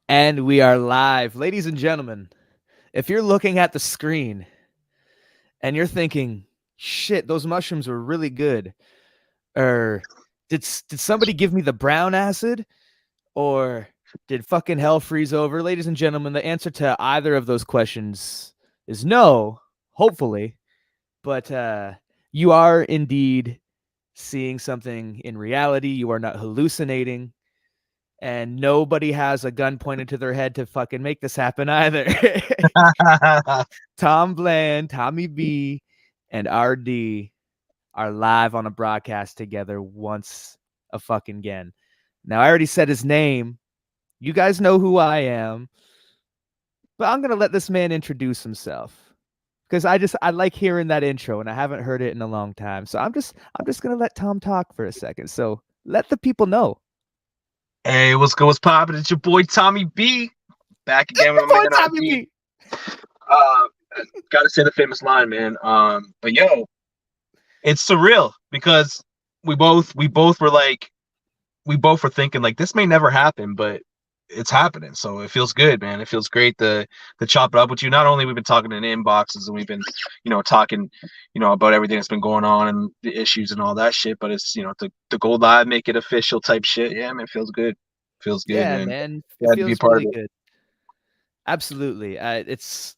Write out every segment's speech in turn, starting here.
And we are live. Ladies and gentlemen, if you're looking at the screen and you're thinking, shit, those mushrooms were really good, or did somebody give me the brown acid, or did fucking hell freeze over? Ladies and gentlemen, the answer to either of those questions is no, hopefully. But you are indeed seeing something in reality. You are not hallucinating. And nobody has a gun pointed to their head to fucking make this happen either. Tom Bland, Tommy B, and RD are live on a broadcast together once a fucking again. Now, I already said his name. You guys know who I am. But I'm going to let this man introduce himself. Because I like hearing that intro and I haven't heard it in a long time. So I'm just going to let Tom talk for a second. So let the people know. Hey, what's good? What's poppin'? It's your boy Tommy B. Back again with Your my boy man Tommy RD. B. Gotta say the famous line, man. But yo, it's surreal because we both were thinking like this may never happen, but it's happening. So it feels good, man. It feels great to chop it up with you. Not only we've been talking in inboxes and we've been, talking, about everything that's been going on and the issues and all that shit, but it's to go live, make it official type shit. Yeah, man, it feels good. Feels good, Yeah, man. man. It Glad to be a feels part of really it. good. Absolutely. It's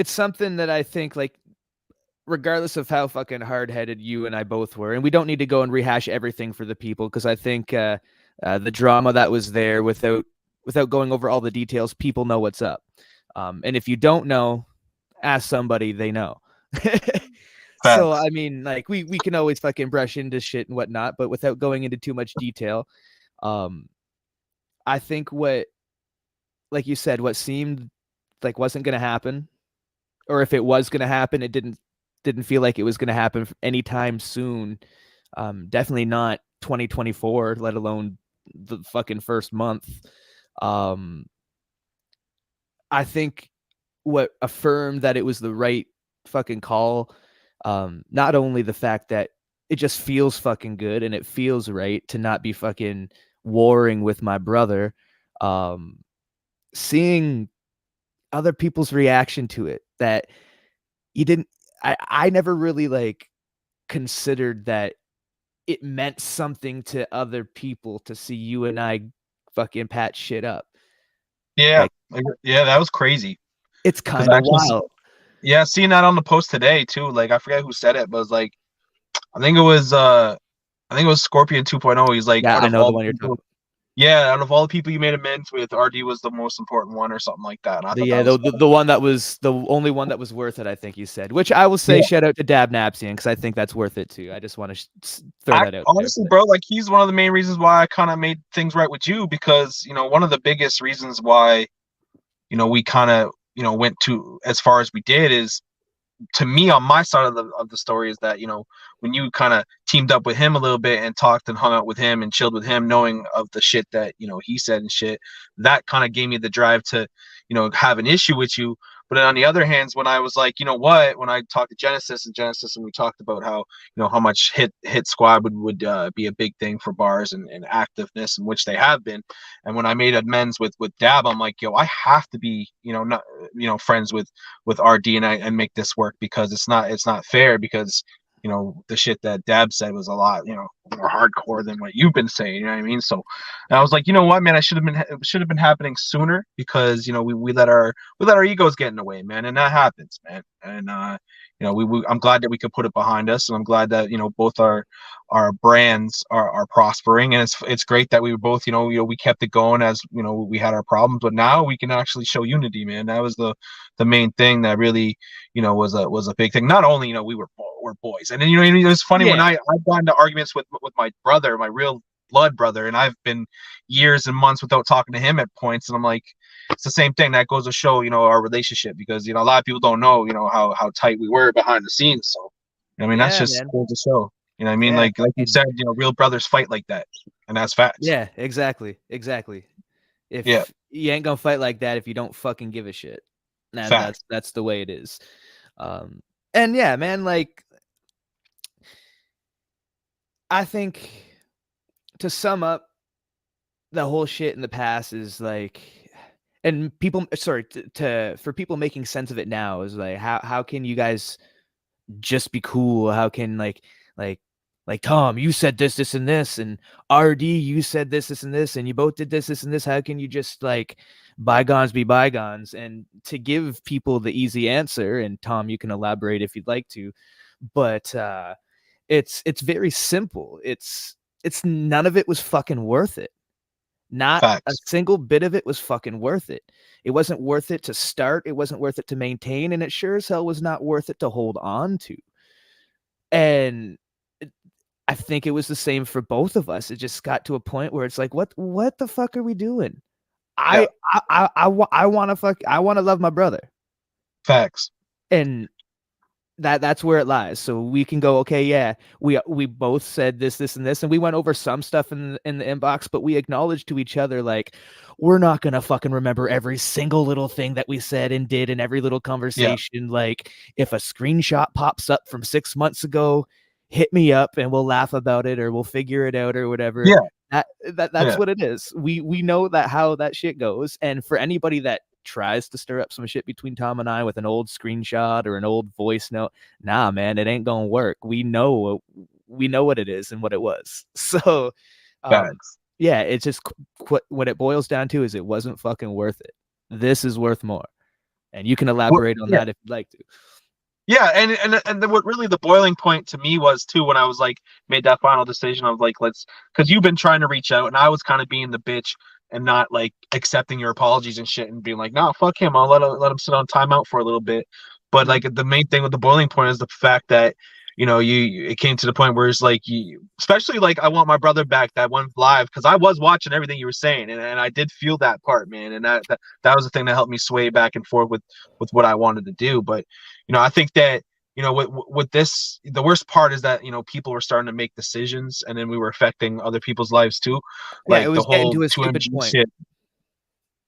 something that I think, like, regardless of how fucking hard-headed you and I both were, and we don't need to go and rehash everything for the people, because I think the drama that was there, without going over all the details, people know what's up. And if you don't know, ask somebody they know. So Facts. I mean, like, we can always fucking brush into shit and whatnot, but without going into too much detail, um, I think like you said, what seemed like wasn't gonna happen, or if it was gonna happen, it didn't feel like it was gonna happen anytime soon. Definitely not 2024, let alone the fucking first month. Um, I think what affirmed that it was the right fucking call, not only the fact that it just feels fucking good and it feels right to not be fucking warring with my brother, um, seeing other people's reaction to it, that you didn't I never really, like, considered that it meant something to other people to see you and I fucking patch shit up. Yeah, Like, yeah, that was crazy. it's Because kind of actually, wild. yeah, seeing that on the post today too. Like I forget who said it, but it was like I think it was Scorpion 2.0. He's like, Yeah, out I of know the all the one you're talking people, about. yeah, out of all the people you made amends with, RD was the most important one or something like that. And I thought Yeah, that was the one that was the only one that was worth it, I think you said. Which I will say, yeah. shout out to Dab Napsian, because I think that's worth it too. I just want to throw that out there. Honestly, But bro, like he's one of the main reasons why I kind of made things right with you because one of the biggest reasons why we kind of went to as far as we did is to me on my side of the story is that when you kind of teamed up with him a little bit and talked and hung out with him and chilled with him knowing of the shit that he said and shit, that kind of gave me the drive to have an issue with you. But then on the other hands, when I was like, when I talked to Genesis and we talked about how how much hit squad would be a big thing for bars and activeness, in which they have been. And when I made amends with Dab, I'm like, yo, I have to be not friends with RD and make this work because it's not fair because the shit that Dab said was a lot more hardcore than what you've been saying. You know what I mean? So and I was like, you know what, man, I should have been happening sooner because we let our egos get in the way, man, and that happens, man. And I'm glad that we could put it behind us, and I'm glad that both our brands are prospering, and it's great that we were both we kept it going as we had our problems, but now we can actually show unity, man. That was the main thing that really was a big thing. Not only we're boys, and then it was funny when yeah, I've gotten into arguments with my brother, my real blood brother, and I've been years and months without talking to him at points, and I'm like, it's the same thing. That goes to show our relationship because a lot of people don't know how tight we were behind the scenes. So I mean that's yeah, just man. goes to show. I mean, Yeah, like you fucking said, real brothers fight like that, and that's facts. yeah, exactly. Yeah, If you ain't gonna fight like that if you don't fucking give a shit. And facts. that's the way it is. Um, and yeah, man, like, I think, to sum up the whole shit in the past, is like, And people, sorry, for people making sense of it now is like, how can you guys just be cool? How can like like Tom, you said this and this, and RD, you said this and this, and you both did this and this. How can you just like bygones be bygones? And to give people the easy answer, and Tom, you can elaborate if you'd like to, but it's very simple. It's none of it was fucking worth it. Not a Facts. single bit of it was fucking worth it. It wasn't worth it to start. It wasn't worth it to maintain. And it sure as hell was not worth it to hold on to. And I think it was the same for both of us. It just got to a point where it's like, what the fuck are we doing? Yeah. I want to love my brother. Facts. And that's where it lies. So we can go, okay, yeah, we both said this and this, and we went over some stuff in the inbox, but we acknowledged to each other like we're not gonna fucking remember every single little thing that we said and did in every little Yeah. conversation. Like if a screenshot pops up from 6 months ago, hit me up and we'll laugh about it or we'll figure it out or whatever. Yeah. That's Yeah. what it is. We know that how that shit goes. And for anybody that tries to stir up some shit between Tom and I with an old screenshot or an old voice note, nah, man, it ain't gonna work. We know what it is and what it was. So, Facts. yeah, it's just what it boils down to is it wasn't fucking worth it. This is worth more, and you can Well, elaborate on yeah. that if you'd like to. Yeah, and what really the boiling point to me was too when I was like made that final decision of like let's because you've been trying to reach out and I was kind of being the bitch and not like accepting your apologies and shit and being like no fuck him I'll let him sit on timeout for a little bit, but Mm. like the main thing with the boiling point is the fact that you it came to the point where it's like you especially like I want my brother back that one live because I was watching everything you were saying and I did feel that part man and that was the thing that helped me sway back and forth with what I wanted to do, but I think that with this the worst part is that people were starting to make decisions and then we were affecting other people's lives too, Yeah, it like the was getting whole to a stupid 2mg point. shit.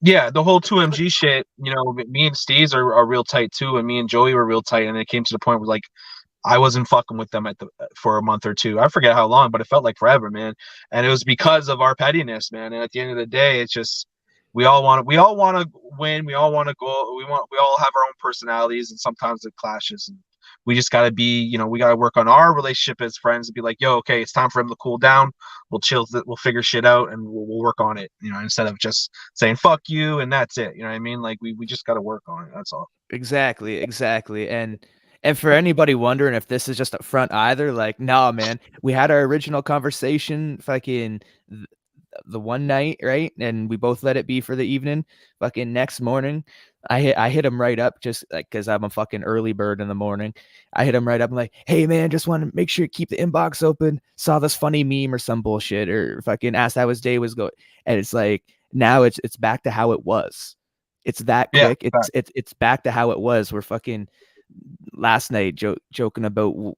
Yeah, the whole 2mg shit, me and Steve's are real tight too and me and Joey were real tight and it came to the point where like I wasn't fucking with them for a month or two. I forget how long, but it felt like forever, man. And it was because of our pettiness, man. And at the end of the day, it's just we all want to win. We all want to go. We all have our own personalities, and sometimes it clashes. And we just gotta we gotta work on our relationship as friends and be like, yo, okay, it's time for him to cool down. We'll chill. We'll figure shit out, and we'll work on it. Instead of just saying fuck you and that's it. You know what I mean? Like we just gotta work on it. That's all. Exactly. And for anybody wondering if this is just up front either, like, nah, man, we had our original conversation fucking the one night, right? And we both let it be for the evening. Fucking next morning, I hit him right up just like because I'm a fucking early bird in the morning. I hit him right up. I'm like, hey man, just want to make sure you keep the inbox open. Saw this funny meme or some bullshit, or fucking asked how his day was going. And it's like now it's back to how it was. It's that Yeah. quick. It's back to how it was. We're fucking last night joking about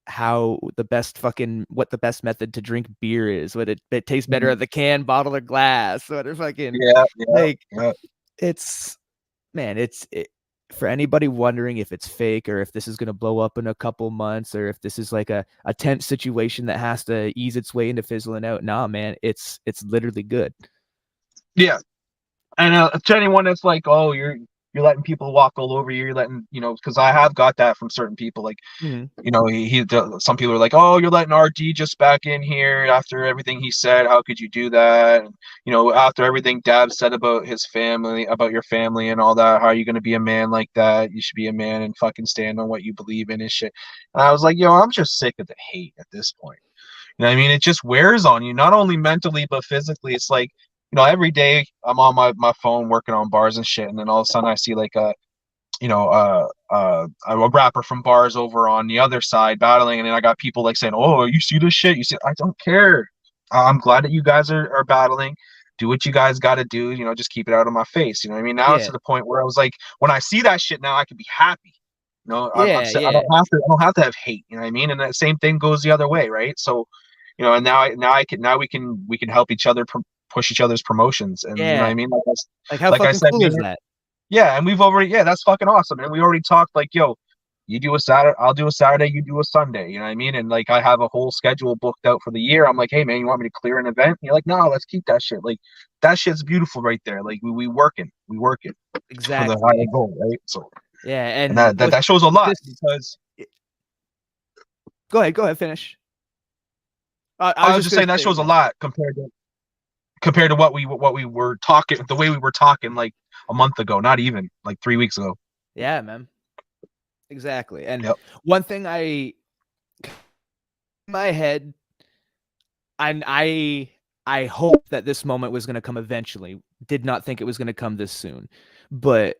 how the best fucking what the best method to drink beer is. What it tastes better Mhm. at the can, bottle, or glass. What it fucking Yeah. Yeah. like Yeah. it's man. For anybody wondering if it's fake or if this is gonna blow up in a couple months or if this is like a tense situation that has to ease its way into fizzling out. Nah, man, it's literally good. Yeah. And to anyone that's like, oh, you're letting people walk all over you, you're letting because I have got that from certain people. Like, Mhm. some people are like, oh, you're letting RD just back in here after everything he said. How could you do that? And, after everything Dab said about his family, about your family and all that, how are you going to be a man like that? You should be a man and fucking stand on what you believe in and shit. And I was like, yo, I'm just sick of the hate at this point. You know what I mean? It just wears on you, not only mentally, but physically. It's like, every day I'm on my phone working on bars and shit. And then all of a sudden I see like a rapper from bars over on the other side battling. And then I got people like saying, oh, you see this shit? You see, I don't care. I'm glad that you guys are battling. Do what you guys got to do. Just keep it out of my face. You know what I mean? Now it's Yeah, to the point where I was like, when I see that shit now, I can be happy. yeah, I yeah, don't have to have hate. You know what I mean? And that same thing goes the other way, right? So, and now we can help each other push each other's promotions, and you know what I yeah. mean? Like how Like I fucking said, cool is that? yeah, and that's fucking awesome. And we already talked like, yo, You do a Saturday, I'll do a Saturday, you do a Sunday. You know what I mean? And like I have a whole schedule booked out for the year. I'm like, hey man, you want me to clear an event? And you're like, no, let's keep that shit. Like that shit's beautiful right there. Like we work it for the Exactly. higher goal, right? So Yeah, and and that shows a with lot this, because go ahead, finish. I was I was just just gonna saying that say, shows a yeah, lot compared to what we were talking, the way we were talking like a month ago, not even like 3 weeks ago. yeah, man, exactly. And Yep. one thing in my head, I hope that this moment was going to come eventually. Did not think it was going to come this soon, but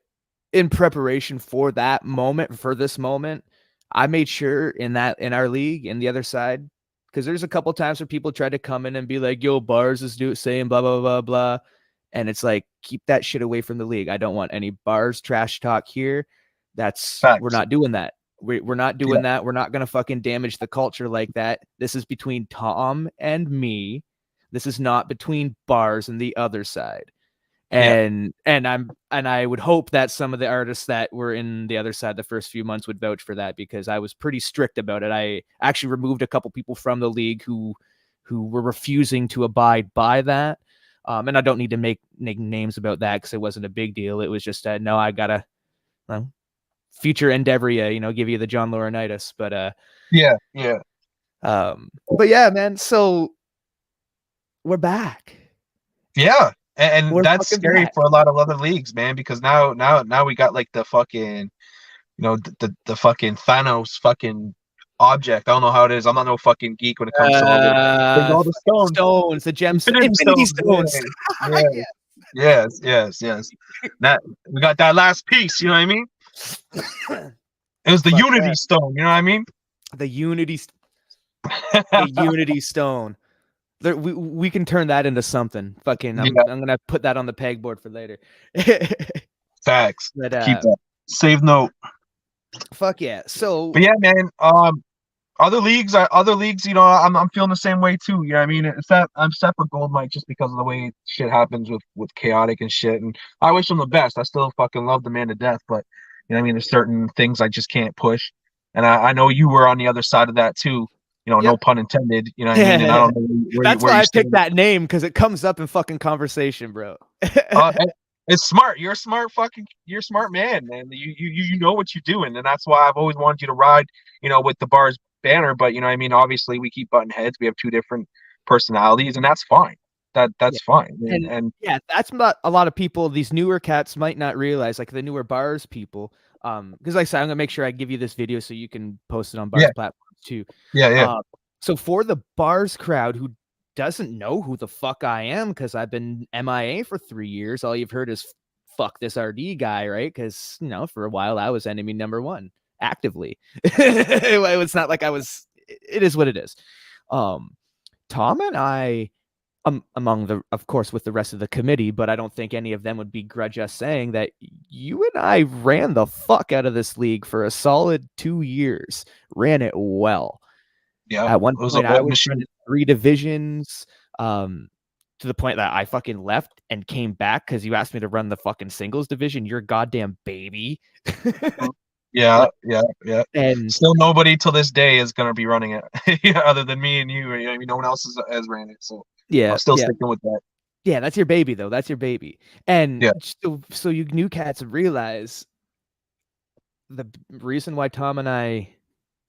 in preparation for that moment, for this moment, I made sure in our league in the other side, because there's a couple times where people tried to come in and be like, "Yo, bars is saying blah blah blah blah," and it's like, keep that shit away from the league. I don't want any bars trash talk here. We're Facts. not doing that. We're not Yeah. doing that. We're not gonna fucking damage the culture like that. This is between Tom and me. This is not between bars and the other side. Yeah. And I would hope that some of the artists that were in the other side the first few months would vouch for that, because I was pretty strict about it. I actually removed a couple people from the league who were refusing to abide by that. And I don't need to make names about that because it wasn't a big deal. It was just no, I gotta future endeavor give you the John Laurinaitis. Yeah. Yeah. But yeah, man. So we're back. Yeah. And We're that's fucking scary back. for a lot of other leagues, man, because now we got like the fucking, the fucking Thanos fucking object. I don't know how it is. I'm not no fucking geek when it comes to all this. There's all the Fucking stones, stones, the gems, infinity infinity stones. stones. Yeah. Yeah. Yes. That we got that last piece. You know what I mean? Yeah. It was the Fuck Unity yeah. Stone. You know what I mean? The unity, the unity stone. We can turn that into something. Fucking, Yeah. I'm gonna put that on the pegboard for later. Facts. But Keep that. Save note. fuck yeah. So But yeah, man. Other leagues, I'm feeling the same way too. You know what I mean? It's that I'm set for Gold Mike just because of the way shit happens with chaotic and shit. And I wish him the best. I still fucking love the man to death, but you know what I mean? There's certain things I just can't push. And I know you were on the other side of that too. No yep. pun intended. You know what I mean? And I don't know That's where why you I picked stand. that name, because it comes up in fucking conversation, bro. And it's smart. You're a smart man, man. You know what you're doing, and that's why I've always wanted you to ride, with the Bars banner. But you know, what I mean, obviously we keep butting heads. We have two different personalities, and that's fine. Yeah. That's fine. And And yeah, that's not a lot of people. These newer cats might not realize, like the newer bars people. Because like I said, I'm gonna make sure I give you this video so you can post it on bars yeah, platforms too. yeah. Um, so for the bars crowd who doesn't know who the fuck I am, because I've been MIA for 3 years, all you've heard is fuck this RD guy, right? Because for a while I was enemy number one actively. It's not like I was. It is what it is. Tom and I, among of course, with the rest of the committee, but I don't think any of them would begrudge us saying that you and I ran the fuck out of this league for a solid 2 years, ran it well. Yeah. At one It was an point, I old was machine. running 3 divisions, to the point that I fucking left and came back because you asked me to run the fucking singles division. You're goddamn baby. Yeah, Like, yeah. and Still, nobody till this day is gonna be running it, yeah, other than me and you. I mean, no one else has ran it, so I'm yeah, still yeah, sticking with that. yeah. That's your baby, though. That's your baby. And Yeah, so you new cats realize the reason why Tom and I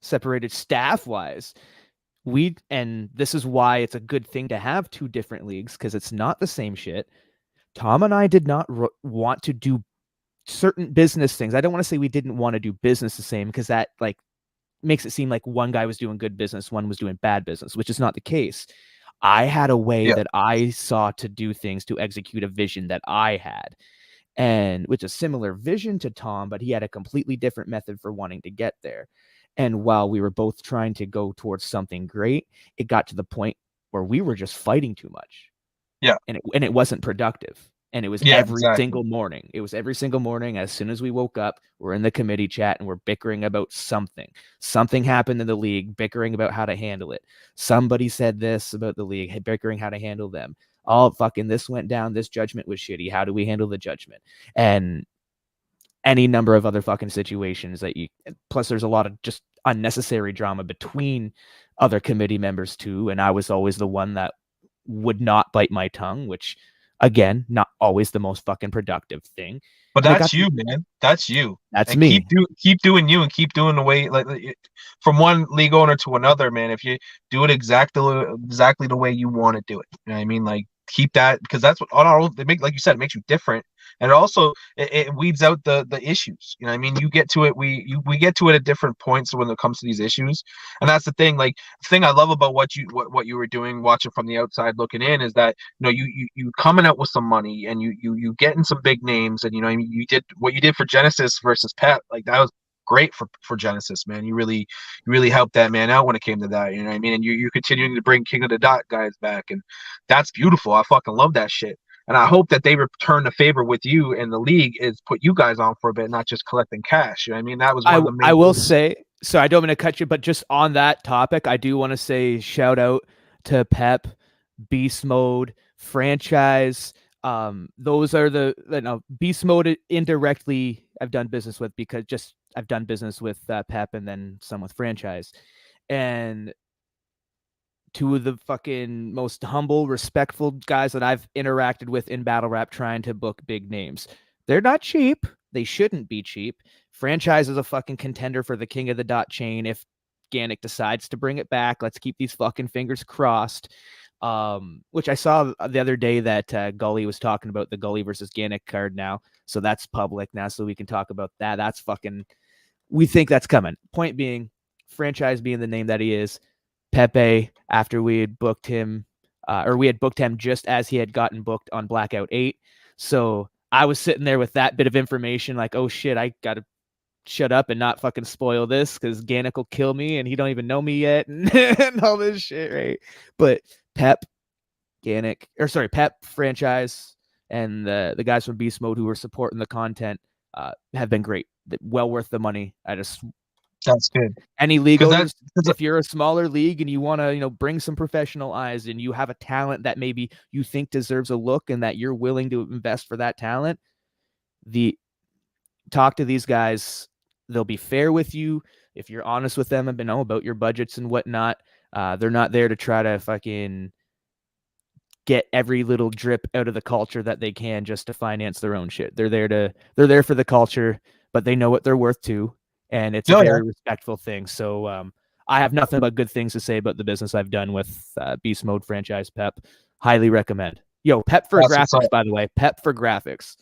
separated staff wise, and this is why it's a good thing to have two different leagues, because it's not the same shit. Tom and I did not want to do certain business things. I don't want to say we didn't want to do business the same, because that like makes it seem like one guy was doing good business, one was doing bad business, which is not the case. I had a way yeah, that I saw to do things, to execute a vision that I had, and which is similar vision to Tom, but he had a completely different method for wanting to get there. And while we were both trying to go towards something great, it got to the point where we were just fighting too much, yeah, and it wasn't productive. And it was yeah. every Exactly. single morning. It was every single morning. As soon as we woke up, we're in the committee chat and we're bickering about something. Something happened in the league, bickering about how to handle it. Somebody said this about the league, bickering how to handle them. Oh, fucking this went down. This judgment was shitty. How do we handle the judgment? And any number of other fucking situations that you. Plus, there's a lot of just unnecessary drama between other committee members too, and I was always the one that would not bite my tongue, which again, not always the most fucking productive thing. But And it that's got to, you, man. That's you. that's And keep me. keep doing you, and keep doing the way from one league owner to another, man. If you do it exactly the way you want to do it, you know what I mean? Like keep that, because that's what on our own, they make, like you said, it makes you different, and it weeds out the issues. You know what I mean? You get to it, we get to it at different points when it comes to these issues, and that's the thing. Like the thing I love about what you were doing, watching from the outside looking in, is that you coming out with some money, and you getting some big names, and I mean, you did what you did for Genesis versus Pep. Like that was great for Genesis, man. You really helped that man out when it came to that. You know what I mean? And you're continuing to bring King of the Dot guys back, and that's beautiful. I fucking love that shit. And I hope that they return the favor with you, and the league is put you guys on for a bit, not just collecting cash. You know what I mean? That was one of the I main will things. say, so I don't want to cut you, but just on that topic, I do want to say shout out to Pep, Beast Mode, Franchise. Those are the Beast Mode indirectly I've done business with, because just I've done business with Pep and then some with Franchise, and two of the fucking most humble, respectful guys that I've interacted with in battle rap trying to book big names. They're not cheap. They shouldn't be cheap. Franchise is a fucking contender for the King of the Dot chain if Gannick decides to bring it back. Let's keep these fucking fingers crossed. Which I saw the other day that Gully was talking about the Gully versus Gannick card now. So that's public now, so we can talk about that. That's fucking, we think that's coming. Point being, Franchise being the name that he is, Pepe, after we had booked him, or we had booked him just as he had gotten booked on Blackout 8. So I was sitting there with that bit of information, like, oh shit, I gotta shut up and not fucking spoil this, because Gannick will kill me and he don't even know me yet, and all this shit, right? But Pep, Pep, Franchise, and the guys from Beast Mode who were supporting the content have been great. Well worth the money. I just, That's good, any league because that owners, if you're a smaller league and you want to bring some professional eyes, and you have a talent that maybe you think deserves a look and that you're willing to invest for that talent, talk to these guys. They'll be fair with you if you're honest with them and know about your budgets and whatnot. They're not there to try to fucking get every little drip out of the culture that they can just to finance their own shit. They're there for the culture, but they know what they're worth too, and it's a oh yeah, very respectful thing. So I have nothing but good things to say about the business I've done with Beast Mode, Franchise, Pep. Highly recommend. Yo, Pep for that's what's graphics, up. by the way. Pep for graphics.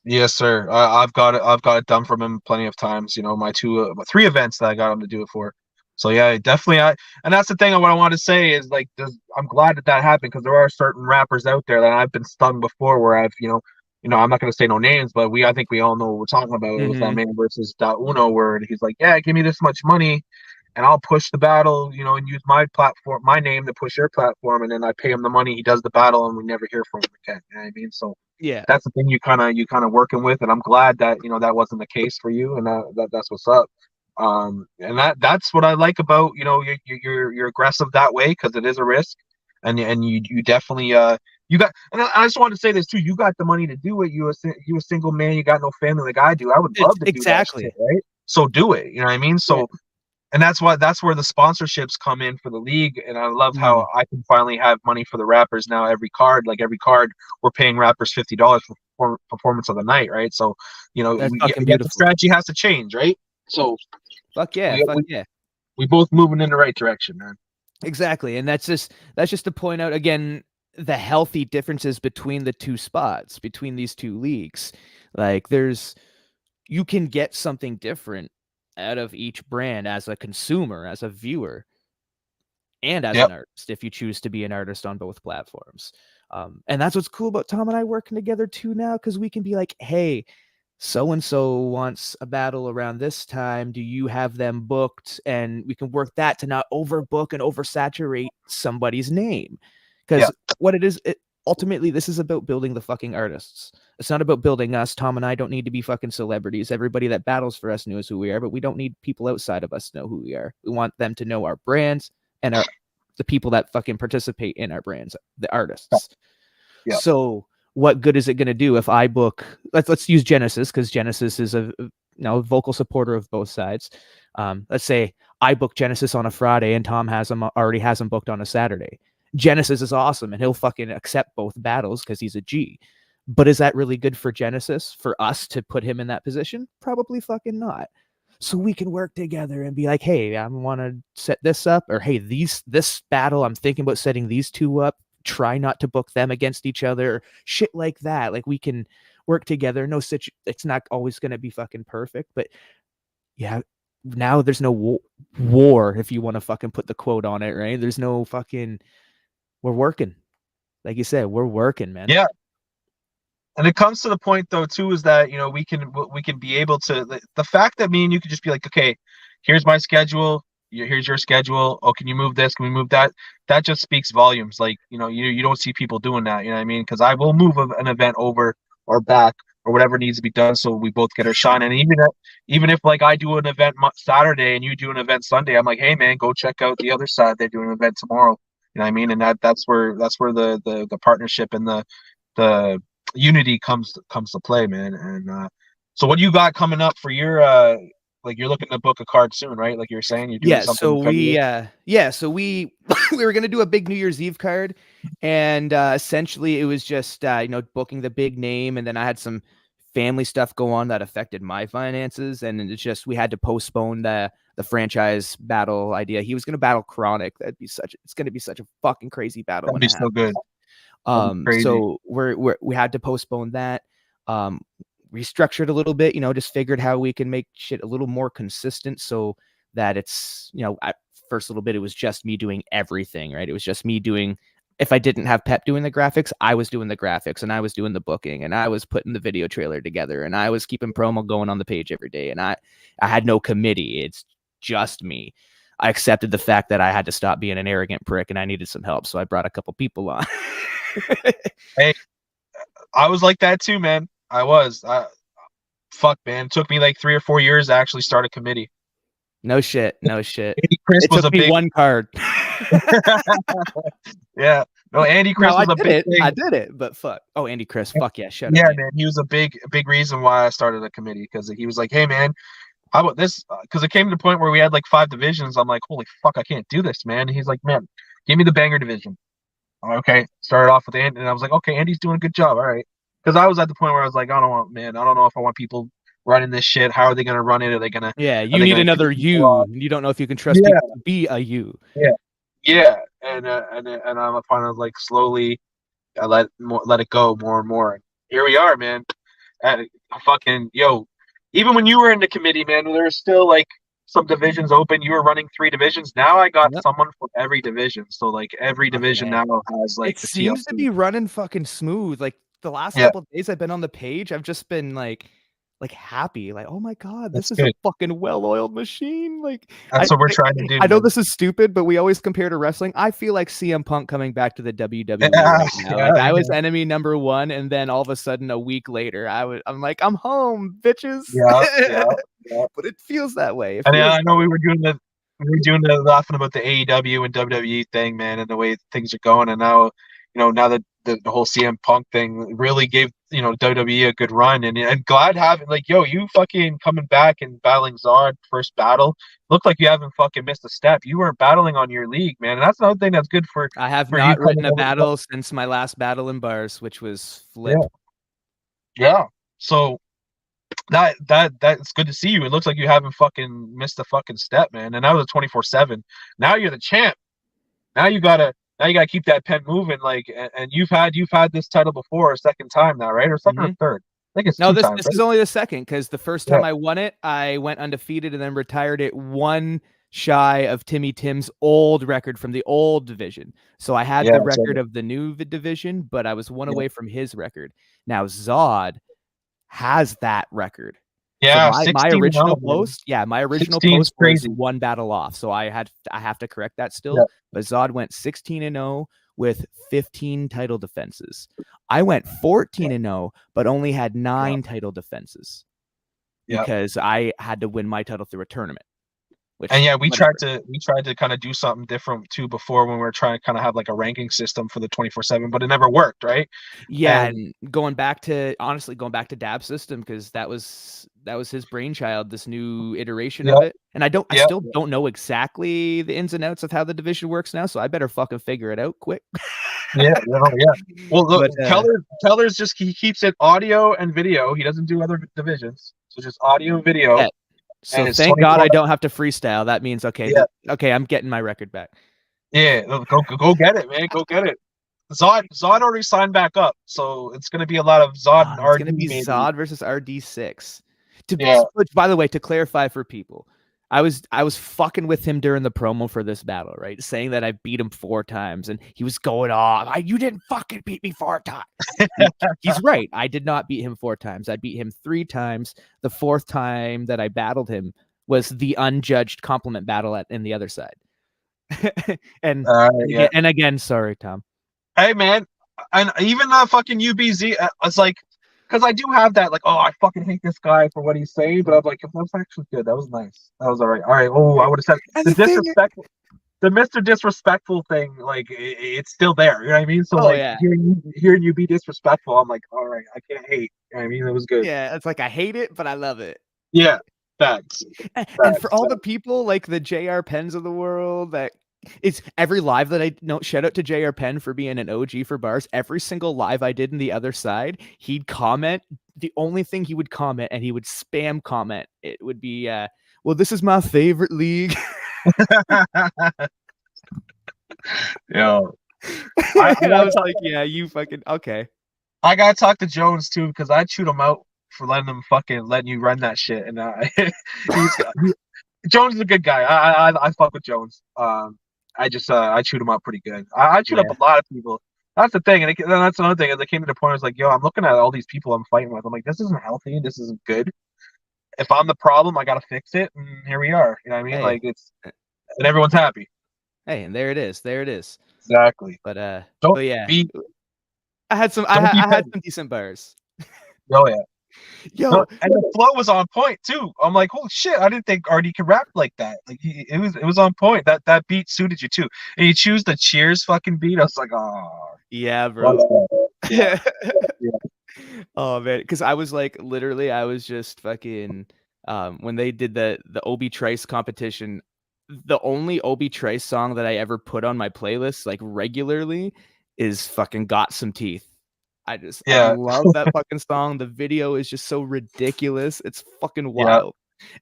Yes, sir. I've got it. I've got it done from him plenty of times. My three events that I got him to do it for. So yeah, definitely. And that's the thing. What I want to say is like, I'm glad that happened, because there are certain rappers out there that I've been stung before, where I'm not going to say no names, but I think we all know what we're talking about. It was that Mm-hmm. man versus Da Uno, where he's like, yeah, give me this much money, and I'll push the battle, and use my platform, my name, to push your platform, and then I pay him the money. He does the battle, and we never hear from him again. You know what I mean? So Yeah. that's the thing you kind of working with, and I'm glad that that wasn't the case for you, and that's what's up. And that's what I like about you're aggressive that way, because it is a risk, and you definitely you got. And I just wanted to say this too. You got the money to do it. You a single man. You got no family like I do. I would It's love to do that shit, exactly. right? So do it. You know what I mean? Yeah. So, and that's where the sponsorships come in for the league. And I love Mm. how I can finally have money for the rappers now. Every card, we're paying rappers $50 for performance of the night, right? So That's fucking the beautiful. strategy has to change, right? So Fuck yeah. we Fuck we, yeah. we both moving in the right direction, man. Exactly. And that's just to point out again the healthy differences between the two spots, between these two leagues. Like you can get something different out of each brand as a consumer, as a viewer, and as Yep. an artist if you choose to be an artist on both platforms. And that's what's cool about Tom and I working together too now, because we can be like, hey, so and so wants a battle around this time. Do you have them booked? And we can work that to not overbook and oversaturate somebody's name. Yeah. Because what ultimately, this is about building the fucking artists. It's not about building us. Tom and I don't need to be fucking celebrities. Everybody that battles for us knows who we are, but we don't need people outside of us to know who we are. We want them to know our brands and the people that fucking participate in our brands, the artists. Yeah. So what good is it going to do if I book? Let's use Genesis, because Genesis is a vocal supporter of both sides. Let's say I book Genesis on a Friday and Tom already has him booked on a Saturday. Genesis is awesome and he'll fucking accept both battles because he's a G. But is that really good for Genesis, for us to put him in that position? Probably fucking not. So we can work together and be like, hey, I want to set this up, or hey, this battle, I'm thinking about setting these two up. Try not to book them against each other, shit like that. Like, we can work together. It's not always going to be fucking perfect, but yeah, now there's no war, if you want to fucking put the quote on it, right? There's no fucking, we're working. Like you said, we're working, man. Yeah. And it comes to the point though too, is that we can be able to, the fact that me and you could just be like, okay, here's my schedule, here's your schedule. Oh, can you move this? Can we move that? That just speaks volumes. Like, you don't see people doing that. You know what I mean? Because I will move an event over or back or whatever needs to be done so we both get our shine. And even if like I do an event Saturday and you do an event Sunday, I'm like, hey man, go check out the other side. They're doing an event tomorrow. You know what I mean? And that's where the partnership and the unity comes to play, man. And so what you got coming up for your like, you're looking to book a card soon, right? Like you're saying you're doing something so we we were gonna do a big New Year's Eve card, and essentially it was just booking the big name, and then I had some family stuff go on that affected my finances, and it's just we had to postpone the franchise battle idea. He was gonna battle Chronic. It's gonna be such a fucking crazy battle. That'd be so good. So we had to postpone that. Restructured a little bit, just figured how we can make shit a little more consistent, so that it's, first little bit, it was just me doing everything, right? It was just me doing, if I didn't have Pep doing the graphics, I was doing the graphics, and I was doing the booking, and I was putting the video trailer together, and I was keeping promo going on the page every day. And I had no committee. It's just me. I accepted the fact that I had to stop being an arrogant prick and I needed some help. So I brought a couple people on. Hey, I was like that too, man. Fuck, man. It took me like 3 or 4 years to actually start a committee. No shit. Andy Chris it was took a me big one card. Yeah. No, Andy Chris was a big thing. I did it, but fuck. Oh, Andy Chris. Fuck yeah. Shut up. Yeah, man. He was a big reason why I started a committee, because he was like, hey, man, how about this? Because it came to the point where we had like 5 divisions. I'm like, holy fuck, I can't do this, man. And he's like, man, give me the banger division. Okay. Started off with Andy, and I was like, okay, Andy's doing a good job. All right. Because I was at the point where I was like, I don't know if I want people running this shit. How are they going to run it? Are they going to? Yeah, you need another you. You don't know if you can trust people to be a you. Yeah. And I'm kind of like slowly, I let it go more and more. And here we are, man. Fucking even when you were in the committee, man, there was still like some divisions open. You were running 3 divisions. Now I got someone for every division. So like every division now has like it seems to be running fucking smooth. Like the last couple of days I've been on the page, I've just been like happy, like, oh my god, this is a fucking well-oiled machine. Like, that's what we're trying to do. I know this is stupid, but we always compare to wrestling. I feel like CM Punk coming back to the WWE right now. Like, I was enemy number 1, and then all of a sudden a week later I'm like, I'm home, bitches. Yeah. But it feels that way. I know we were doing the laughing about the AEW and WWE thing, man, and the way things are going. And now now that the whole CM Punk thing really gave WWE a good run, and glad having like, you fucking coming back and battling Zod first battle. Looked like you haven't fucking missed a step. You weren't battling on your league, man, and that's another thing that's good for. I have not written a battle since my last battle in bars, which was Flip. Yeah. So that's good to see you. It looks like you haven't fucking missed a fucking step, man. And that was a 24/7. Now you're the champ. Now you gotta keep that pen moving, like, and you've had this title before, a second time now, right? Or second or third? I think it's no. This right? Is only the second, because the first time I won it, I went undefeated and then retired it one shy of Timmy Tim's old record from the old division. So I had the record of the new division, but I was one away from his record. Now Zod has that record. Yeah, so my original post, my original post was one battle off. So I have to correct that still. But Zod went 16-0 with 15 title defenses. I went 14-0, but only had 9 title defenses because I had to win my title through a tournament. And which yeah, whatever. we tried to kind of do something different too before when we were trying to kind of have like a ranking system for the 24/7, but it never worked, right? Yeah, And and going back to honestly going back to Dab's system because that was his brainchild, this new iteration of yeah, it. And I yeah, still don't know exactly the ins and outs of how the division works now, so I better fucking figure it out quick. yeah, yeah. Well, look, But Keller's just he keeps it audio and video. He doesn't do other divisions, so just audio and video, yeah, so and it's thank God 24. I don't have to freestyle. That means Yeah, okay, I'm getting my record back. yeah. Go get it, man. Go get it. Zod already signed back up, so it's gonna be a lot of Zod and It's gonna RD be maybe. Zod versus RD6. To Yeah. which, by the way, to clarify for people, I was fucking with him during the promo for this battle, right? Saying that I beat him 4 times, and he was going off. You didn't fucking beat me 4 times. He's right. I did not beat him 4 times. I beat him 3 times. The fourth time that I battled him was the unjudged compliment battle in the other side. and Yeah. and again, sorry, Tom. Hey man, and even fucking UBZ, it's like, because I do have that like, oh, I fucking hate this guy for what he's saying, but I'm like, that was actually good. That was nice. That was all right. All right. Oh, I would have said And the the thing, disrespectful, the Mister Disrespectful thing. Like, it's still there. You know what I mean? So oh like, yeah, hearing you be disrespectful, I'm like, all right, I can't hate. You know what I mean? It was good. yeah. It's like I hate it, but I love it. Yeah. Facts. And for Facts. all the people like the JR Pens of the world that it's every live that I no shout out to JR Penn for being an OG for bars. Every single live I did in the other side, he'd comment. The only thing he would comment and he would spam comment, it would be well, this is my favorite league. Yo, And I was like, yeah, you fucking okay. I gotta talk to Jones too because I chewed him out for letting you run that shit, and he's Jones is a good guy. I fuck with Jones. I just I chewed him out pretty good. I chewed up Yeah. a lot of people. That's the thing, and that's another thing. As I came to the point, I was like, yo, I'm looking at all these people I'm fighting with. I'm like, this isn't healthy. This isn't good. If I'm the problem, I gotta fix it, and here we are. You know what I mean? Hey. Like and everyone's happy. Hey, and there it is. There it is. Exactly. But Don't but yeah. be I had some don't be I had petty. some decent bars. Oh yeah. No, Yo, and the flow was on point too. I'm like, holy shit! I didn't think RD could rap like that. Like it was on point. That beat suited you too. And you choose the Cheers fucking beat. I was like, oh, yeah, bro. yeah, yeah, Oh man, because I was like literally, I was just fucking when they did the Obi Trice competition, the only Obi Trice song that I ever put on my playlist like regularly is fucking Got Some Teeth. I yeah, love that fucking song. The video is just so ridiculous. It's fucking yeah, wild.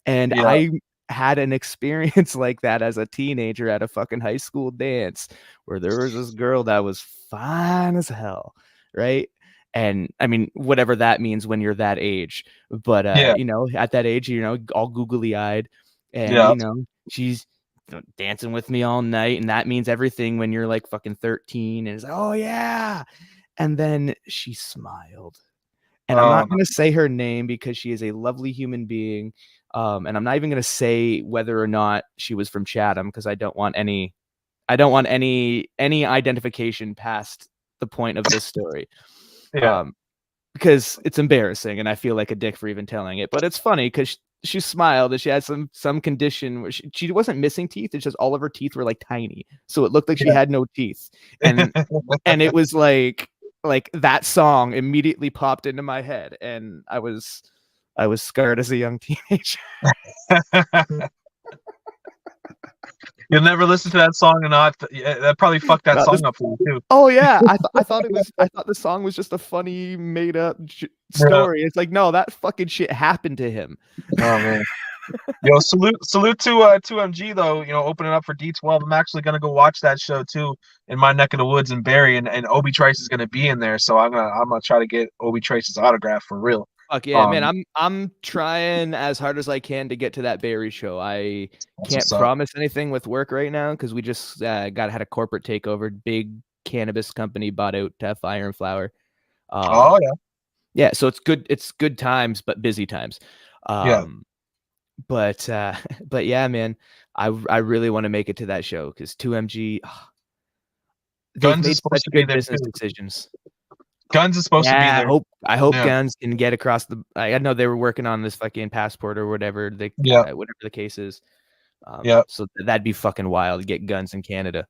And yeah, I had an experience like that as a teenager at a fucking high school dance where there was this girl that was fine as hell, right? And I mean, whatever that means when you're that age, but yeah, at that age, all googly eyed, and yeah. she's dancing with me all night, and that means everything when you're like fucking 13, and it's like, oh yeah. And then she smiled, and I'm Oh not no, going to say her name because she is a lovely human being. And I'm not even going to say whether or not she was from Chatham because I don't want any identification past the point of this story. yeah, Um, because it's embarrassing and I feel like a dick for even telling it. But it's funny because she smiled and she had some condition where she wasn't missing teeth. It's just all of her teeth were like tiny, so it looked like she yeah. had no teeth. And it was like that song immediately popped into my head, and I was scarred as a young teenager. You'll never listen to that song and not. Yeah, that probably fucked that Not this. song up for you too. Oh yeah, I thought the song was just a funny made up Yeah. story. It's like no, that fucking shit happened to him. Oh man. Yo, salute to 2MG though. You know, opening up for D12. I'm actually gonna go watch that show too in my neck of the woods in Barrie, and Obi Trice is gonna be in there, so I'm gonna try to get Obi Trice's autograph for real. Fuck yeah, man! Um, I'm trying as hard as I can to get to that Barry show. I that's can't what's up. promise anything with work right now because we just had a corporate takeover. Big cannabis company bought out Fire and Flower. Oh yeah, Yeah, so it's good. It's good times, but busy times. yeah. Um, but but yeah, man, I really want to make it to that show because 2MG, they've Guns is made supposed such to be good there business too. decisions. Guns is supposed to be Yeah, there. I hope Yeah, Guns can get across the. I know they were working on this fucking passport or whatever yeah, whatever the case is. Yeah. So that'd be fucking wild to get guns in Canada.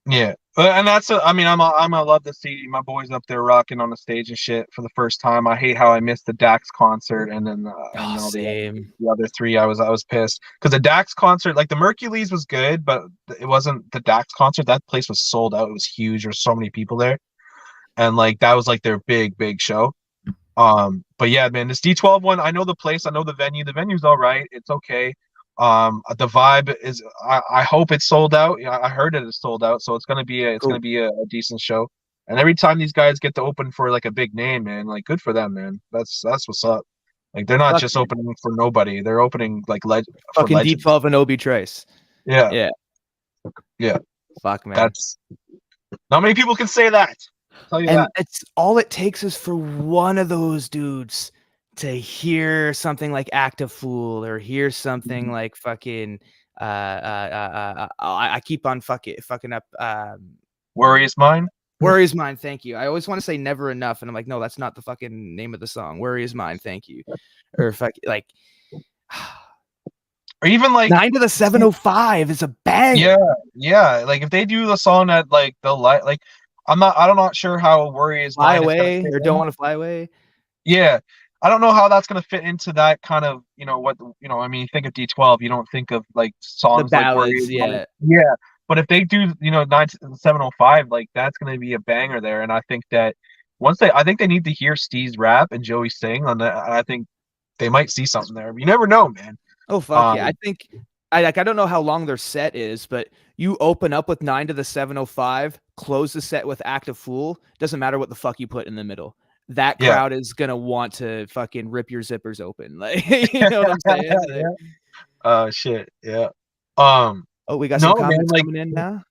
Yeah, and I mean, I love to see my boys up there rocking on the stage and shit for the first time. I hate how I missed the Dax concert and then Oh, and all same. the other three. I was pissed because the Dax concert, like the Mercules, was good, but it wasn't the Dax concert. That place was sold out. It was huge. There's so many people there, and like that was like their big show. But yeah, man, this D12 one, I know the place, I know the venue. The venue's all right. It's okay. The vibe is, I hope it's sold out. Yeah, I heard it is sold out, so it's Cool. gonna be a decent show. And every time these guys get to open for like a big name, man, like good for them, man. That's what's up. Like they're not Fuck just yeah. opening for nobody. They're opening like for Fucking legends. D12 and Obi Trice. Yeah, Yeah. yeah. Fuck, man. That's not many people can say that. I'll tell you And that. it's all it takes is for one of those dudes to hear something like Active Fool or hear something like fucking I keep on fucking up Worry is mine. Worry is Mine, thank you. I always want to say Never Enough, and I'm like, no, that's not the fucking name of the song. Worry is Mine, thank you. Or fuck like Or even like 9 to the 705 is a banger. yeah. Like if they do the song that like the light, like I'm not sure how Worry is Fly Mine is gonna Away fit or Don't in. Want to Fly Away. Yeah, I don't know how that's gonna fit into that kind of what I mean. You think of D12, you don't think of like The songs like Worry ballads, is Mine. yeah. Yeah, but if they do 9705, like that's gonna be a banger there. And I think that I think they need to hear Steve's rap and Joey sing on that. I think they might see something there. You never know, man. Oh fuck yeah. I think I don't know how long their set is, but you open up with 9 to the 705, close the set with Active Fool, doesn't matter what the fuck you put in the middle. That Yeah. crowd is gonna want to fucking rip your zippers open. Like, you know what I'm saying? Like, Shit. Yeah. oh, we got No, some man. comments Like, coming in now.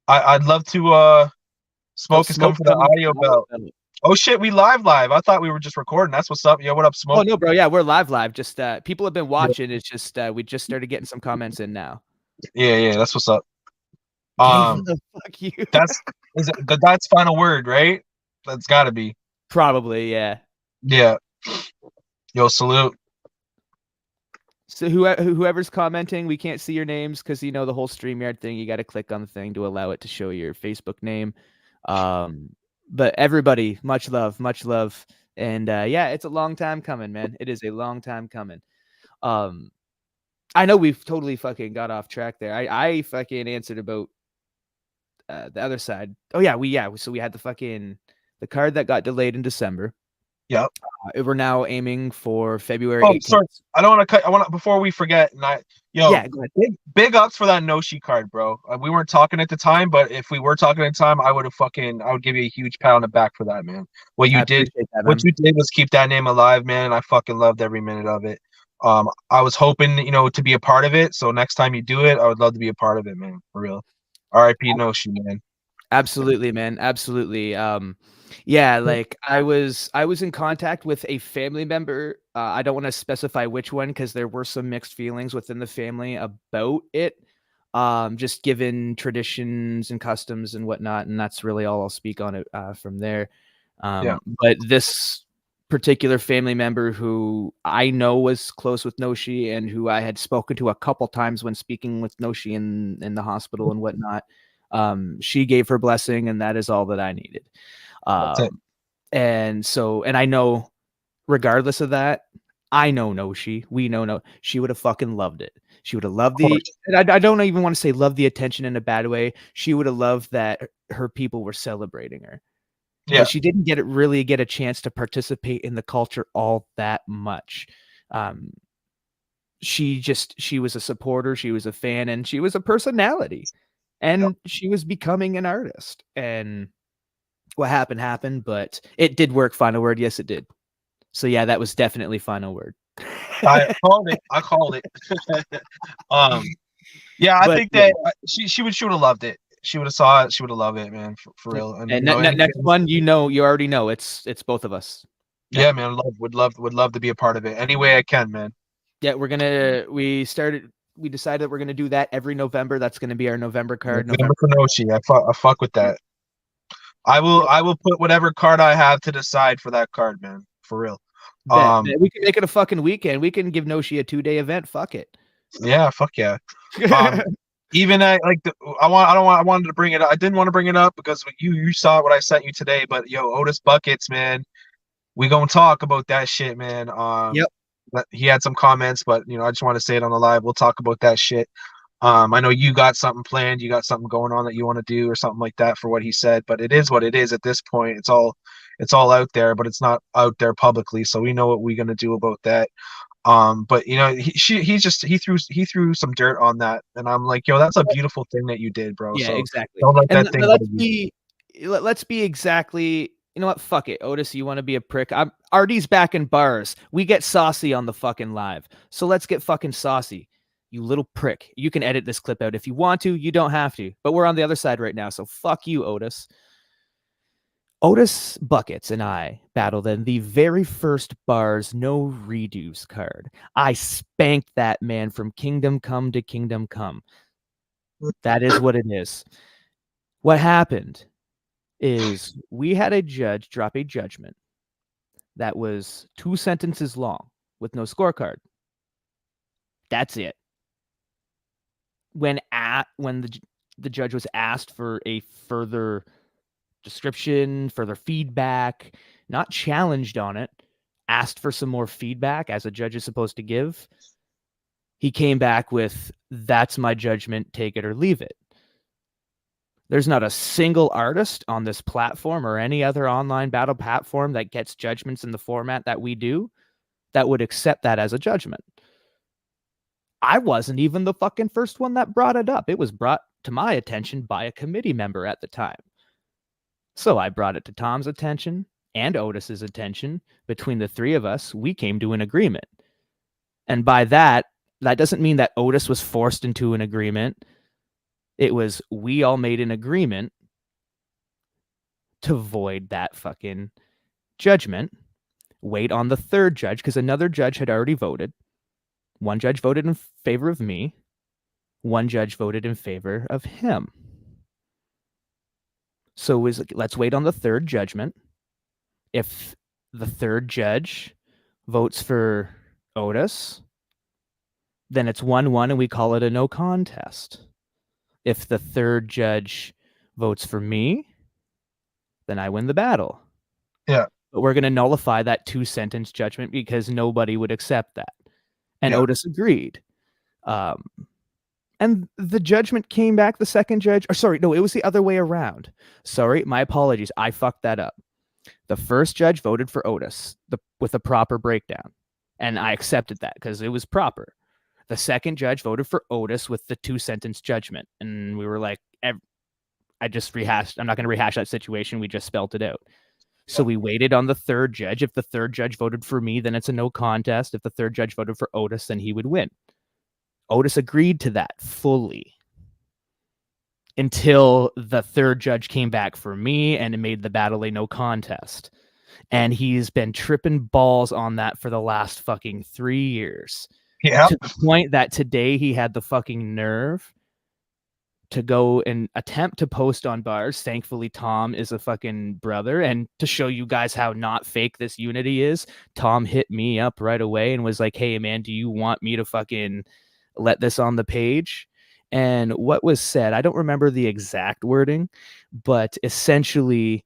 I'd love to. Got Smoke is coming smoke for the coming audio from belt. Alabama. Oh shit, we live. I thought we were just recording. That's what's up. Yo, what up, Oh Smoke? no, bro. Yeah, we're live. Just people have been Yeah, watching. It's just we just started getting some comments in now. yeah. That's what's up. Gave Um, the fuck you. that's final word, right? That's got to be. Probably, yeah. Yeah. Yo, salute. So whoever's commenting, we can't see your names because the whole StreamYard thing. You got to click on the thing to allow it to show your Facebook name. But everybody, much love, and yeah, it's a long time coming, man. It is a long time coming. I know we've totally fucking got off track there. I fucking answered about the other side. Oh yeah, so we had the card that got delayed in December. Yep. We're now aiming for February Oh, 18th. sorry. I don't want to cut. I want to before we forget. Yeah, go ahead. Big ups for that Noshi card, bro. We weren't talking at the time, but if we were talking at the time, I would give you a huge pat on the back for that, man. What I you did, appreciate that, what man. you did was keep that name alive, man. And I fucking loved every minute of it. I was hoping, to be a part of it. So next time you do it, I would love to be a part of it, man. For real. R.I.P. Noshi, man. Absolutely, man. Absolutely. Yeah, like I was in contact with a family member. I don't want to specify which one because there were some mixed feelings within the family about it. Just given traditions and customs and whatnot, and that's really all I'll speak on it from there. Yeah. But this particular family member who I know was close with Noshi and who I had spoken to a couple times when speaking with Noshi in the hospital and whatnot, she gave her blessing, and that is all that I needed. That's it. And I know, regardless of that, I know Noshi. We know no. She would have fucking loved it. She would have loved the. And I don't even want to say love the attention in a bad way. She would have loved that her people were celebrating her. Yeah. But she didn't really get a chance to participate in the culture all that much. She was a supporter. She was a fan, and she was a personality. And she was becoming an artist. And what happened, but it did work. Final word. Yes, it did. So yeah, that was definitely final word. I called it. Yeah, I think that she would have loved it. She would have saw it. She would have loved it, man, for real. And next one, you already know it's both of us. Yeah, man, would love to be a part of it any way I can, man. Yeah, we decided that we're gonna do that every November. That's gonna be our November card. November Kanoshi. I fuck with that. I will put whatever card I have to decide for that card, man. For real. We can make it a fucking weekend. We can give Noshi a 2-day event. Fuck it. Yeah, fuck yeah. Um, even I wanted to bring it up. I didn't want to bring it up because you saw what I sent you today. But yo, Otis Buckets, man, we gonna talk about that shit, man. Yep. But he had some comments, but I just want to say it on the live. We'll talk about that shit. I know you got something planned, you got something going on that you want to do or something like that for what he said, but it is what it is at this point. It's all out there, but it's not out there publicly, so we know what we're gonna do about that. But he threw some dirt on that, and I'm like, yo, that's a beautiful thing that you did, bro. Yeah, So exactly. don't let And that thing go to let's you. be exactly. You know what? Fuck it, Otis. You want to be a prick? RD's back in bars. We get saucy on the fucking live, so let's get fucking saucy. You little prick. You can edit this clip out if you want to. You don't have to. But we're on the other side right now, so fuck you, Otis. Otis Buckets and I battled in the very first Bars No Redos card. I spanked that man from Kingdom Come to Kingdom Come. That is what it is. What happened is we had a judge drop a judgment that was 2 sentences long with no scorecard. That's it. When the judge was asked for a further description, further feedback, not challenged on it, asked for some more feedback as a judge is supposed to give, he came back with, "That's my judgment, take it or leave it." There's not a single artist on this platform or any other online battle platform that gets judgments in the format that we do that would accept that as a judgment. I wasn't even the fucking first one that brought it up. It was brought to my attention by a committee member at the time. So I brought it to Tom's attention and Otis's attention. Between the three of us, we came to an agreement. And by that doesn't mean that Otis was forced into an agreement. It was, we all made an agreement to void that fucking judgment, wait on the third judge, because another judge had already voted. One judge voted in favor of me. One judge voted in favor of him. So let's wait on the third judgment. If the third judge votes for Otis, then it's 1-1 and we call it a no contest. If the third judge votes for me, then I win the battle. Yeah. But we're going to nullify that 2-sentence judgment because nobody would accept that. And Yeah. Otis agreed. And the judgment came back, the second judge, or sorry, no, it was the other way around. Sorry, my apologies. I fucked that up. The first judge voted for Otis with a proper breakdown. And I accepted that because it was proper. The second judge voted for Otis with the 2-sentence judgment. And we were like, I just rehashed. I'm not going to rehash that situation. We just spelled it out. So we waited on the third judge. If the third judge voted for me, then it's a no contest. If the third judge voted for Otis, then he would win. Otis agreed to that fully until the third judge came back for me and it made the battle a no contest. And he's been tripping balls on that for the last fucking 3 years. Yeah. To the point that today he had the fucking nerve to go and attempt to post on Bars. Thankfully, Tom is a fucking brother. And to show you guys how not fake this unity is, Tom hit me up right away and was like, "Hey, man, do you want me to fucking let this on the page?" And what was said, I don't remember the exact wording, but essentially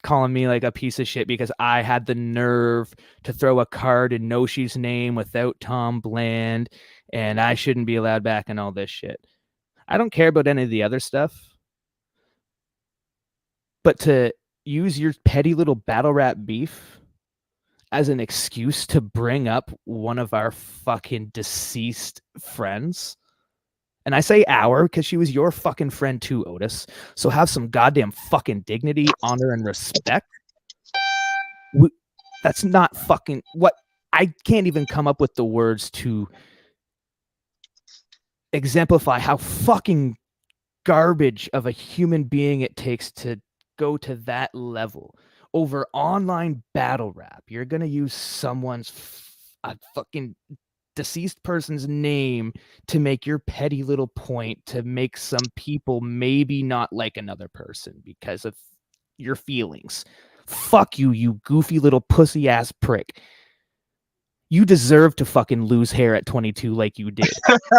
calling me like a piece of shit because I had the nerve to throw a card in Noshi's name without Tom Bland, and I shouldn't be allowed back and all this shit. I don't care about any of the other stuff, but to use your petty little battle rap beef as an excuse to bring up one of our fucking deceased friends. And I say our because she was your fucking friend too, Otis. So have some goddamn fucking dignity, honor, and respect. That's not fucking what I can't even come up with the words to exemplify how fucking garbage of a human being it takes to go to that level over online battle rap. You're gonna use someone's a fucking deceased person's name to make your petty little point to make some people maybe not like another person because of your feelings. Fuck you, you goofy little pussy ass prick. You deserve to fucking lose hair at 22 like you did.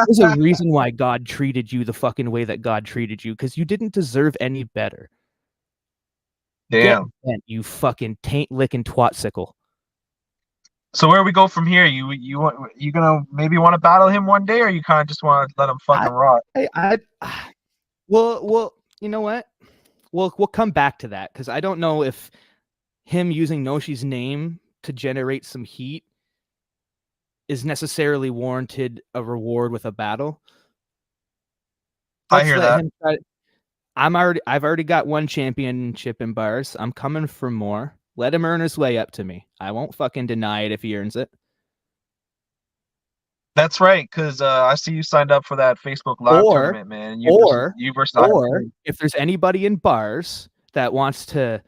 There's a reason why God treated you the fucking way that God treated you, because you didn't deserve any better. Get Damn. bent, you fucking taint licking twat-sickle. So where we go from here? You gonna maybe want to battle him one day, or you kind of just want to let him I, fucking rot? well, you know what? We'll come back to that, because I don't know if him using Noshi's name to generate some heat is necessarily warranted a reward with a battle. I Let's hear let that. him try. I've already got one championship in bars. I'm coming for more. Let him earn his way up to me. I won't fucking deny it if he earns it. That's right, because I see you signed up for that Facebook Live Or, tournament, man. or, You versus the highest or grade. if there's anybody in bars that wants to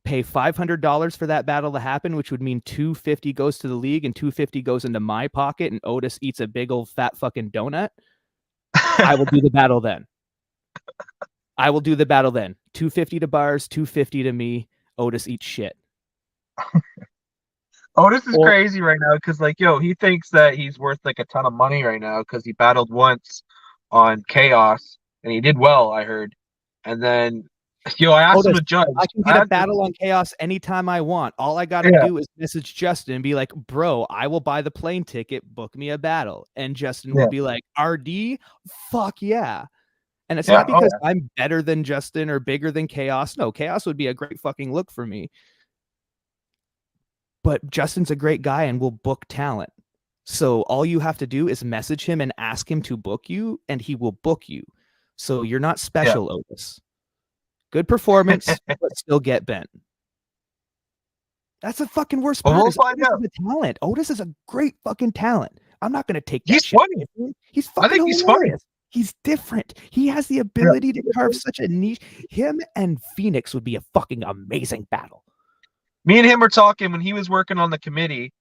pay $500 for that battle to happen, which would mean $250 goes to the league and $250 goes into my pocket, and Otis eats a big old fat fucking donut, I will do the battle then. I will do the battle then. $250 to bars, $250 to me. Otis eats shit. Oh, this is Or crazy right now because, like, yo, he thinks that he's worth like a ton of money right now because he battled once on Chaos and he did well, I heard. And then, yo, I asked him Otis, to judge. I can get I a asked him, battle on Chaos anytime I want. All I got to yeah, do is message Justin and be like, bro, I will buy the plane ticket, book me a battle. And Justin will yeah, be like, RD? Fuck yeah. And it's yeah, not oh because yeah, I'm better than Justin or bigger than Chaos. No, Chaos would be a great fucking look for me. But Justin's a great guy and will book talent. So all you have to do is message him and ask him to book you, and he will book you. So you're not yeah. special, Otis. Good performance, but still get bent. That's the fucking worst But part. we'll Is find Otis out. is a talent. Otis is a great fucking talent. I'm not gonna take that He's shit funny. away from him. He's I fucking think he's funny. hilarious. He's different. He has the Yeah. ability to carve such a niche. Him and Phoenix would be a fucking amazing battle. Me and him were talking when he was working on the committee.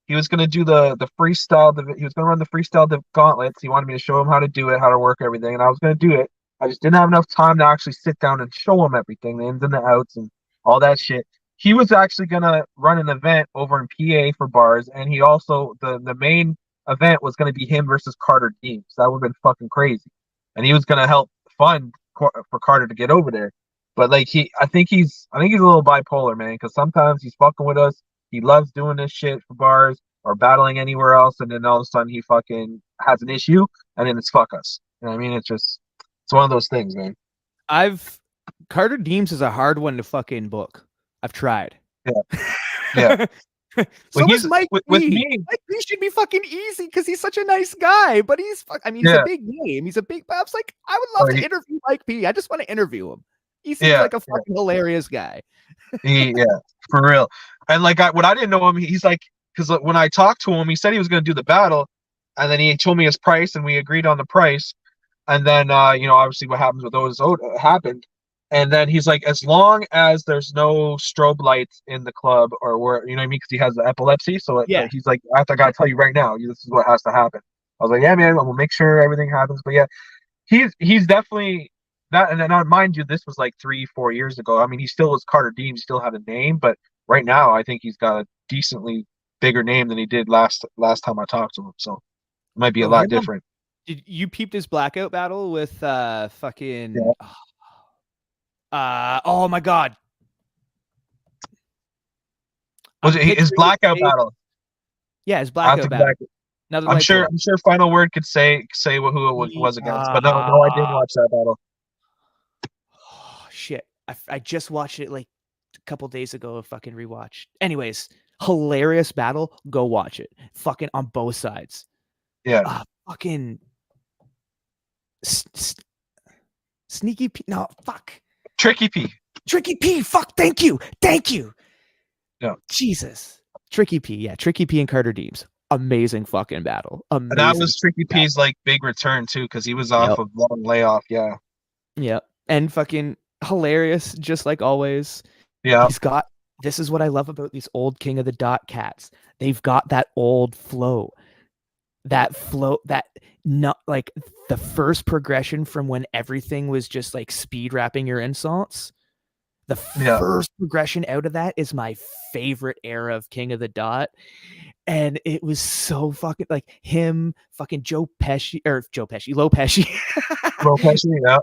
He was gonna do the freestyle. He was gonna run the freestyle gauntlets. He wanted me to show him how to do it, how to work everything, and I was gonna do it. I just didn't have enough time to actually sit down and show him everything, the ins and the outs and all that shit. He was actually gonna run an event over in PA for bars, and he also the main event was gonna be him versus Carter Deems. That would have been fucking crazy, and he was gonna help fund for Carter to get over there. But like I think he's a little bipolar, man, because sometimes he's fucking with us. He loves doing this shit for bars or battling anywhere else, and then all of a sudden he fucking has an issue, and then it's fuck us. You know what I mean? It's one of those things, man. Carter Deems is a hard one to fucking book. I've tried. Yeah, yeah. But So is he's Mike with B. me. Mike B should be fucking easy because he's such a nice guy. But I mean, he's a Yeah, big name. He's a big. I was like, I would or love to interview Mike B. I just want to interview him. He seems yeah, like a fucking hilarious guy. yeah, for real. And like what I didn't know him, he's like, because when I talked to him, he said he was going to do the battle, and then he told me his price, and we agreed on the price. And then obviously what happens with those happened. And then he's like, as long as there's no strobe lights in the club or where, you know what I mean, because he has the epilepsy. So Yeah. he's like, I gotta tell you right now, this is what has to happen. I was like, yeah, man, we'll make sure everything happens. But yeah, he's definitely that. And then mind you, this was like 3-4 years ago. I mean, he still was Carter Dean, still had a name, but right now I think he's got a decently bigger name than he did last time I talked to him. So it might be a Bro, lot him on, different. did you peeped his blackout battle with fucking Yeah. oh my god. Was I'm it his picturing his blackout face. battle? Yeah, his I have blackout to go battle. back. Another light bulb. I'm sure Final Word could say who it was against, but no, I didn't watch that battle. Oh, shit. I just watched it like a couple days ago. A fucking rewatch. Anyways, hilarious battle. Go watch it. Fucking on both sides. Yeah, Fucking sneaky P. No, fuck. Tricky P. Tricky P. Fuck. Thank you. Yeah, Jesus. Tricky P. Yeah, Tricky P and Carter Deems. Amazing fucking battle. and that Amazing. was Tricky P's like big return too, because he was off Yep. of long layoff. Yeah, Yep. And fucking hilarious, just like always. yeah, This is what I love about these old King of the Dot cats. They've got that old flow. That not like the first progression from when everything was just like speed rapping your insults. The first progression out of that is my favorite era of King of the Dot. And it was so fucking like him, fucking Joe Pesci, Low Pesci. Well, actually, yeah.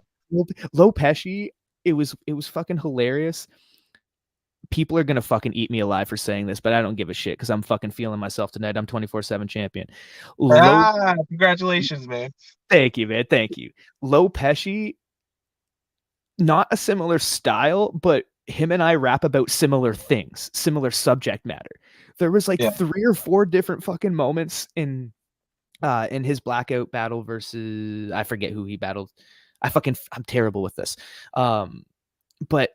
Low Pesci. It was fucking hilarious. People are gonna fucking eat me alive for saying this, but I don't give a shit because I'm fucking feeling myself tonight. I'm 24/7 champion. Low, Congratulations, man. thank you, man. Thank you. Low Pesci, not a similar style, but him and I rap about similar things, similar subject matter. There was like Yeah. 3 or 4 different fucking moments in his blackout battle versus I forget who he battled. I'm terrible with this. But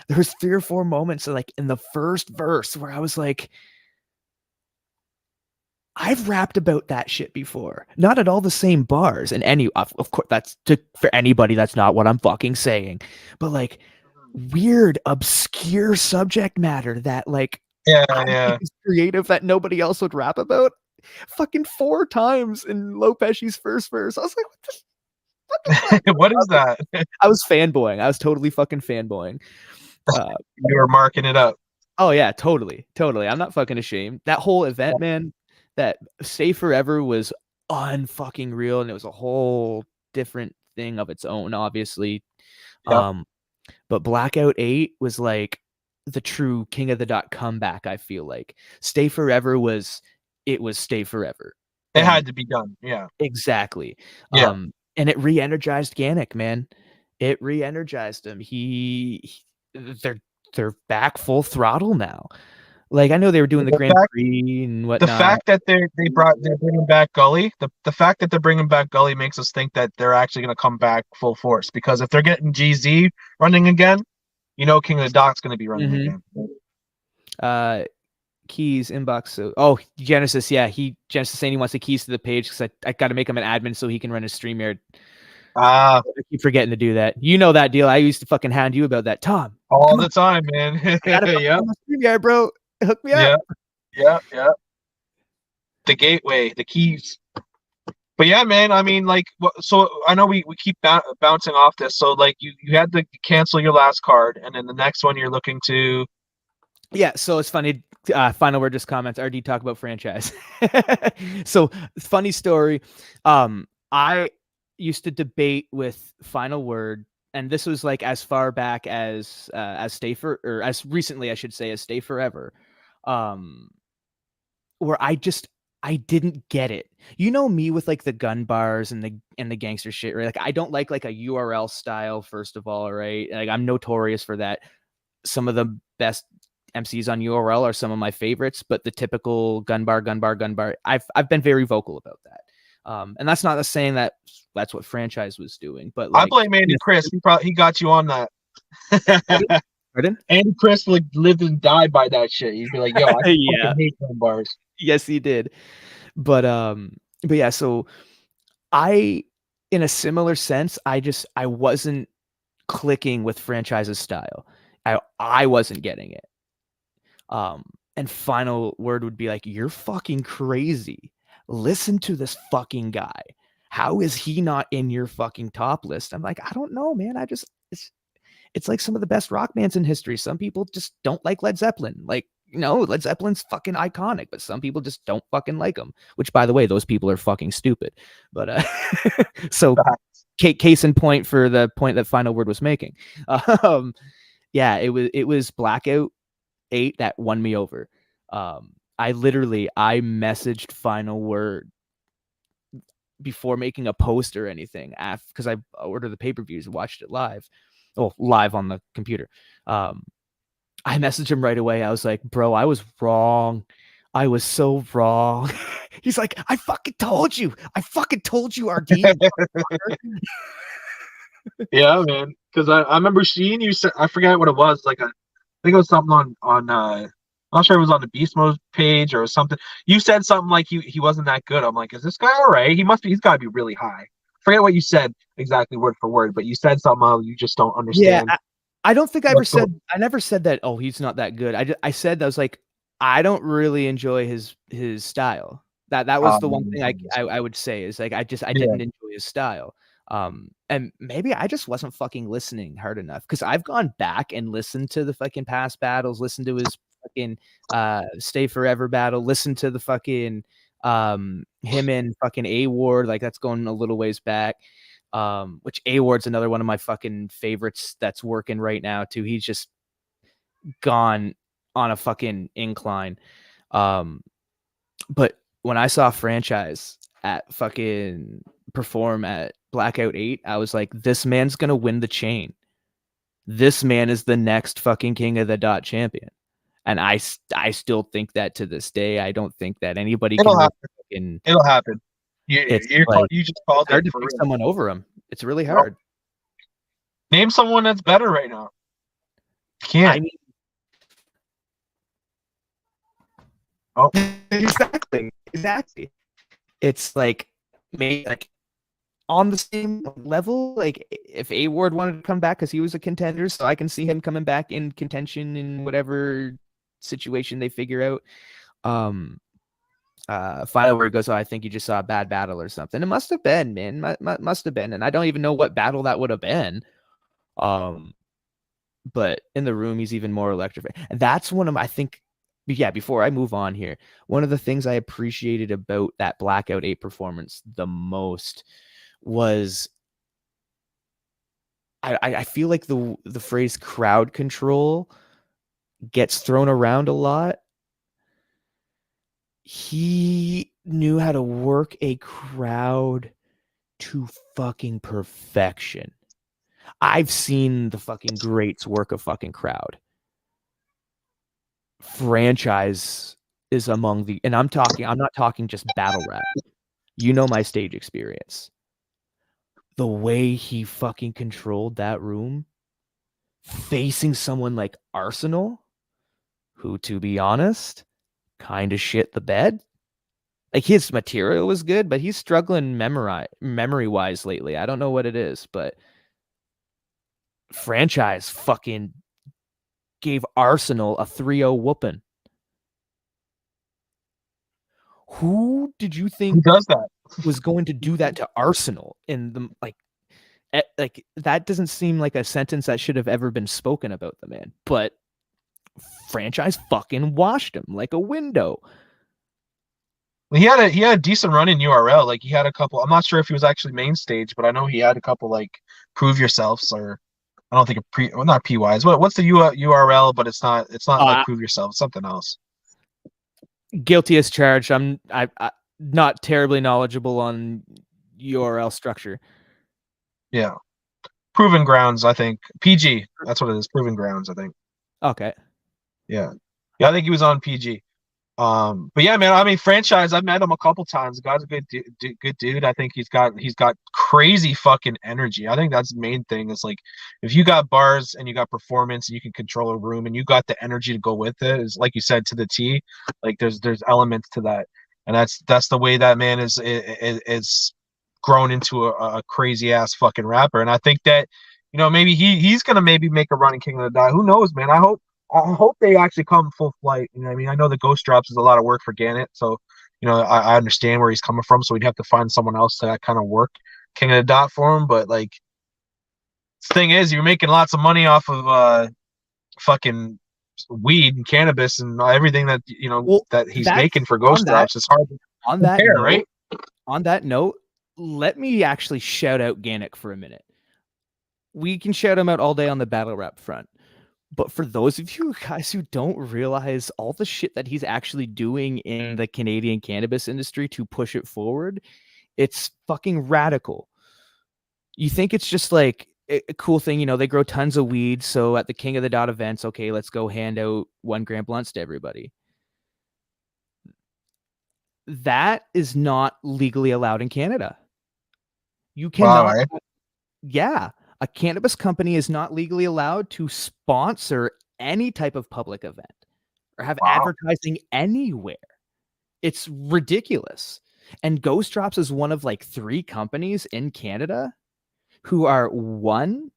there was 3 or 4 moments like in the first verse where I was like, I've rapped about that shit before. Not at all the same bars. And of course, for anybody, that's not what I'm fucking saying. But like weird, obscure subject matter that like Yeah, I think yeah. is creative that nobody else would rap about. Fucking 4 times in Low Pesci's first verse. I was like, what the fuck? What is that? I was fanboying. I was totally fucking fanboying. Uh, You were marking it up. oh yeah, totally, totally. I'm not fucking ashamed. That whole event, man, that Stay Forever was unfucking real, and it was a whole different thing of its own, obviously. Yep. Um, but Blackout 8 was like the true King of the Dot comeback, I feel like. Stay Forever was Stay Forever. It And had to be done. Yeah. exactly. Yeah. And it re-energized Ganik, man. It re-energized him. They're back full throttle now. Like I know they were doing the The Grand fact Prix and the whatnot. fact that they're bringing back Gully, the fact that they're bringing back Gully makes us think that they're actually going to come back full force, because if they're getting GZ running again, you know King of the Dot's going to be running Mm-hmm. again. Keys inbox. So, Genesis, yeah, Genesis saying he wants the keys to the page because I got to make him an admin so he can run his StreamYard. Ah, I keep forgetting to do that. You know that deal. I used to fucking hound you about that. Tom, all come on, the time, man. I got to Yeah, run my StreamYard, bro. Hook me up. yeah, yeah, yeah. The gateway, the keys. But yeah, man. I mean, like, so I know we keep bouncing off this. So like, you had to cancel your last card, and then the next one you're looking to. Yeah, so it's funny. Final word, just comments. RD talk about franchise. So funny story. I used to debate with Final Word, and this was like as far back as or as recently, I should say, as Stay Forever. Where I didn't get it. You know me with like the gun bars and the gangster shit, right? Like I don't like a URL style, first of all, right? Like I'm notorious for that. Some of the best MCs on URL are some of my favorites, but the typical gun bar, I've been very vocal about that. And that's not saying that that's what franchise was doing, but I like, blame Andy Chris. He got you on that. pardon? Andy Chris like lived and died by that shit. He'd be like, "Yo, I Yeah, fucking hate gun bars." yes, he did. But yeah, so I, in a similar sense, I wasn't clicking with franchise's style. I wasn't getting it. Um, and Final Word would be like, "You're fucking crazy. Listen to this fucking guy. How is he not in your fucking top list?" I'm like, "I don't know, man. It's like some of the best rock bands in history. Some people just don't like Led Zeppelin. Like, Led Zeppelin's fucking iconic, but some people just don't fucking like them. Which, by the way, those people are fucking stupid. But so case in point for the point that Final Word was making. Um, yeah, it was Blackout 8 that won me over. I messaged Final Word before making a post or anything because I ordered the pay-per-views and watched it live. Oh, live on the computer. I messaged him right away. I was like, "Bro, I was wrong. I was so wrong." He's like, "I fucking told you. I fucking told you, RD." Yeah, man. Because I remember seeing you. I forget what it was. Like I think it was something on. I'm not sure it was on the Beast Mode page or something. You said something like he wasn't that good. I'm like, is this guy all right? He must be. He's got to be really high. Forget what you said exactly word for word, but you said something you just don't Yeah, understand. I don't think What's going? I never said that. Oh, he's not that good. I said that I was like, I don't really enjoy his style. That was the one thing I would say is like I Yeah. didn't enjoy his style. And maybe I just wasn't fucking listening hard enough because I've gone back and listened to the fucking past battles, listened to his fucking Stay Forever battle. Listen to the fucking him and fucking A Ward, like that's going a little ways back. Which A Ward's another one of my fucking favorites that's working right now too. He's just gone on a fucking incline. But when I saw Franchise at fucking perform at Blackout 8, I was like, this man's gonna win the chain. This man is the next fucking King of the Dot champion. And I still think that to this day. I don't think that anybody It'll can happen. fucking, It'll happen. it's like, You just it's called hard it to for pick real. someone over him. It's really No. hard. Name someone that's better right now. Can't. I mean, Oh. exactly. It's like maybe like on the same level. Like if A Ward wanted to come back because he was a contender, so I can see him coming back in contention in whatever situation they figure out. Final word goes, oh, I think you just saw a bad battle or something. It must have been, man. Must have been, and I don't even know what battle that would have been. But in the room, he's even more electrifying. And that's one of my, I think, yeah, before I move on here, one of the things I appreciated about that Blackout 8 performance the most was I feel like the phrase crowd control gets thrown around a lot. He knew how to work a crowd to fucking perfection. I've seen the fucking greats work a fucking crowd. Franchise is among the, and I'm not talking just battle rap. You know my stage experience. The way he fucking controlled that room, facing someone like Arsenal, who, to be honest, kind of shit the bed. Like his material was good, but he's struggling memory wise lately. I don't know what it is, but Franchise fucking gave Arsenal a 3-0 whooping. Who did you think Who does that? was going to do that to Arsenal in the like that doesn't seem like a sentence that should have ever been spoken about the man, but Franchise fucking washed him like a window. He had a decent run in URL. Like he had a couple. I'm not sure if he was actually main stage, but I know he had a couple like prove yourselves or I don't think not PYs. What's the URL? But it's not like prove yourself. It's something else. Guilty as charged. I'm not terribly knowledgeable on URL structure. Yeah, Proven Grounds. I think PG. That's what it is. Proven Grounds. I think. Okay. Yeah, I think he was on PG. But yeah, man. I mean, Franchise. I've met him a couple times. The guy's a good dude. I think he's got crazy fucking energy. I think that's the main thing. Is like if you got bars and you got performance and you can control a room and you got the energy to go with it. Is like you said to the T. Like there's elements to that, and that's the way that man is grown into a crazy ass fucking rapper. And I think that maybe he's gonna maybe make a running King of the Dot. Who knows, man? I hope they actually come full flight. You know what I mean? I know the Ghost Drops is a lot of work for Gannett, so I understand where he's coming from. So we'd have to find someone else to kind of work King of the Dot for him. But like, the thing is, you're making lots of money off of fucking weed and cannabis and everything that that he's making for Ghost Drops. It's hard to compare, right? On that note, let me actually shout out Gannett for a minute. We can shout him out all day on the battle rap front. But for those of you guys who don't realize all the shit that he's actually doing in the Canadian cannabis industry to push it forward, it's fucking radical. You think it's just like a cool thing, they grow tons of weed. So at the King of the Dot events, okay, let's go hand out 1 gram blunts to everybody. That is not legally allowed in Canada. You cannot. Wow, yeah. A cannabis company is not legally allowed to sponsor any type of public event or have advertising anywhere. It's ridiculous. And Ghost Drops is one of like 3 companies in Canada who are, one,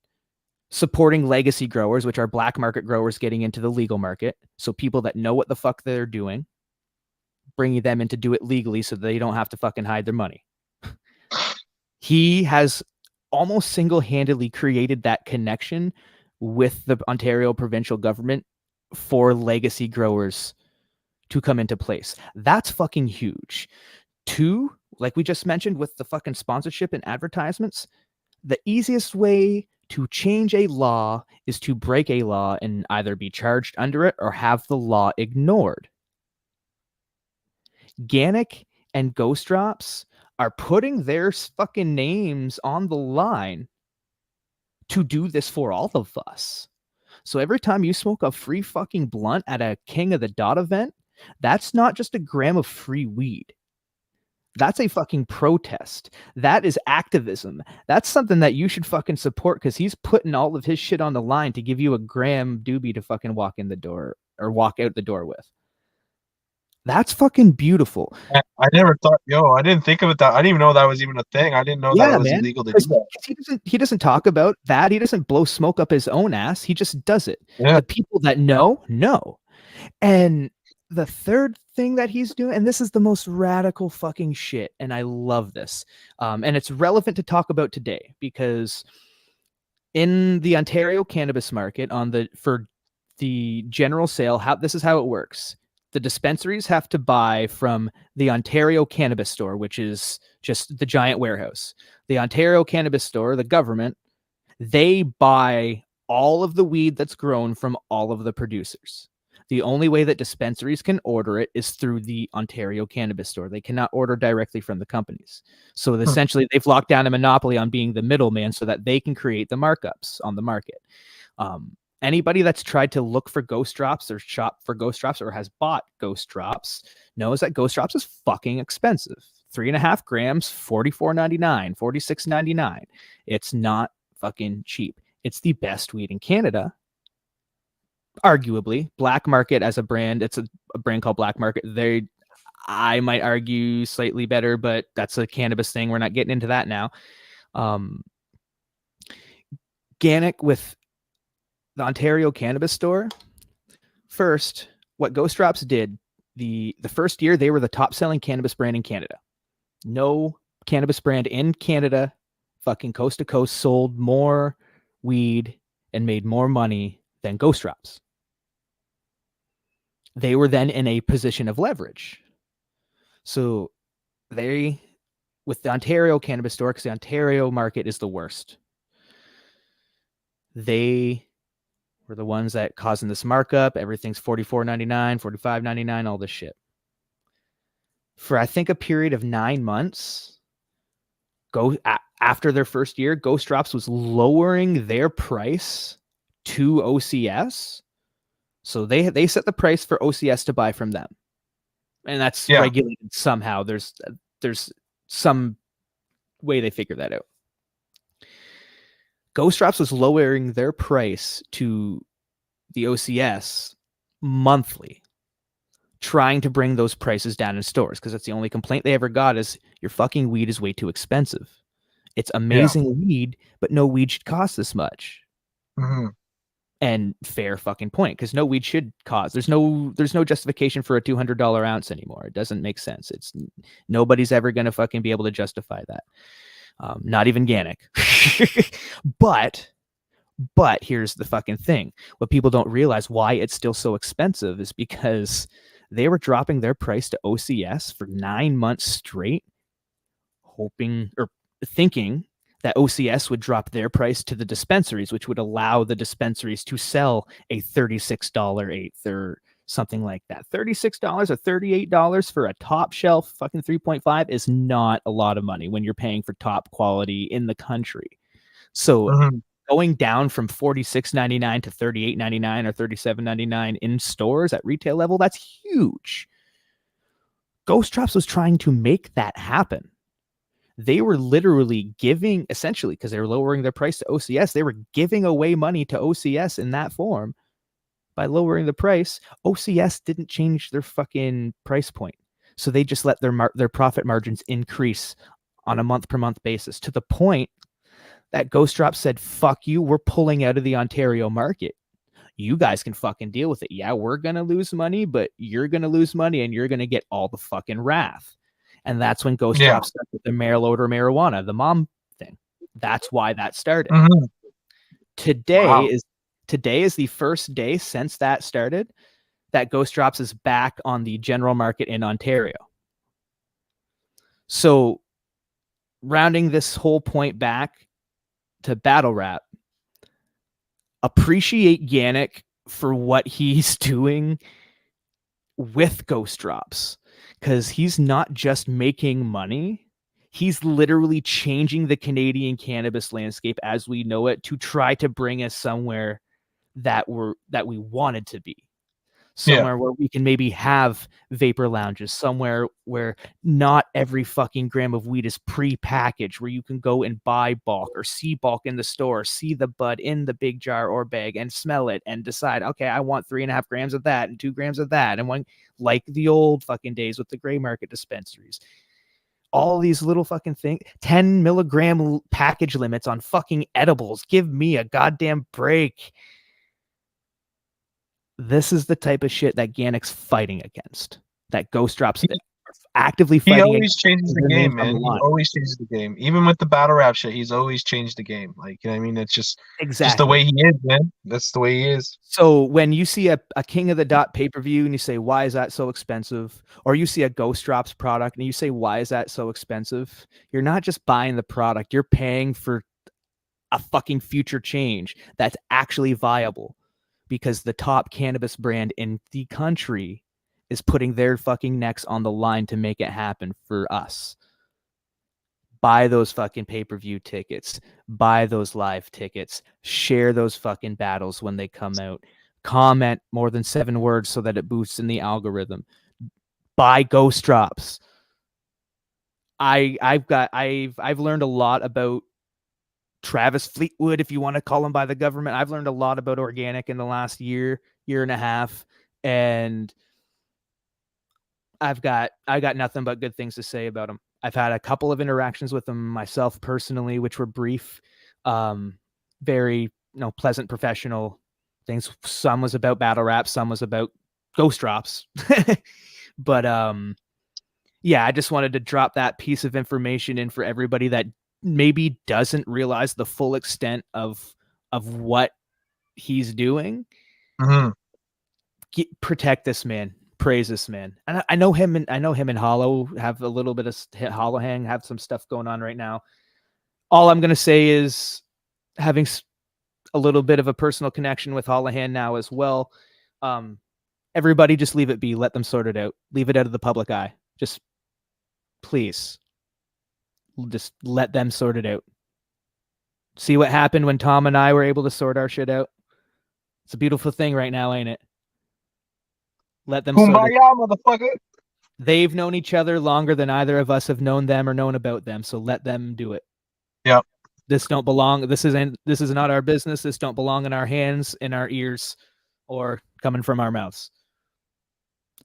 supporting legacy growers, which are black market growers getting into the legal market. So people that know what the fuck they're doing, bringing them in to do it legally so they don't have to fucking hide their money. He has almost single-handedly created that connection with the Ontario provincial government for legacy growers to come into place. That's fucking huge. Two, like we just mentioned with the fucking sponsorship and advertisements, the easiest way to change a law is to break a law and either be charged under it or have the law ignored. Gannick and Ghost Drops are putting their fucking names on the line to do this for all of us. So every time you smoke a free fucking blunt at a King of the Dot event, that's not just a gram of free weed. That's a fucking protest. That is activism. That's something that you should fucking support because he's putting all of his shit on the line to give you a gram doobie to fucking walk in the door or walk out the door with. That's fucking beautiful. I never thought, I didn't think of it that. I didn't even know that was even a thing. I didn't know that it was illegal to do that. He doesn't talk about that. He doesn't blow smoke up his own ass. He just does it. Yeah. The people that know. And the third thing that he's doing, and this is the most radical fucking shit, and I love this. And it's relevant to talk about today because in the Ontario cannabis market for the general sale, this is how it works. The dispensaries have to buy from the Ontario Cannabis Store, which is just the giant warehouse. The Ontario Cannabis Store, the government, they buy all of the weed that's grown from all of the producers. The only way that dispensaries can order it is through the Ontario Cannabis Store. They cannot order directly from the companies. So essentially, they've locked down a monopoly on being the middleman so that they can create the markups on the market. Anybody that's tried to look for Ghost Drops or shop for Ghost Drops or has bought Ghost Drops knows that Ghost Drops is fucking expensive. 3.5 grams, $44.99, $46.99. It's not fucking cheap. It's the best weed in Canada. Arguably, Black Market as a brand, it's a brand called Black Market. I might argue slightly better, but that's a cannabis thing. We're not getting into that now. Gannick with the Ontario Cannabis Store. First, what Ghost Drops did, the first year, they were the top selling cannabis brand in Canada. No cannabis brand in Canada, fucking coast to coast, sold more weed and made more money than Ghost Drops. They were then in a position of leverage. So with the Ontario Cannabis Store, because the Ontario market is the worst, they were the ones that causing this markup. Everything's $44.99, $45.99, all this shit. For, I think, a period of 9 months, after their first year, Ghost Drops was lowering their price to OCS. So they set the price for OCS to buy from them. And that's regulated somehow. There's some way they figure that out. Ghost Drops was lowering their price to the OCS monthly, trying to bring those prices down in stores because that's the only complaint they ever got is your fucking weed is way too expensive. It's amazing weed, but no weed should cost this much. Mm-hmm. And fair fucking point, because no weed should cost. There's no justification for a $200 ounce anymore. It doesn't make sense. Nobody's ever going to fucking be able to justify that. Not even Gannick. But here's the fucking thing. What people don't realize why it's still so expensive is because they were dropping their price to OCS for 9 months straight, hoping or thinking that OCS would drop their price to the dispensaries, which would allow the dispensaries to sell a $36 eighth or something like that. $36 or $38 for a top shelf fucking 3.5 is not a lot of money when you're paying for top quality in the country. So going down from $46.99 to $38.99 or $37.99 in stores at retail level, that's huge. Ghost Drops was trying to make that happen. They were literally giving, essentially, because they were lowering their price to OCS, they were giving away money to OCS in that form by lowering the price. OCS didn't change their fucking price point. So they just let their profit margins increase on a month per month basis to the point that Ghost Drop said, fuck you, we're pulling out of the Ontario market. You guys can fucking deal with it. Yeah, we're going to lose money, but you're going to lose money and you're going to get all the fucking wrath. And that's when Ghost Drop started with the mail order marijuana, the mom thing. That's why that started. Today today is the first day since that started that Ghost Drops is back on the general market in Ontario. So rounding this whole point back to Battle Rap, appreciate Yannick for what he's doing with Ghost Drops, because he's not just making money, he's literally changing the Canadian cannabis landscape as we know it to try to bring us somewhere that we wanted to be. Somewhere where we can maybe have vapor lounges, somewhere where not every fucking gram of weed is pre-packaged, where you can go and buy bulk or see bulk in the store, see the bud in the big jar or bag and smell it and decide, okay, I want 3.5 grams of that and 2 grams of that. And one, like the old fucking days with the gray market dispensaries, all these little fucking things, 10 milligram package limits on fucking edibles. Give me a goddamn break. This is the type of shit that Gannick's fighting against, that Ghost Drops actively fighting. He always changes the game, man. He always changes the game. Even with the battle rap shit, he's always changed the game. Like, you know what I mean? It's just the way he is, man. That's the way he is. So when you see a King of the Dot pay-per-view and you say, why is that so expensive? Or you see a Ghost Drops product and you say, why is that so expensive? You're not just buying the product. You're paying for a fucking future change that's actually viable, because the top cannabis brand in the country is putting their fucking necks on the line to make it happen for us. Buy those fucking pay-per-view tickets, buy those live tickets, share those fucking battles when they come out, comment more than 7 words so that it boosts in the algorithm, buy Ghost Drops. I've learned a lot about Travis Fleetwood, if you want to call him by the government. I've learned a lot about organic in the last year and a half, and I got nothing but good things to say about him. I've had a couple of interactions with him myself personally, which were brief, very pleasant, professional things. Some was about battle rap, some was about Ghost Drops. But yeah, I just wanted to drop that piece of information in for everybody that maybe doesn't realize the full extent of what he's doing. Mm-hmm. Protect this man, praise this man. And I know him and Hollow have a little bit of Hollow Hang, have some stuff going on right now. All I'm gonna say is, having a little bit of a personal connection with Hollahan now as well. Everybody just leave it be. Let them sort it out. Leave it out of the public eye. Just please. Just let them sort it out. See what happened when Tom and I were able to sort our shit out? It's a beautiful thing right now, ain't it? Let them Kumbaya, sort it. Motherfucker. They've known each other longer than either of us have known them or known about them, so let them do it. Yep. This don't belong. This is not our business. This don't belong in our hands, in our ears, or coming from our mouths.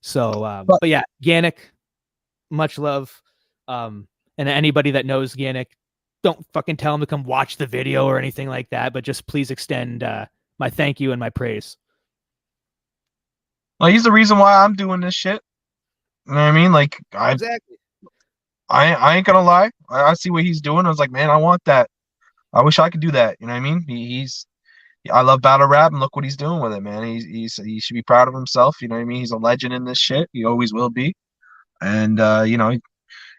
So, but yeah, Gannick, much love. And anybody that knows Yannick, don't fucking tell him to come watch the video or anything like that, but just please extend my thank you and my praise. Well, he's the reason why I'm doing this shit. You know what I mean? Like, exactly. I ain't gonna lie. I see what he's doing. I was like, man, I want that. I wish I could do that. You know what I mean? I love battle rap, and look what he's doing with it, man. He should be proud of himself. You know what I mean? He's a legend in this shit. He always will be. And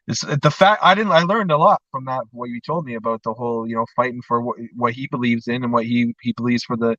it's the fact I learned a lot from that, what you told me about the whole, fighting for what he believes in and what he believes for the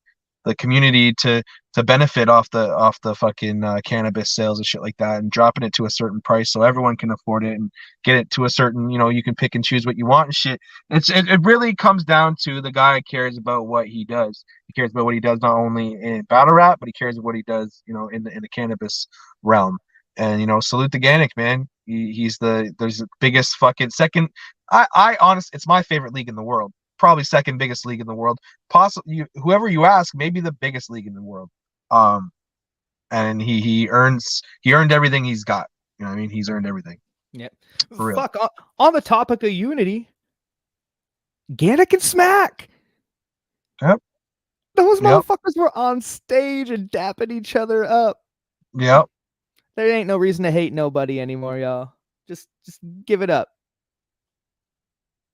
community to benefit off the fucking cannabis sales and shit like that, and dropping it to a certain price so everyone can afford it and get it to a certain, you can pick and choose what you want and shit. It really comes down to the guy cares about what he does. He cares about what he does not only in battle rap, but he cares about what he does, in the cannabis realm. And salute to Gannick, man. There's the biggest fucking second. I honestly, it's my favorite league in the world. Probably second biggest league in the world. Possibly, whoever you ask, maybe the biggest league in the world. And he earned everything he's got. You know what I mean? He's earned everything. Yep. Fuck. On the topic of unity, Gannick and Smack. Yep. Those motherfuckers were on stage and dapping each other up. Yep. There ain't no reason to hate nobody anymore, y'all. Just give it up.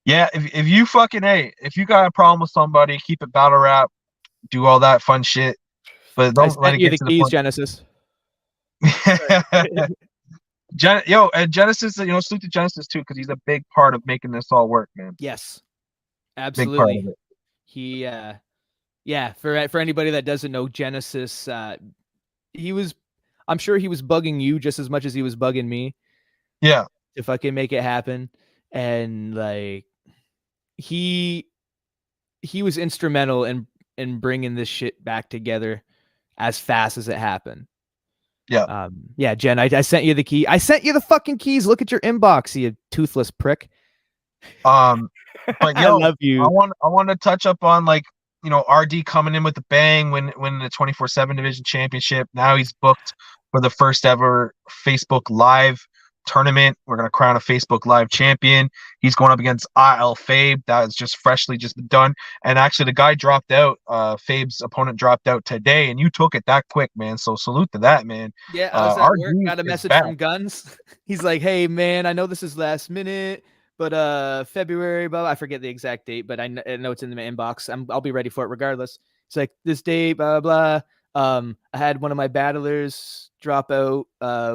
Yeah, if you fucking if you got a problem with somebody, keep it battle rap. do all that fun shit, but I don't let sent it you get the to the keys, point. Genesis. And Genesis, salute to Genesis too, because he's a big part of making this all work, man. Yes, Big part of absolutely. it. He, yeah, for anybody that doesn't know, Genesis, I'm sure he was bugging you just as much as he was bugging me. Yeah. To fucking make it happen, and like he was instrumental in bringing this shit back together as fast as it happened. Yeah. Yeah, Jen, I sent you the key. I sent you the fucking keys. Look at your inbox, you toothless prick. But I yo, love you. I want to touch up on like, RD coming in with the bang, winning the 24/7 division championship. Now he's booked for the first ever Facebook Live tournament. We're gonna crown a Facebook Live champion. He's going up against IL Fabe. That is just freshly just done. And actually, the guy dropped out. Fabe's opponent dropped out today, and you took it that quick, man. So salute to that, man. Yeah, I was at work, got a is message back. from Guns. He's like, "Hey man, I know this is last minute, but February, blah, blah, I forget the exact date, but I know it's in the inbox. I'll be ready for it regardless." It's like this date, blah blah. I had one of my battlers drop out.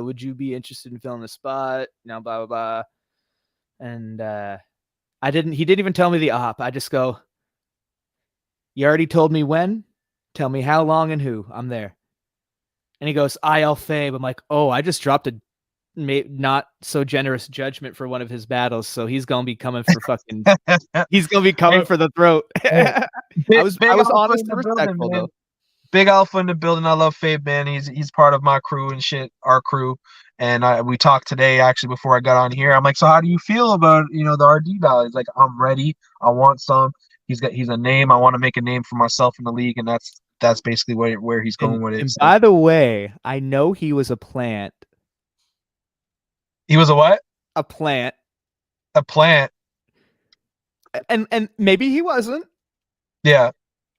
Would you be interested in filling the spot? Blah blah blah. And he didn't even tell me the op. I just go, "You already told me when. Tell me how long and who. I'm there." And he goes, IL Fabe. I'm like, oh, I just dropped a not so generous judgment for one of his battles, so he's gonna be coming for fucking. He's gonna be coming for the throat. I was honest and respectful though. Big alpha in the building. I love Fabe, man. He's part of my crew and shit, our crew. And we talked today actually before I got on here. I'm like, so how do you feel about the RD battle? He's like, I'm ready. I want some. He's a name. I want to make a name for myself in the league, and that's basically where he's going with it. And by the way, I know he was a plant. He was a what? A plant. A plant. And maybe he wasn't. Yeah.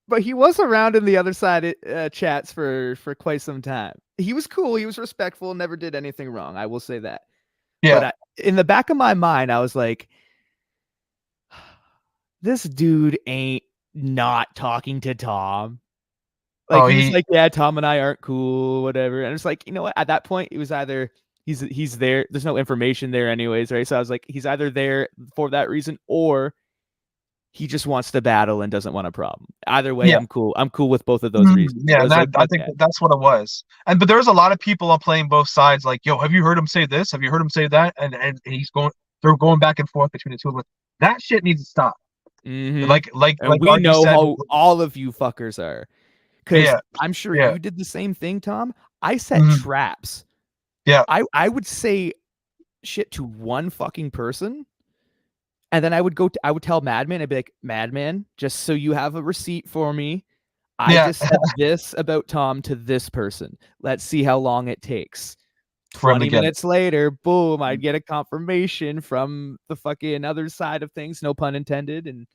But he was around in the other side chats for quite some time. He was cool. He was respectful. Never did anything wrong. I will say that. Yeah. But in the back of my mind, I was like, this dude ain't not talking to Tom. Like he's like, yeah, Tom and I aren't cool, whatever. And it's like, you know what? At that point, it was either he's there. There's no information there, anyways, right? So I was like, he's either there for that reason, or he just wants to battle and doesn't want a problem. Either way, yeah. I'm cool. I'm cool with both of those reasons. Yeah, I think that's what it was. But there's a lot of people playing both sides. Like, yo, have you heard him say this? Have you heard him say that? And they're going back and forth between the two of them. That shit needs to stop. Mm-hmm. Like we know how all of you fuckers are. Because I'm sure you did the same thing, Tom. I set traps. Yeah. I would say shit to one fucking person. And then I would tell Madman, I'd be like, Madman, just so you have a receipt for me, I just said this about Tom to this person. Let's see how long it takes. 20 minutes later, boom, I'd get a confirmation from the fucking other side of things, no pun intended. And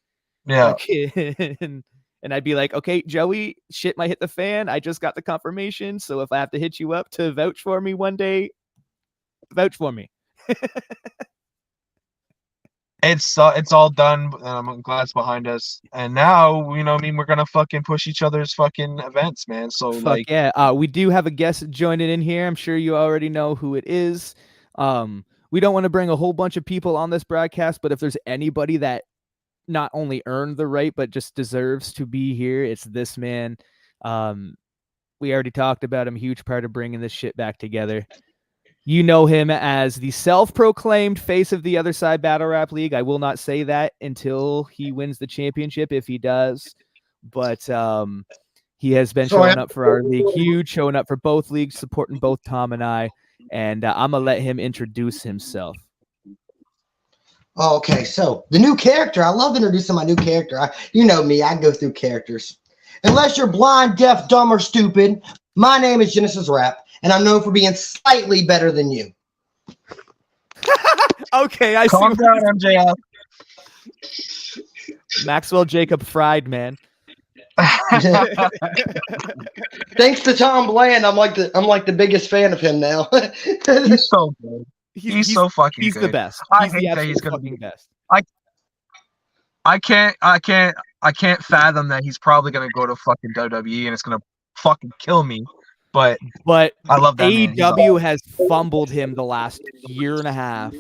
and I'd be like, okay, Joey, shit might hit the fan. I just got the confirmation. So if I have to hit you up to vouch for me one day, vouch for me. It's all done. I'm glad it's behind us. And now, we're gonna fucking push each other's fucking events, man. So we do have a guest joining in here. I'm sure you already know who it is. We don't want to bring a whole bunch of people on this broadcast, but if there's anybody that not only earned the right, but just deserves to be here, it's this man. We already talked about him. Huge part of bringing this shit back together. You know him as the self-proclaimed face of the Other Side Battle Rap League. I will not say that until he wins the championship, if he does. But he has been showing up for our league, huge, showing up for both leagues, supporting both Tom and I. And I'm going to let him introduce himself. Okay, so the new character. I love introducing my new character. You know me, I go through characters. Unless you're blind, deaf, dumb, or stupid, my name is Genesis Rap. And I'm known for being slightly better than you. Okay, I Calm down, MJF. Maxwell Jacob Fried, man. Thanks to Tom Bland, I'm like the biggest fan of him now. He's so good. He's so fucking good. He's the best. I hate that he's gonna be best. I I can't fathom that he's probably gonna go to fucking WWE and it's gonna fucking kill me. But I love that man. AEW has fumbled him the last year and a half.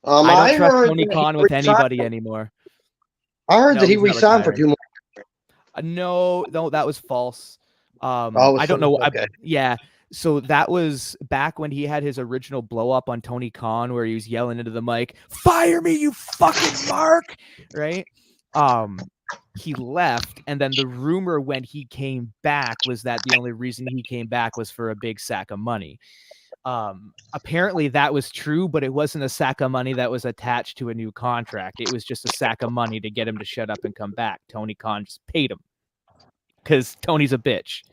I I don't trust heard Tony that Khan he with resigned- anybody anymore. I heard No, that he he's not resigned for retiring. 2 more. No, that was false. Oh, I don't know. Okay. Yeah. So that was back when he had his original blow up on Tony Khan, where he was yelling into the mic, "Fire me, you fucking Mark!" Right? He left, and then the rumor when he came back was that the only reason he came back was for a big sack of money. Apparently that was true, but it wasn't a sack of money that was attached to a new contract. It was just a sack of money to get him to shut up and come back. Tony Khan just paid him because Tony's a bitch.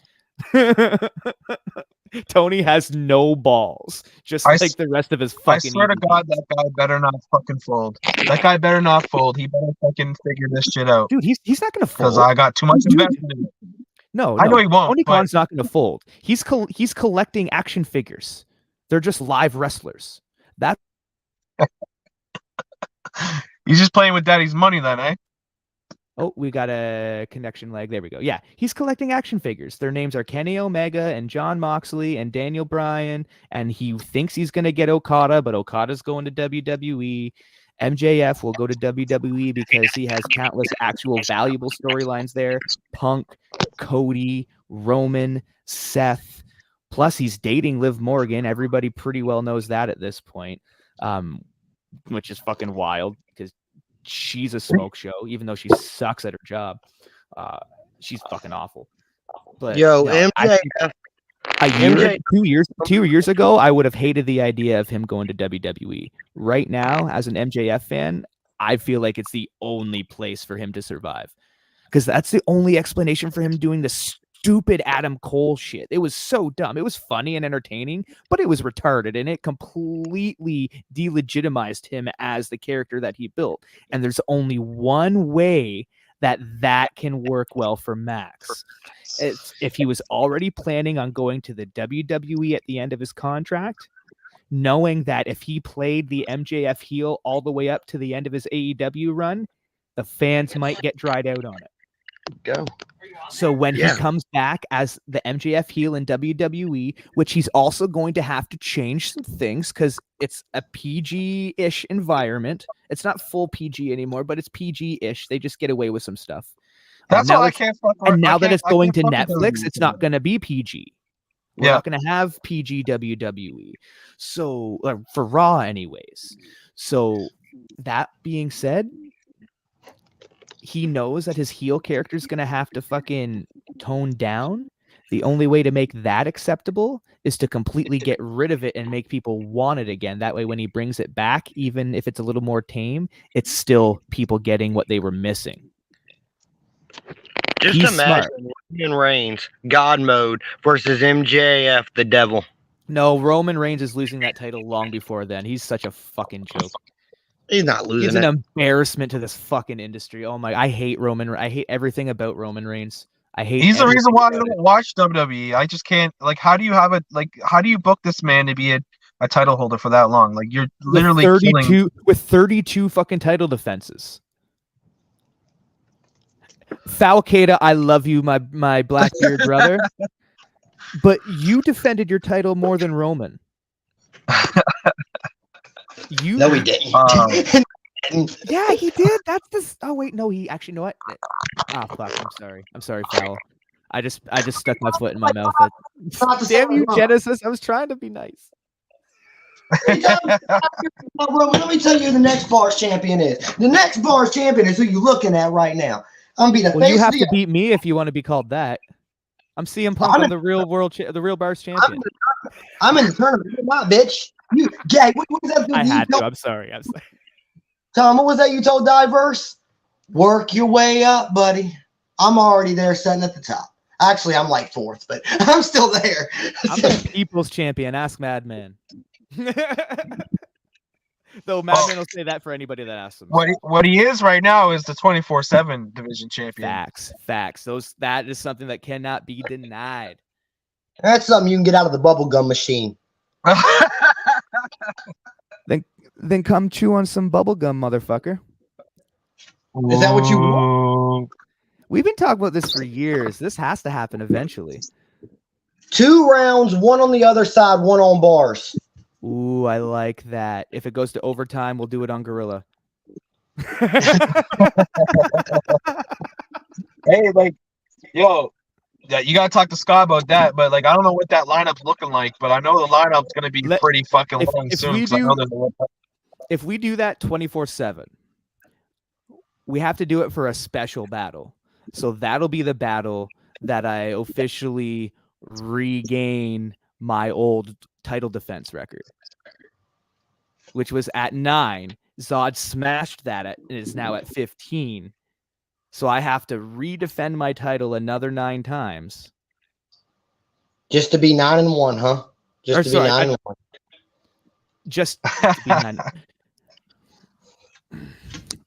Tony has no balls, just like the rest of his fucking. I swear to God, that guy better not fucking fold. That guy better not fold. He better fucking figure this shit out. Dude, he's not gonna fold because I got too much invested in it. No, I know he won't. Tony but Khan's not gonna fold. He's collecting action figures. They're just live wrestlers. That he's just playing with daddy's money then, eh? Oh, we got a connection lag. There we go. Yeah, he's collecting action figures. Their names are Kenny Omega and John Moxley and Daniel Bryan, and he thinks he's going to get Okada, but Okada's going to WWE. MJF will go to WWE because he has countless actual valuable storylines there. Punk, Cody, Roman, Seth. Plus, he's dating Liv Morgan. Everybody pretty well knows that at this point, which is fucking wild because she's a smoke show, even though she sucks at her job. She's fucking awful. But MJF. Two years ago, I would have hated the idea of him going to WWE. Right now, as an MJF fan, I feel like it's the only place for him to survive, because that's the only explanation for him doing the stupid Adam Cole shit. It was so dumb. It was funny and entertaining, but it was retarded, and it completely delegitimized him as the character that he built. And there's only one way that can work well for Max. It's if he was already planning on going to the WWE at the end of his contract, knowing that if he played the MJF heel all the way up to the end of his AEW run, the fans might get dried out on it. Go. So when he comes back as the MJF heel in WWE, which he's also going to have to change some things because it's a PG-ish environment. It's not full PG anymore, but it's PG-ish. They just get away with some stuff. That's why I can't fuck with. And now that it's going to Netflix, it's not going to be PG. We're not going to have PG WWE. So for Raw anyways. So that being said, he knows that his heel character is going to have to fucking tone down. The only way to make that acceptable is to completely get rid of it and make people want it again. That way, when he brings it back, even if it's a little more tame, it's still people getting what they were missing. Just imagine Roman Reigns, God mode, versus MJF, the devil. No, Roman Reigns is losing that title long before then. He's such a fucking joke. He's not losing. He's an embarrassment to this fucking industry. Oh my! I hate Roman. I hate everything about Roman Reigns. I hate. He's the reason why I don't watch WWE. I just can't. Like, how do you have it? Like, how do you book this man to be a title holder for that long? Like, you're literally with 32 fucking title defenses. Falcada, I love you, my Blackbeard brother, but you defended your title more than Roman. No, he didn't. Yeah, he did. That's the. Oh wait, no, he actually. You know what? Ah, fuck. I'm sorry, Foul. I just stuck my foot in my mouth. Damn you, Genesis! I was trying to be nice. Let me tell you who the next Bars champion is. The next Bars champion is who you're looking at right now. I'm gonna be the Well, you face have of to beat me if you want to be called that. I'm CM Punk. I'm the real Bars champion. I'm in the tournament. You're not, bitch. You, Jay, what was that? I had to. I'm sorry. Tom, what was that you told Diverse? Work your way up, buddy. I'm already there, sitting at the top. Actually, I'm like fourth, but I'm still there. I'm the people's champion. Ask Madman. Though Madman will say that for anybody that asks him. What he is right now is the 24/7 division champion. Facts. That is something that cannot be denied. That's something you can get out of the bubblegum machine. Then come chew on some bubblegum, motherfucker. Is that what you want? We've been talking about this for years. This has to happen eventually. 2 rounds, 1 on the other side, 1 on bars. Ooh, I like that. If it goes to overtime, we'll do it on Gorilla. Hey, like, yo, yeah, you gotta talk to Scott about that. But like, I don't know what that lineup's looking like, but I know the lineup's gonna be pretty fucking long soon. If we do that 24/7, we have to do it for a special battle. So that'll be the battle that I officially regain my old title defense record, which was at 9. Zod smashed that and is now at 15. So I have to redefend my title another 9 times. Just to be 9-1, huh? Just to be 9-1. Just to be 9.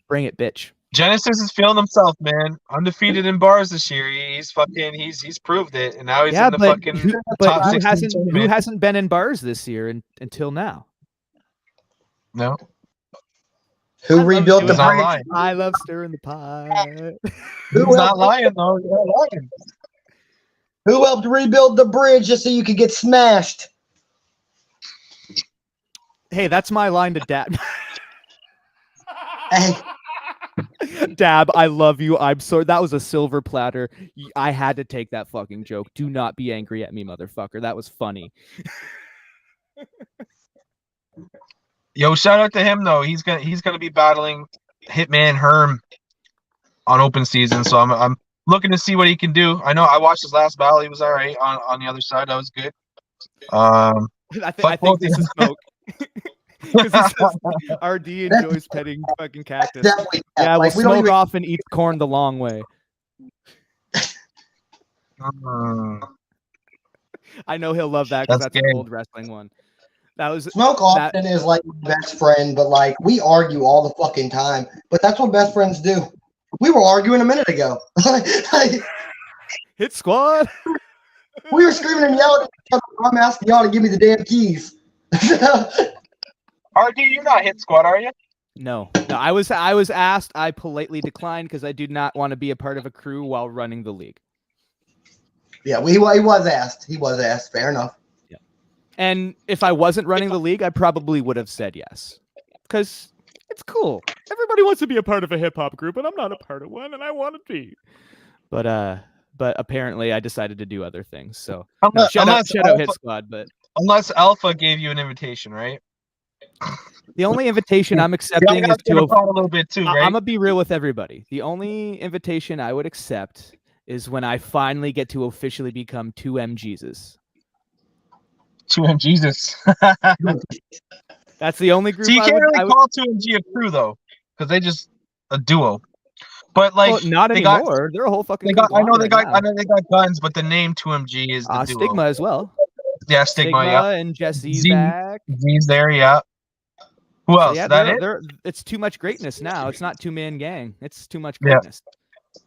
Bring it, bitch. Genesis is feeling himself, man. Undefeated in bars this year. He's proved it, and now he's in the fucking top 16. Who hasn't been in bars this year until now? No. Who rebuilt the bridge? I love stirring the pot. He's not lying though. He's not lying. Who helped rebuild the bridge just so you could get smashed? Hey, that's my line to Dab. Hey. Dab, I love you. I'm sorry. That was a silver platter. I had to take that fucking joke. Do not be angry at me, motherfucker. That was funny. Yo, shout out to him though. He's gonna be battling Hitman Herm on open season. So I'm looking to see what he can do. I know I watched his last battle. He was all right on the other side. That was good. I think this is smoke. Because he says RD enjoys petting fucking cactus. Exactly. Yeah, we'll smoke off and eat corn the long way. I know he'll love that because that's an old wrestling one. That was Smoke Austin is like my best friend, but like we argue all the fucking time. But that's what best friends do. We were arguing a minute ago. Hit squad. We were screaming and yelling at each other. I'm asking y'all to give me the damn keys. RD, you're not hit squad, are you? No. I was asked. I politely declined because I do not want to be a part of a crew while running the league. Yeah, he was asked. He was asked. Fair enough. Yeah. And if I wasn't running the league, I probably would have said yes. Because it's cool. Everybody wants to be a part of a hip hop group, and I'm not a part of one, and I want to be. But apparently I decided to do other things. So shout out Hit Squad, but unless Alpha gave you an invitation, right? The only invitation I'm accepting is to a little bit too, right? I'm gonna be real with everybody. The only invitation I would accept is when I finally get to officially become 2M Jesus. 2M Jesus. That's the only group. So you can't really call 2MG a crew though, because they just a duo. But like, not anymore. They're a whole fucking. I know they got guns, but the name 2MG is the duo. Stigma as well. Yeah, Stigma. Yeah, and Jesse's back. Z's there. Yeah. Who else? So yeah, it's too much greatness now. It's not 2-man gang. It's too much greatness. Yeah.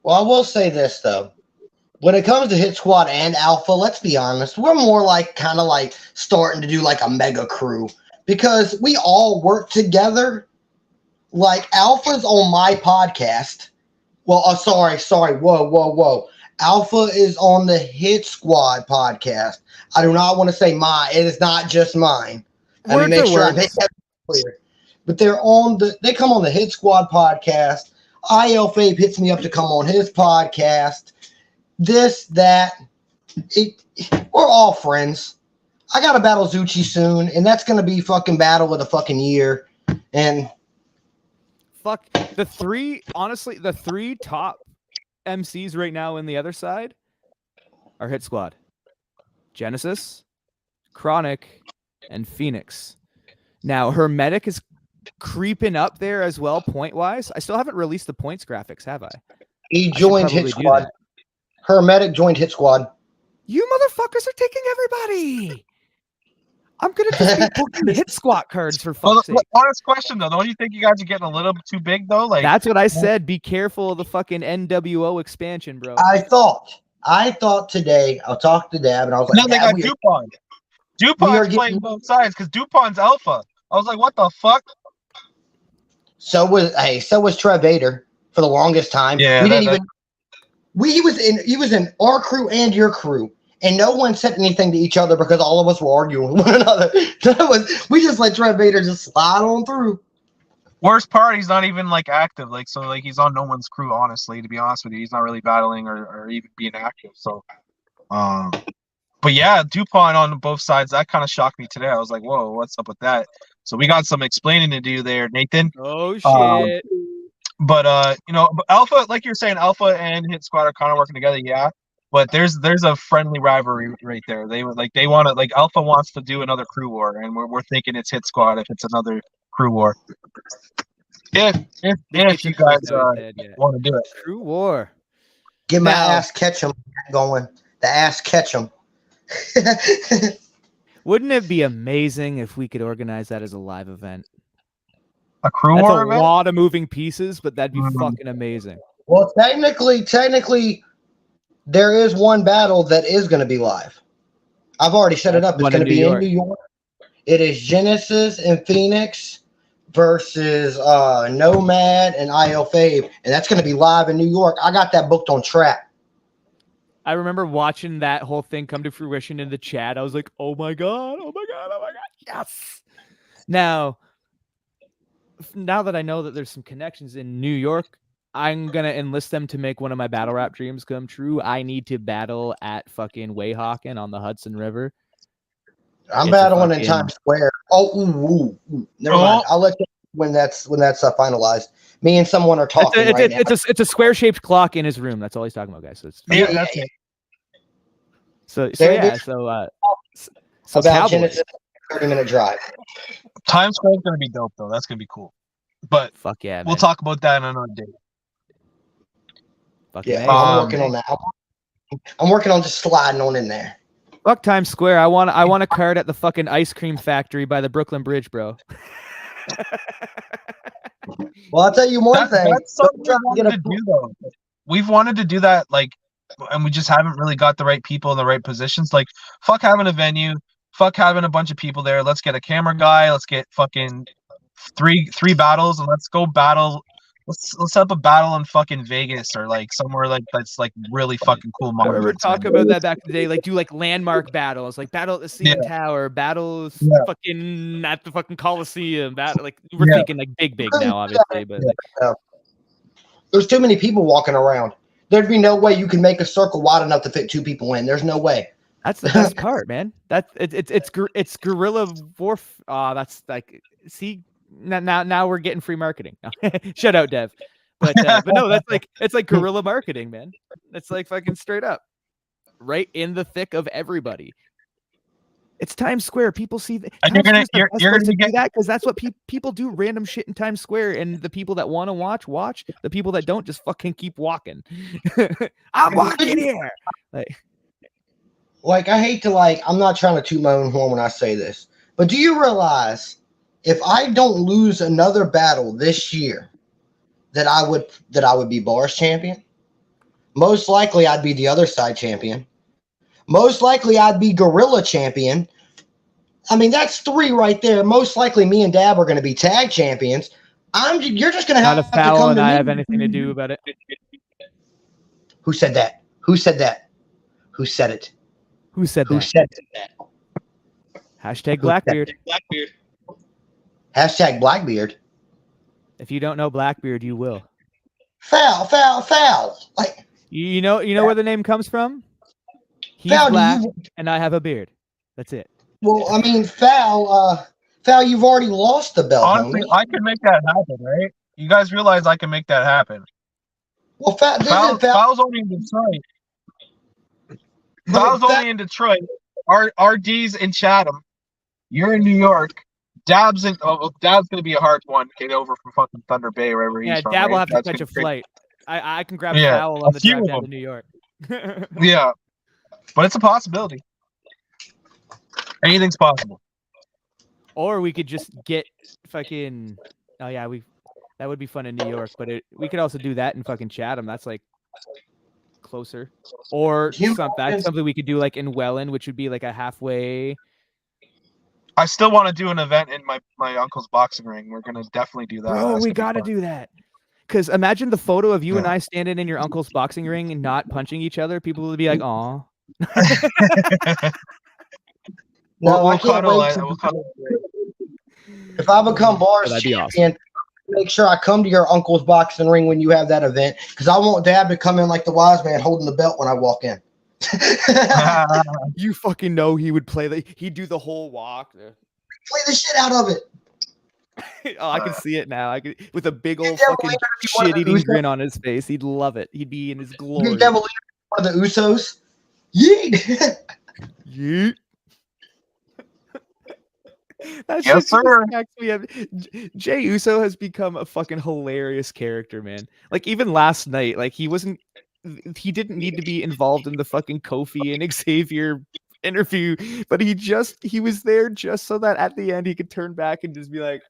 Well, I will say this though. When it comes to Hit Squad and Alpha, let's be honest, we're more like kind of like starting to do like a mega crew because we all work together. Like Alpha's on my podcast. Well, sorry. Whoa. Alpha is on the Hit Squad podcast. I do not want to say mine. It is not just mine. Let me make sure I make that clear. But they come on the Hit Squad podcast. IL Fabe hits me up to come on his podcast. This, that. We're all friends. I got to battle Zucci soon, and that's going to be fucking battle of the fucking year. And fuck the three top MCs right now in the other side are Hit Squad, Genesis, Chronic, and Phoenix. Now Hermetic is creeping up there as well point wise. I still haven't released the points graphics, have I? He joined Hit Squad. Hermetic joined Hit Squad. You motherfuckers are taking everybody. I'm gonna just be booking Hit Squad cards for fuck's sake. Honest question though, don't you think you guys are getting a little bit too big though? Like that's what I said. Be careful of the fucking NWO expansion, bro. I thought today I'll talk to Dab and I was like, no, they got DuPont. DuPont's playing both sides because DuPont's alpha. I was like, what the fuck? So was Trev Vader for the longest time. Yeah, We didn't even. He was in our crew and your crew, and no one said anything to each other because all of us were arguing with one another. We just let Trev Vader just slide on through. Worst part, he's not even like active. Like so, like he's on no one's crew. Honestly, to be honest with you, he's not really battling or even being active. So, but yeah, DuPont on both sides. That kind of shocked me today. I was like, whoa, what's up with that? So we got some explaining to do there, Nathan. Oh shit. But you know, Alpha, like you're saying, Alpha and Hit Squad are kind of working together, yeah. But there's a friendly rivalry right there. They want to like Alpha wants to do another crew war, and we're thinking it's Hit Squad if it's another crew war. If you guys want to do it, Crew war. Get my ass catch 'em going. The ass catch 'em. Wouldn't it be amazing if we could organize that as a live event? A crew That's war a event? lot of moving pieces, but that'd be fucking amazing. Well, technically, there is one battle that is going to be live. I've already set it up. It's going to be in New York. It is Genesis and Phoenix versus Nomad and IL Fave, and that's going to be live in New York. I got that booked on track. I remember watching that whole thing come to fruition in the chat. I was like, oh my god, yes. Now that I know that there's some connections in New York, I'm gonna enlist them to make one of my battle rap dreams come true. I need to battle at fucking Weehawken on the Hudson River. I'm battling in Times Square. Never mind. I'll let you when that's finalized. Me and someone are talking right now. It's a square shaped clock in his room. That's all he's talking about, guys. So it's that's it. So about Genesis, 30-minute drive. Times Square is gonna be dope though. That's gonna be cool. But fuck yeah, we'll talk about that on another day. I'm working on that. I'm working on just sliding on in there. Fuck Times Square. I want a card at the fucking ice cream factory by the Brooklyn Bridge, bro. Well, I'll tell you one thing. That's something we wanted to do, though. We've wanted to do that, like, and we just haven't really got the right people in the right positions. Like, fuck having a venue. Fuck having a bunch of people there. Let's get a camera guy. Let's get fucking three battles, and let's go battle. Let's set up a battle in fucking Vegas or like somewhere like that's like really fucking cool. I remember talking about that back in the day. Like do like landmark battles, like battle at the CN Tower, battles fucking at the fucking Coliseum. Battle like we're thinking like big now, obviously, but there's too many people walking around. There'd be no way you can make a circle wide enough to fit 2 people in. There's no way. That's the best part, man. It's guerrilla warfare. That's like now we're getting free marketing. Shut out, Dev. But no, it's like guerrilla marketing, man. It's like fucking straight up, right in the thick of everybody. It's Times Square. People see that. And you're gonna do that because that's what people do. Random shit in Times Square, and the people that want to watch. The people that don't just fucking keep walking. I'm walking here. Like I hate to I'm not trying to toot my own horn when I say this, but do you realize if I don't lose another battle this year, that I would be Bars champion? Most likely I'd be the other side champion. Most likely I'd be Gorilla champion. I mean, that's 3 right there. Most likely me and Dab are going to be tag champions. You're just going to have to come Fowl and to I me. have anything to do about it. Who said that? Who said that? Who said it? Who said that? Who said that? Hashtag Blackbeard. Hashtag Blackbeard. If you don't know Blackbeard, you will. Foul. Like you know where the name comes from? He's Foul, black and I have a beard. That's it. Well, I mean, Foul, you've already lost the belt. Honestly, I can make that happen, right? You guys realize I can make that happen. Well, Foul's only in Detroit. Foul's only in Detroit. RD's in Chatham. You're in New York. Dab's gonna be a hard one to get over from fucking Thunder Bay, wherever he's from. Dab will have to catch a flight. I can grab Foul on the drive down to New York. Yeah, but it's a possibility. Anything's possible. Or we could just get fucking. Oh yeah, that would be fun in New York, but we could also do that in fucking Chatham. That's like closer. Or that's something we could do like in Welland, which would be like a halfway. I still want to do an event in my uncle's boxing ring. We're gonna definitely do that. Bro, That's we gonna be gotta fun. do that. Because imagine the photo of you and Yeah. I standing in your uncle's boxing ring and not punching each other. People would be like, "Aw." No, We'll I can't cuddle. wait to. We'll cuddle. If I become bars that'd be champion, make sure I come to your uncle's boxing ring when you have that event, because I want Dad to come in like the wise man holding the belt when I walk in. You fucking know he would play he'd do the whole walk. Play the shit out of it. Oh, I can see it now. I could with a big old Devil fucking Leader be one of the shit-eating Usos. grin on his face. He'd love it. He'd be in his glory. Big Devil Leader, one of the Usos. Yeet. Yeet. That Yes, shit just sir. cracks me up. Jey Uso has become a fucking hilarious character, man. Like even last night, like he didn't need to be involved in the fucking Kofi and Xavier interview, but he was there just so that at the end he could turn back and just be like,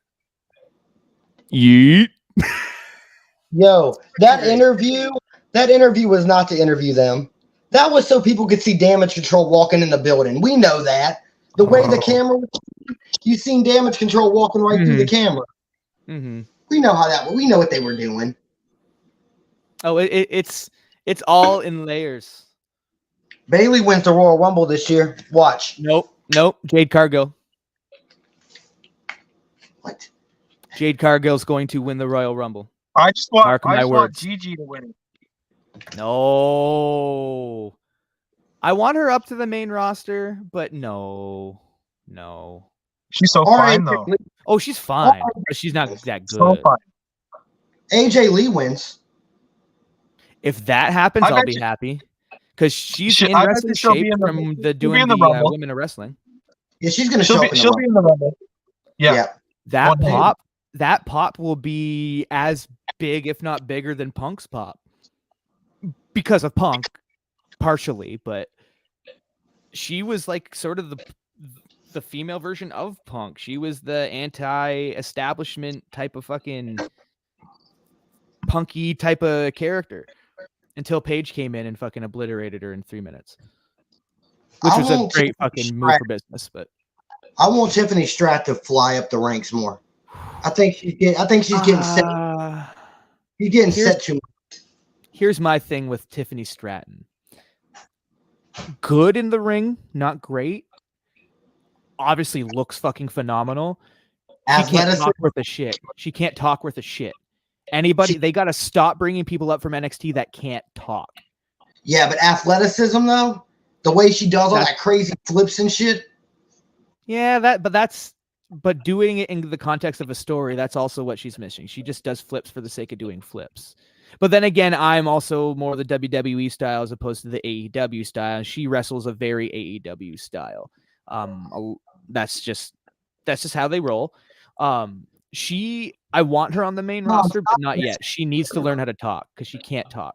yeet. Yo, that great. interview was not to interview them. That was so people could see Damage Control walking in the building. We know that. The way the camera was, you seen Damage Control walking right through the camera. Mm-hmm. We know how that. We know what they were doing. Oh, it's all in layers. Bailey wins the Royal Rumble this year. Watch. Nope. Jade Cargill. What? Jade Cargill's going to win the Royal Rumble. I just want Mark my want words. Gigi to win it. No. I want her up to the main roster, but no. She's so fine though. Oh, she's fine, but she's not that good. So fine. AJ Lee wins. If that happens, I'll be happy. Because she's in wrestling shape from doing the Women of Wrestling. Yeah, she's gonna show up. She'll be in the Rumble. Yeah. That pop will be as big, if not bigger, than Punk's pop. Because of Punk, partially, but she was like sort of the female version of Punk. She was the anti-establishment type of fucking punky type of character until Paige came in and fucking obliterated her in 3 minutes, which was a great fucking move for business. But I want Tiffany Stratton to fly up the ranks more. I think she's getting set. She's getting set too much. Here's my thing with Tiffany Stratton. Good in the ring, not great. Obviously looks fucking phenomenal. She can't talk worth a shit. She can't talk worth a shit. They got to stop bringing people up from NXT that can't talk. Yeah, but athleticism though, the way she does all that crazy flips and shit. Yeah, but doing it in the context of a story, that's also what she's missing. She just does flips for the sake of doing flips. But then again, I'm also more the WWE style as opposed to the AEW style. She wrestles a very AEW style. That's just how they roll. I want her on the main roster, but not yet. She needs to learn how to talk because she can't talk.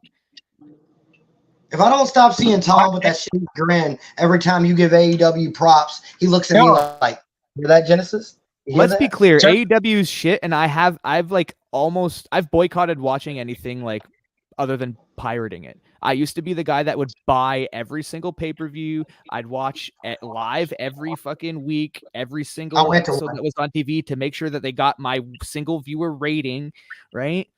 If I don't stop seeing Tom with that shitty grin every time you give AEW props, he looks at me like, "Hear that, Genesis?" Let's be clear, AEW's shit, and I've boycotted watching anything like other than pirating it. I used to be the guy that would buy every single pay-per-view. I'd watch it live every fucking week, every single episode that was on TV to make sure that they got my single viewer rating, right?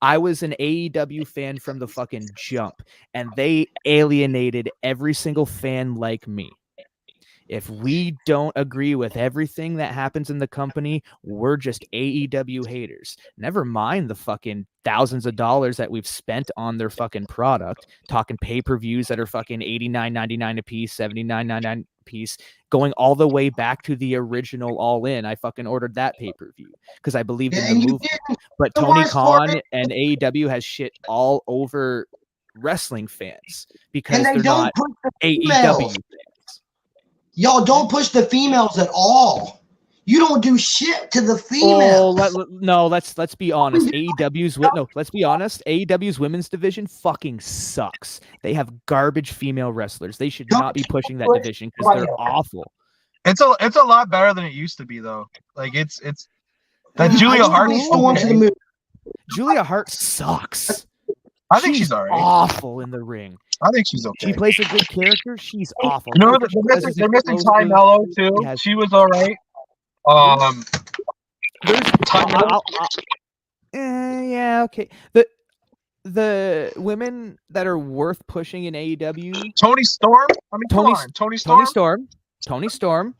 I was an AEW fan from the fucking jump, and they alienated every single fan like me. If we don't agree with everything that happens in the company, we're just AEW haters. Never mind the fucking thousands of dollars that we've spent on their fucking product, talking pay-per-views that are fucking $89.99 a piece, $79.99 a piece, going all the way back to the original All In. I fucking ordered that pay-per-view because I believed in the movement. But Tony Khan and AEW has shit all over wrestling fans because they're not AEW fans. Y'all don't push the females at all. You don't do shit to the females. Let's be honest. Let's be honest. AEW's women's division fucking sucks. They have garbage female wrestlers. They should not be pushing that division because they're awful. It's a lot better than it used to be though. Like it's that Julia Hart. Julia Hart sucks. I think she's alright. Awful in the ring. I think she's okay. She plays a good character. She's awful. You know, they're missing Ty Mello too. She was all right. There's Time yeah, okay. The women that are worth pushing in AEW, Tony Storm. I mean, come on, Tony Storm,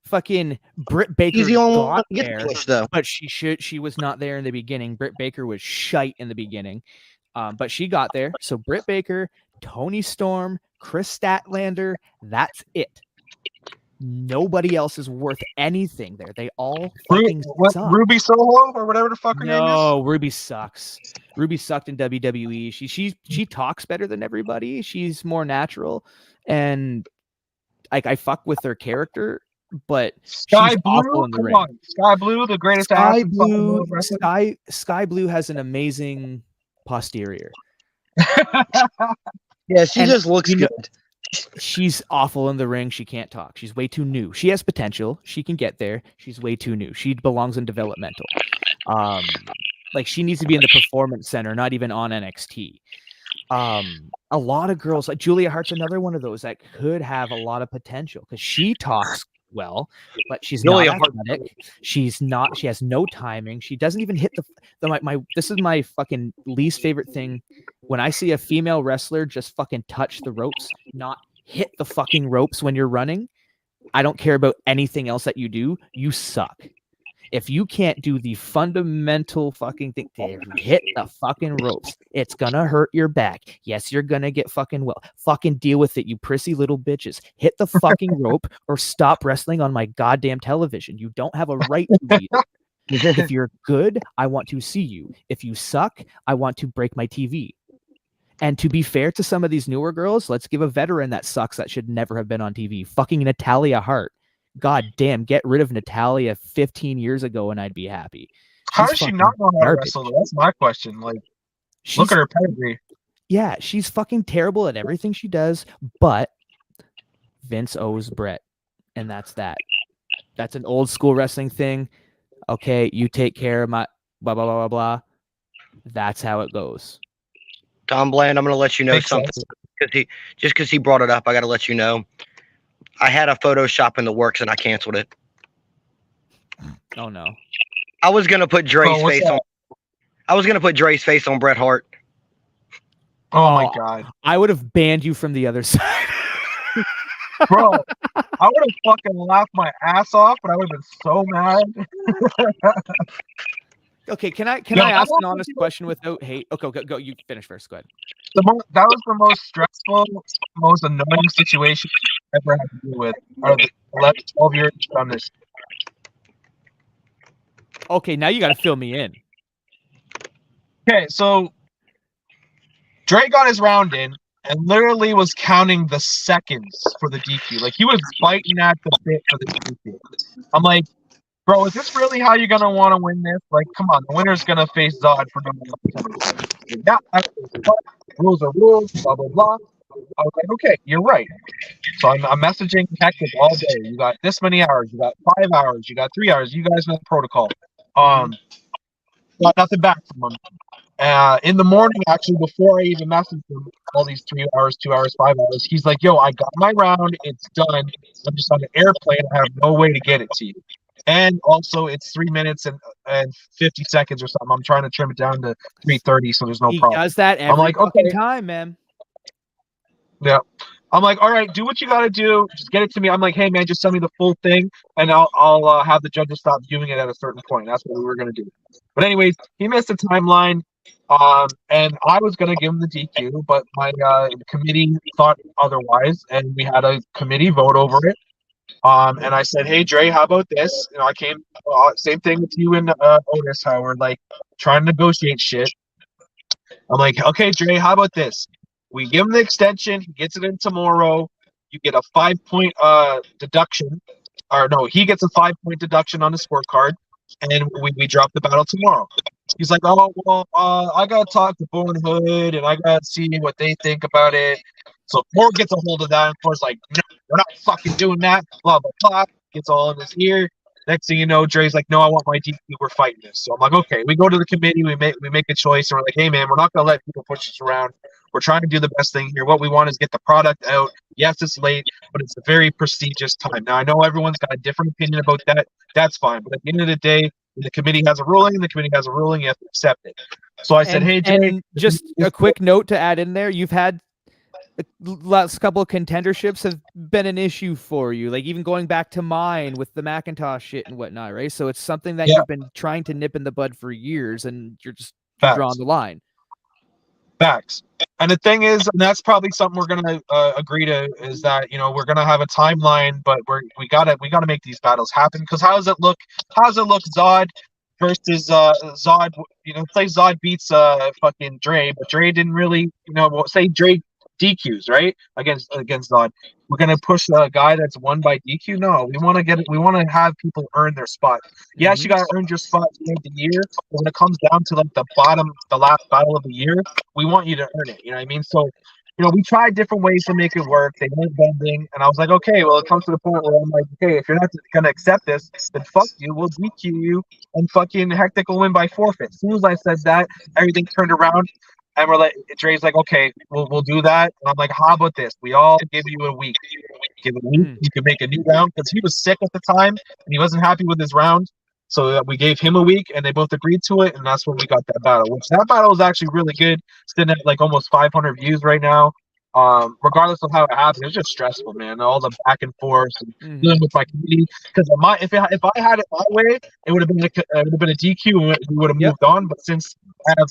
fucking Britt Baker He's the only one got to get there, pushed, though. but she was not there in the beginning. Britt Baker was shite in the beginning, but she got there. So Britt Baker, Tony Storm, Chris Statlander, that's it. Nobody else is worth anything there. They all fucking suck. Ruby Soho or whatever the fuck her name is. No, Ruby sucks. Ruby sucked in WWE. She talks better than everybody. She's more natural, and like I fuck with her character, but Sky she's Blue, awful in the come ring. on. Sky Blue, the greatest Sky ass in fucking Blue, world wrestling. Sky Blue has an amazing posterior. Yeah, she And just looks you know- good. She's awful in the ring. She can't talk. She's way too new. She has potential. She can get there. She's way too new. She belongs in developmental. Like she needs to be in the performance center, not even on NXT. A lot of girls, like Julia Hart's another one of those that could have a lot of potential because she talks well, but she's Julia not Hart- athletic. She's not. She has no timing. She doesn't even hit my. This is my fucking least favorite thing. When I see a female wrestler just fucking touch the ropes, not hit the fucking ropes when you're running, I don't care about anything else that you do. You suck. If you can't do the fundamental fucking thing, hit the fucking ropes, it's gonna hurt your back. Yes, you're gonna get fucking well. Fucking deal with it, you prissy little bitches. Hit the fucking rope or stop wrestling on my goddamn television. You don't have a right to either. If you're good, I want to see you. If you suck, I want to break my TV. And to be fair to some of these newer girls, let's give a veteran that sucks that should never have been on TV. Fucking Natalia Hart. God damn, get rid of Natalia 15 years ago and I'd be happy. How does she not know how to garbage. wrestle? Though? That's my question. Like, look at her pedigree. Yeah, she's fucking terrible at everything she does, but Vince owes Brett. And that's that. That's an old school wrestling thing. Okay, you take care of my blah, blah, blah, blah, blah. That's how it goes. Tom Bland, I'm going to let you know Makes something. sense. Just because he brought it up, I got to let you know. I had a Photoshop in the works and I canceled it. Oh no. I was gonna put Dre's what's face that? on. I was gonna put Dre's face on Bret Hart. Oh my god, I would have banned you from the other side. bro! I would have fucking laughed my ass off, but I would have been so mad. Okay, can I No, ask I an don't honest think- question without hate? Okay, go. You finish first. Go ahead. That was the most stressful, most annoying situation I've ever had to deal with out of the 11, 12 years I've done this. Okay, now you got to fill me in. Okay, so Dre got his round in and literally was counting the seconds for the DQ. Like he was biting at the bit for the DQ. I'm like, bro, is this really how you're gonna want to win this? Like, come on, the winner's gonna face Zod for number one. Yeah, rules are rules, blah blah blah. I was like, okay, you're right. So I'm messaging Hector all day. You got this many hours. You got 5 hours. You got 3 hours. You guys know the protocol. Got nothing back from him. In the morning, actually, before I even messaged him, all these 3 hours, 2 hours, 5 hours, he's like, yo, I got my round. It's done. I'm just on an airplane. I have no way to get it to you. And also, it's 3 minutes and 50 seconds or something. I'm trying to trim it down to 3:30, so there's no He problem. does that every I'm like, fucking okay. time, man. Yeah. I'm like, all right, do what you got to do. Just get it to me. I'm like, hey, man, just send me the full thing, and I'll have the judges stop viewing it at a certain point. That's what we were going to do. But anyways, he missed the timeline, and I was going to give him the DQ, but my committee thought otherwise, and we had a committee vote over it. And I said, hey, Dre, how about this? You know, I came, same thing with you and Otis, how we're like trying to negotiate shit. I'm like, okay, Dre, how about this? We give him the extension. He gets it in tomorrow. You get a 5-point deduction. Or no, he gets a 5-point deduction on the scorecard. And we drop the battle tomorrow. He's like, oh, well, I got to talk to Born Hood, and I got to see what they think about it. So Born gets a hold of that, and Born's like, no, we're not fucking doing that. Blah, blah, blah. Gets all in his ear. Next thing you know, Dre's like, no, I want my DQ. We're fighting this. So I'm like, okay. We go to the committee. We make a choice, and we're like, hey, man, we're not going to let people push us around. We're trying to do the best thing here. What we want is get the product out. Yes, it's late, but it's a very prestigious time. Now, I know everyone's got a different opinion about that. That's fine. But at the end of the day, when the committee has a ruling, the committee has a ruling. You have to accept it. So I said, hey, Jay. And just a quick note to add in there, you've had the last couple of contenderships have been an issue for you, like even going back to mine with the Macintosh shit and whatnot, right? So it's something that you've been trying to nip in the bud for years, and you're drawing the line. Facts. And the thing is, and that's probably something we're gonna agree to, is that, you know, we're gonna have a timeline, but we gotta make these battles happen. Because how does it look? Zod versus Zod? You know, say Zod beats fucking Dre, but Dre didn't really, you know, say Dre DQs, right, against Zod. We're gonna push a guy that's won by DQ. No, we want to have people earn their spot. Yes, you gotta earn your spot throughout the year, but when it comes down to like the last battle of the year, we want you to earn it. You know what I mean? So, you know, we tried different ways to make it work. They weren't bending, and I was like, okay, well, it comes to the point where I'm like, okay, if you're not gonna accept this, then fuck you. We'll DQ you, and fucking Hectic will win by forfeit. As soon as I said that, everything turned around. And we're like, Dre's like, okay, we'll do that. And I'm like, how about this? We all give you a week. Give it a week. You can make a new round, because he was sick at the time and he wasn't happy with his round. So we gave him a week, and they both agreed to it, and that's when we got that battle. Which that battle was actually really good. Sitting at like almost 500 views right now. Regardless of how it happened, it was just stressful, man. All the back and forth and dealing with my community. Because if I had it my way, it would have been a DQ, and we would have moved on. But since I have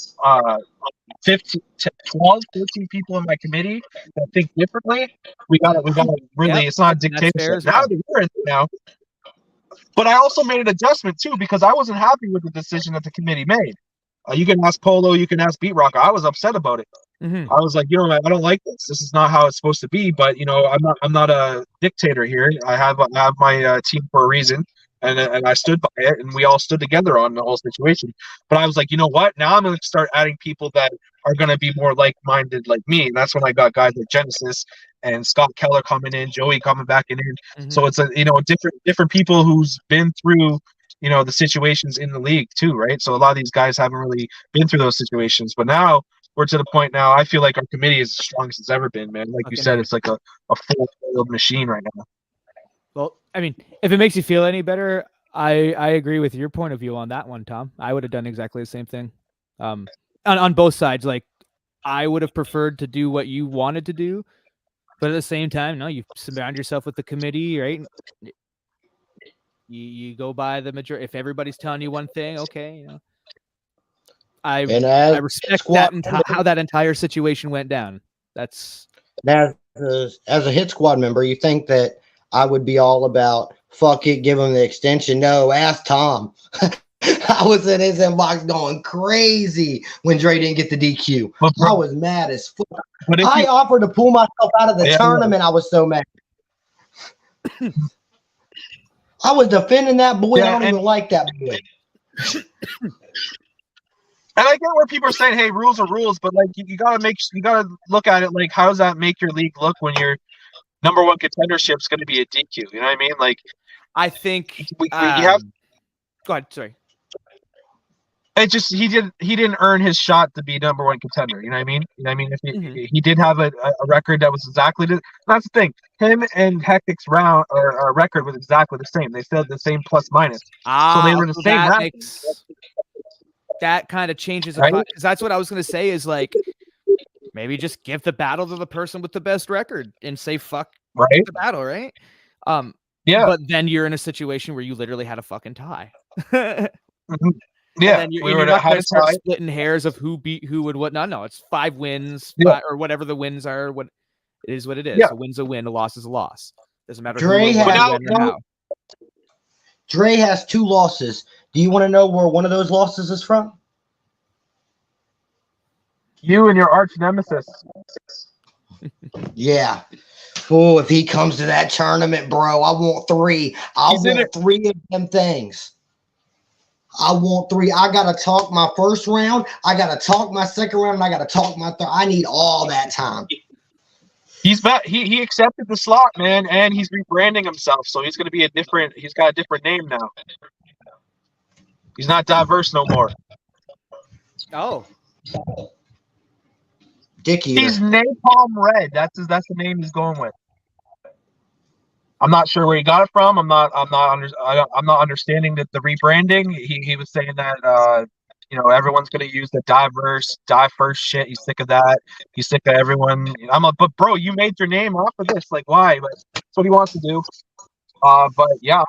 12, 13 people in my committee that think differently, we gotta really. It's not a dictatorship. Now that we're in it now. But I also made an adjustment too, because I wasn't happy with the decision that the committee made. You can ask Polo, you can ask Beat Rock. I was upset about it. I was like, you know, I don't like this. This is not how it's supposed to be. But you know, I'm not a dictator here. I have my team for a reason, and I stood by it, and we all stood together on the whole situation. But I was like, you know what? Now I'm going to start adding people that are going to be more like-minded like me, and that's when I got guys like Genesis and Scott Keller coming in, Joey coming back in. So it's different people who's been through, you know, the situations in the league too, right? So a lot of these guys haven't really been through those situations, but now we're to the point now. I feel like our committee is as strong as it's ever been, man. Like you said, it's like a full-fledged machine right now. Well, I mean, if it makes you feel any better, I agree with your point of view on that one, Tom. I would have done exactly the same thing. On both sides, like I would have preferred to do what you wanted to do, but at the same time, no, you surround yourself with the committee, right? You go by the majority. If everybody's telling you one thing, okay, you know. I respect that how that entire situation went down. That's as a hit squad member, you think that I would be all about fuck it, give him the extension. No, ask Tom. I was in his inbox going crazy when Dre didn't get the DQ. I was mad as fuck. I offered to pull myself out of the tournament. I was so mad. I was defending that boy. I don't even like that boy. And I get where people are saying, "Hey, rules are rules," but like you gotta look at it like, how does that make your league look when your number one contendership's going to be a DQ? You know what I mean? Like, I think we have. Go ahead. Sorry. It just he didn't earn his shot to be number one contender. You know what I mean? You know what I mean? If he did have a record that was exactly that's the thing. Him and Hectic's round or record was exactly the same. They still had the same plus minus. So they were the same round. That kind of changes it, right? Because that's what I was going to say is like maybe just give the battle to the person with the best record and say fuck the battle, right? Yeah. But then you're in a situation where you literally had a fucking tie. Yeah, and then you're not going to start splitting hairs of who beat who and whatnot. No, it's 5 wins or whatever the wins are. What it is, what it is. Yeah. A win's a win, a loss is a loss. Doesn't matter Dre has 2 losses. Do you want to know where one of those losses is from? You and your arch nemesis. Yeah. Oh, if he comes to that tournament, bro, I want 3. I want 3 of them things. I want 3. I got to talk my first round. I got to talk my second round. And I got to talk my third. I need all that time. He's back. He accepted the slot, man, and he's rebranding himself. So he's going to be he's got a different name now. He's not diverse no more. Oh. Dick Eater. He's Napalm Red. That's the name he's going with. I'm not sure where he got it from. I'm not understanding the rebranding. He was saying that everyone's gonna use the die first shit. He's sick of that. He's sick of everyone. But bro, you made your name off of this. Like, why? But that's what he wants to do. But yeah,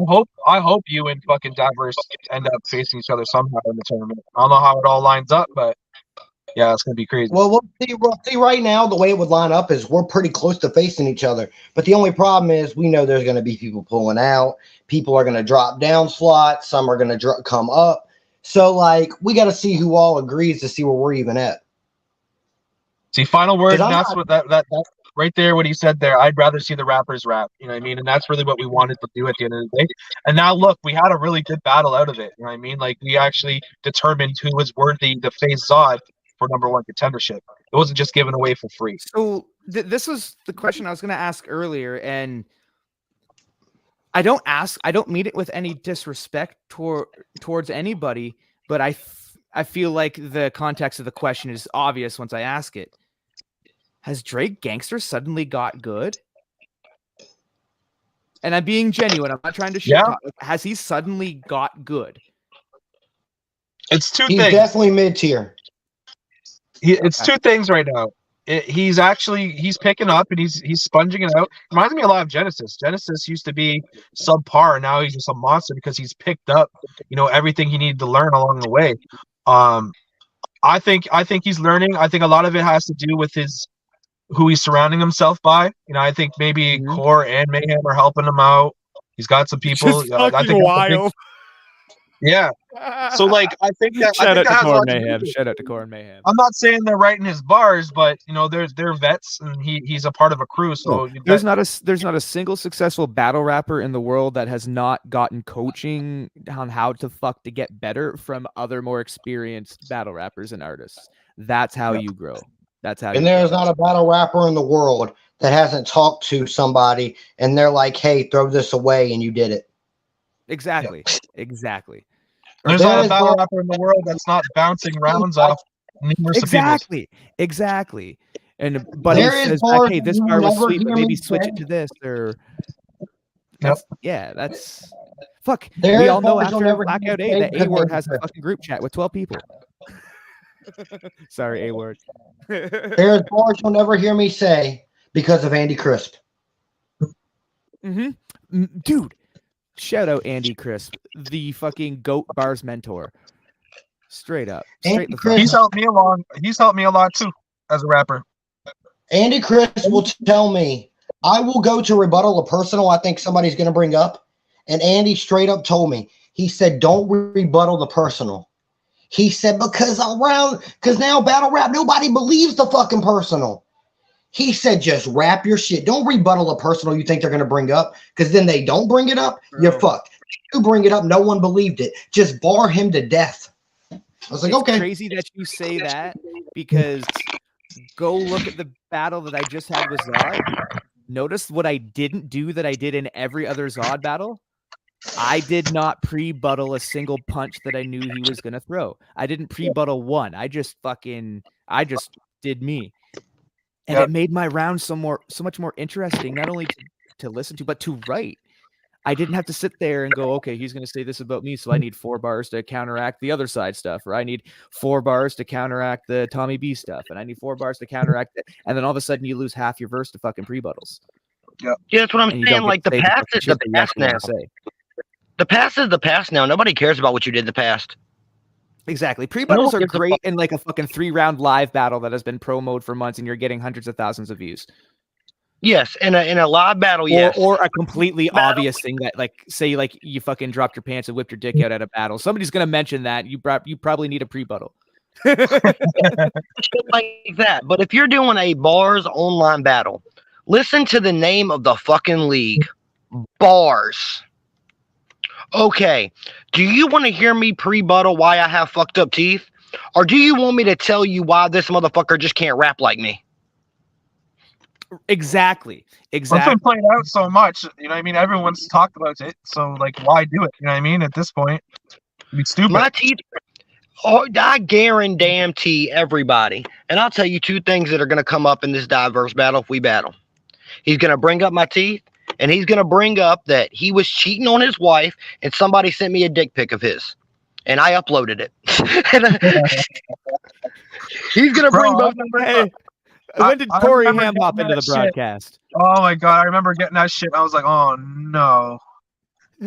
I hope you and fucking Diverse end up facing each other somehow in the tournament. I don't know how it all lines up, but yeah, it's gonna be crazy. Well, we'll see right now. The way it would line up is we're pretty close to facing each other. But the only problem is we know there's going to be people pulling out. People are going to drop down slots. Some are going to come up. So, like, we got to see who all agrees to see where we're even at. See, final word. That's what that right there. What he said there. I'd rather see the rappers rap. You know what I mean? And that's really what we wanted to do at the end of the day. And now look, we had a really good battle out of it. You know what I mean? Like, we actually determined who was worthy to face Zod for #1 contendership. It wasn't just given away for free. So this was the question I was going to ask earlier, and I don't mean it with any disrespect towards anybody, but I feel like the context of the question is obvious once I ask it. Has Drake Gangster suddenly got good? And I'm being genuine. I'm not trying to shit talk. Has he suddenly got good? It's two He's things. definitely mid-tier. It's two things right now. He's picking up and he's sponging it out. Reminds me a lot of Genesis. Genesis used to be subpar, and now he's just a monster because he's picked up, everything he needed to learn along the way. I think he's learning. I think a lot of it has to do with who he's surrounding himself by. I think maybe Core and Mayhem are helping him out. He's got some people. Just fucking wild. Yeah. So like I think that Shout out to Core Mayhem. Shout out to Core and Mayhem. I'm not saying they're writing his bars, but they're vets and he's a part of a crew. So there's not a single successful battle rapper in the world that has not gotten coaching on how to get better from other more experienced battle rappers and artists. That's how you grow. That's how. And there's not a battle rapper in the world that hasn't talked to somebody and they're like, "Hey, throw this away," and you did it. Exactly. Exactly. There's not a battle rapper in the world that's not bouncing rounds off numerous people. Exactly. And Buddy says, back, "Hey, this bar was sweet, but maybe switch it to this." Or that's fuck. We all know after Blackout 8 that A-Word has a fucking group chat with 12 people. Sorry, A-Word. There's bars you'll never hear me say because of Andy Crisp. Dude. Shout out Andy Crisp, the fucking GOAT bars mentor. Straight up. He's helped me along. He's helped me a lot too as a rapper. Andy Crisp will tell me, I will go to rebuttal a personal I think somebody's going to bring up. And Andy straight up told me, he said, don't rebuttal the personal. He said, because now battle rap, nobody believes the fucking personal. He said, just rap your shit. Don't rebuttal a personal you think they're going to bring up, because then they don't bring it up. You're fucked. You bring it up. No one believed it. Just bar him to death. I was like, okay. It's crazy that you say that, because go look at the battle that I just had with Zod. Notice what I didn't do that I did in every other Zod battle. I did not pre-buttle a single punch that I knew he was going to throw. I didn't pre-buttle one. I just did me. And it made my round so much more interesting, not only to listen to, but to write. I didn't have to sit there and go, okay, he's going to say this about me, so I need 4 bars to counteract the other side stuff, or I need 4 bars to counteract the Tommy B stuff, and I need 4 bars to counteract it. And then all of a sudden you lose half your verse to fucking pre-buttles. Yeah, that's what I'm saying. Like, the past is the past now. The past is the past now. Nobody cares about what you did in the past. Exactly. Pre-buttles are great in like a fucking 3-round live battle that has been promoted for months and you're getting hundreds of thousands of views. Yes, in a live battle, yes. Or a completely obvious thing that, like, say, like, you fucking dropped your pants and whipped your dick out at a battle. Somebody's going to mention that. You probably need a pre-buttal. Like that. But if you're doing a bars online battle, listen to the name of the fucking league. Bars. Okay, do you want to hear me pre-buttal why I have fucked up teeth? Or do you want me to tell you why this motherfucker just can't rap like me? Exactly. It's been played out so much, you know what I mean? Everyone's talked about it, so, like, why do it? You know what I mean? At this point, it'd be stupid. My teeth, Oh, I guarantee everybody. And I'll tell you two things that are going to come up in this diverse battle if we battle. He's going to bring up my teeth, and he's going to bring up that he was cheating on his wife, and somebody sent me a dick pic of his, and I uploaded it. He's going to bring both of them up. When did Corey Ham hop into the broadcast? Oh my god, I remember getting that shit. I was like, oh no.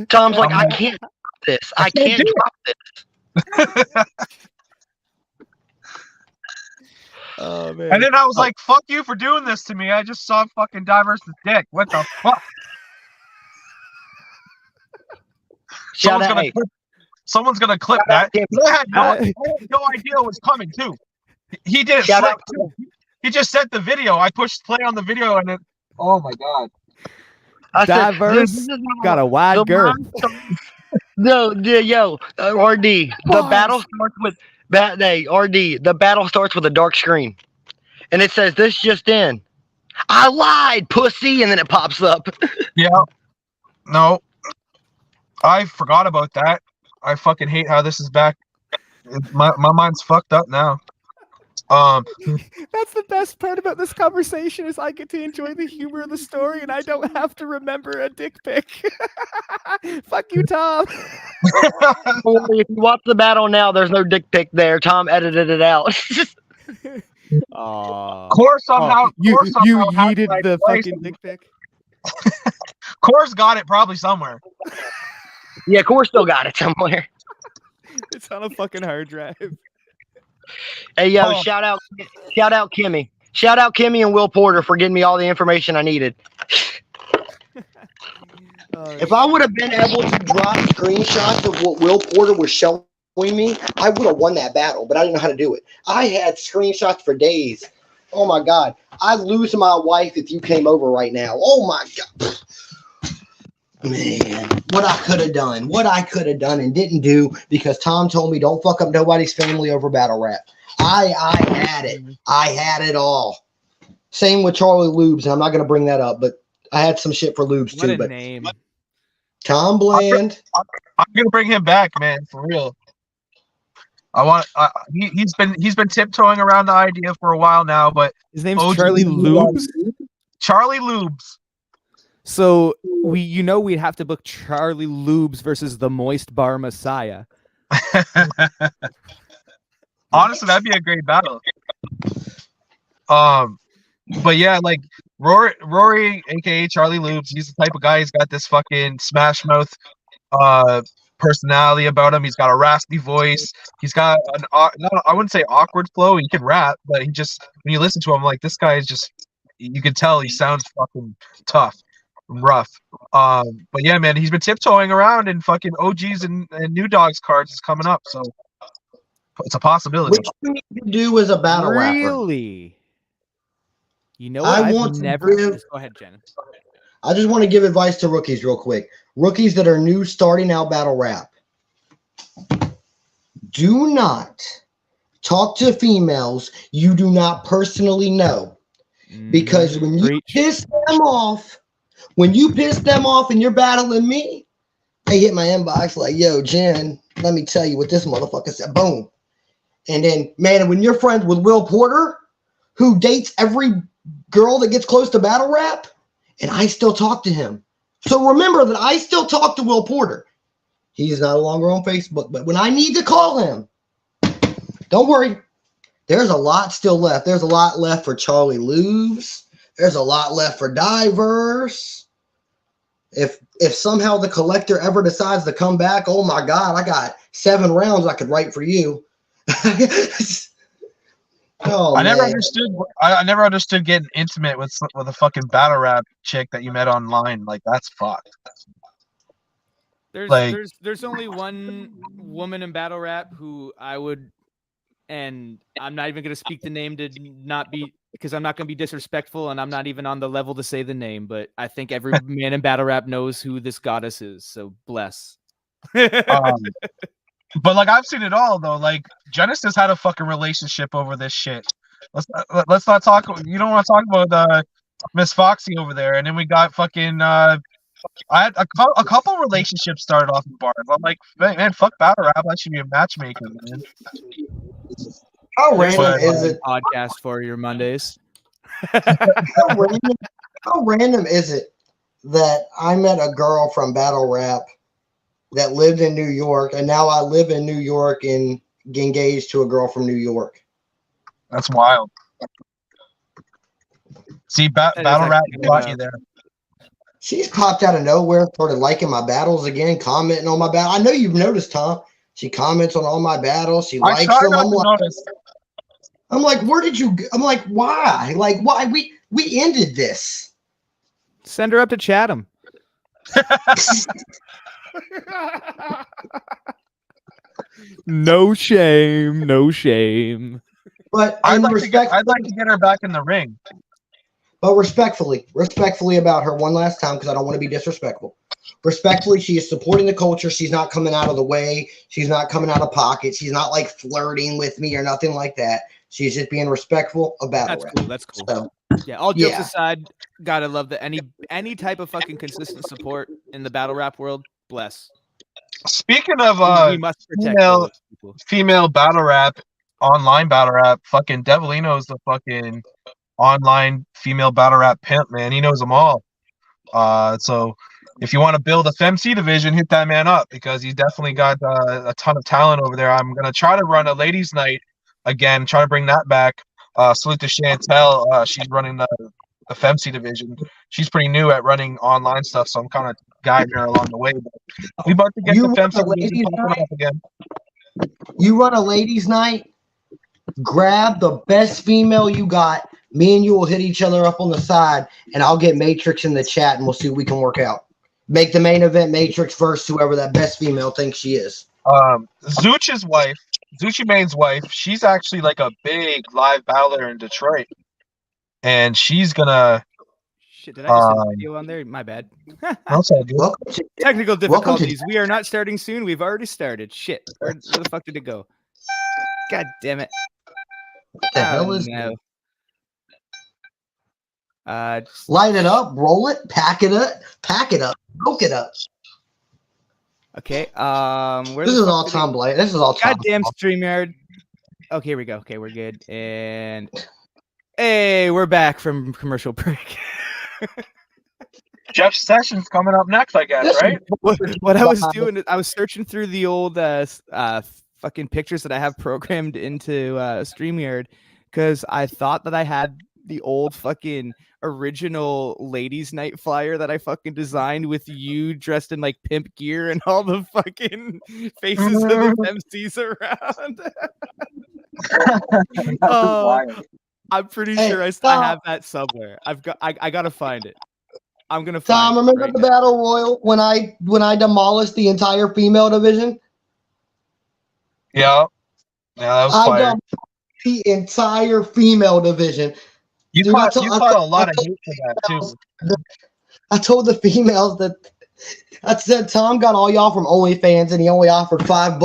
Tom's like, I can't drop this. I can't drop this. Oh man. And then I was like, fuck you for doing this to me. I just saw fucking Diverse's dick. What the fuck? Someone's gonna clip that. I had no idea it was coming too. He did it slick too. He just sent the video. I pushed play on the video and it. Oh my god. Diverse got a wide girth. No, RD. The battle starts with RD. The battle starts with a dark screen, and it says, "This just in." I lied, pussy, and then it pops up. Yeah. No. I forgot about that. I fucking hate how this is back. My mind's fucked up now. That's the best part about this conversation is I get to enjoy the humor of the story and I don't have to remember a dick pic. Fuck you, Tom. If you watch the battle now, there's no dick pic there. Tom edited it out. Core somehow you somehow yeeted the fucking dick pic. Core's got it probably somewhere. Yeah, Core still got it somewhere. It's on a fucking hard drive. Hey yo, shout out Kimmy. Shout out Kimmy and Will Porter for getting me all the information I needed. If I would have been able to drop screenshots of what Will Porter was showing me, I would have won that battle, but I didn't know how to do it. I had screenshots for days. Oh my god. I'd lose my wife if you came over right now. Oh my god. Man, what I could have done and didn't do because Tom told me don't fuck up nobody's family over battle rap. I had it. I had it all. Same with Charlie Lubes, and I'm not going to bring that up, but I had some shit for Lubes too. But name. Tom Bland. I'm going to bring him back, man, for real. He's been tiptoeing around the idea for a while now, but his name's Charlie Lubes. Charlie Lubes. So we'd have to book Charlie Lubes versus the Moist Bar Messiah. Honestly, that'd be a great battle. But yeah, like Rory, aka Charlie Lubes, he's the type of guy. He's got this fucking smash mouth personality about him. He's got a raspy voice. He's got I wouldn't say awkward flow. He can rap, but he just when you listen to him, like this guy is just you can tell he sounds fucking tough. Rough. But yeah, man, he's been tiptoeing around in fucking OGs and New Dogs cards is coming up, so it's a possibility. Which you need to do as a battle rapper. Really? You know what? Go ahead, Jen. I just want to give advice to rookies real quick. Rookies that are new starting out battle rap. Do not talk to females you do not personally know. Because when you piss them off, and you're battling me, they hit my inbox like, yo, Jen, let me tell you what this motherfucker said. Boom. And then, man, when you're friends with Will Porter, who dates every girl that gets close to battle rap, and I still talk to him. So remember that I still talk to Will Porter. He's no longer on Facebook, but when I need to call him, don't worry. There's a lot still left. There's a lot left for Charlie Lubes. There's a lot left for Diverse. If somehow the collector ever decides to come back, oh my God, I got 7 rounds I could write for you. I never understood getting intimate with a fucking battle rap chick that you met online. Like that's fucked. There's only one woman in battle rap who I would, and I'm not even going to speak the name to not be, because I'm not going to be disrespectful and I'm not even on the level to say the name, but I think every man in battle rap knows who this goddess is. So bless. But like I've seen it all though. Like Genesis had a fucking relationship over this shit. Let's not talk. You don't want to talk about Miss Foxy over there, and then we got fucking I had a couple relationships started off in bars. I'm like, man, fuck battle rap. I should be a matchmaker, man. How There's random a is it? podcast for your Mondays. How random is it that I met a girl from battle rap that lived in New York, and now I live in New York and get engaged to a girl from New York? That's wild. See, That is battle rap actually brought you wild. there. She's popped out of nowhere, started liking my battles again, commenting on my battle. I know you've noticed, Tom. She comments on all my battles. She I likes try them. not to notice. I'm like, where did you? I'm like, why? Like, why? We ended this. Send her up to Chatham. No shame, no shame. But I'd in like respect, to get her back in the ring. but respectfully about her one last time, because I don't want to be disrespectful. Respectfully, she is supporting the culture. She's not coming out of the way. She's not coming out of pocket. She's not like flirting with me or nothing like that. She's just being respectful about That's it. cool. That's cool. So, Yeah, all jokes Yeah. aside, gotta love that any type of fucking consistent support in the battle rap world. Bless. Speaking of We must protect female- those people. female battle rap, online battle rap, fucking Devilino is the fucking online female battle rap pimp, man. He knows them all. So if you want to build a FemC division, hit that man up because he's definitely got a ton of talent over there. I'm gonna try to run a ladies' night again, try to bring that back. Salute to Chantel. She's running the FemC division. She's pretty new at running online stuff, so I'm kind of guiding her along the way. But we about to get You the run FemC a division ladies' popping night? up again. you run a ladies' night. Grab the best female you got. Me and you will hit each other up on the side, and I'll get Matrix in the chat, and we'll see what we can work out. Make the main event Matrix versus whoever that best female thinks she is. Zuch's wife, Zuchi Main's wife, she's actually like a big live battler in Detroit, and she's gonna. Shit, did I just send a video on there? My bad. That's all good. Welcome to Technical Welcome to- difficulties. We are not starting soon. We've already started. Shit. Where the fuck did it go? God damn it. what the hell is no. Just- Light it up, roll it, pack it up, smoke it up. okay. Where This the is fuck all did it- Tom Blake. This is all Tom. Goddamn StreamYard. Okay, here we go. Okay, we're good. And hey, we're back from commercial break. Jeff Sessions coming up next, I guess, right? What I was doing is I was searching through the old fucking pictures that I have programmed into StreamYard because I thought that I had the old fucking original ladies' night flyer that I fucking designed with you dressed in like pimp gear and all the fucking faces of the MCs around. I'm pretty Hey, sure I Tom. have that somewhere. I gotta find it. I'm gonna find Tom, it remember right the now. battle royal when I demolished the entire female division? Yeah, that was I fire. demolished the entire female division. You Dude, caught a lot of hate for that too. I told the females that I said Tom got all y'all from OnlyFans and he only offered $5.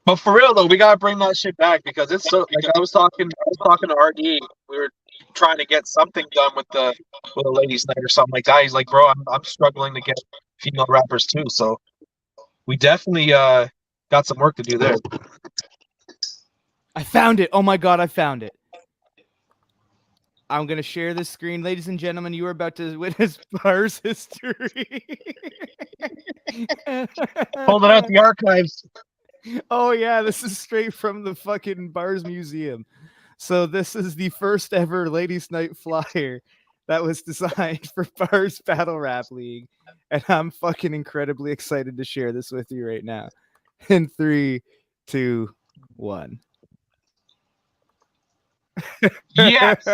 But for real though, we gotta bring that shit back because it's so. Like I was talking to RD. We were trying to get something done with a ladies' night or something like that. He's like, bro, I'm struggling to get female rappers too. So we definitely got some work to do there. I found it. Oh my god, I found it. I'm gonna share this screen, ladies and gentlemen. You are about to witness Bars history. Holding out the archives. Oh yeah, this is straight from the fucking Bars Museum. So this is the first ever ladies' night flyer that was designed for Bars Battle Rap League, and I'm fucking incredibly excited to share this with you right now. In 3, 2, 1. Yes.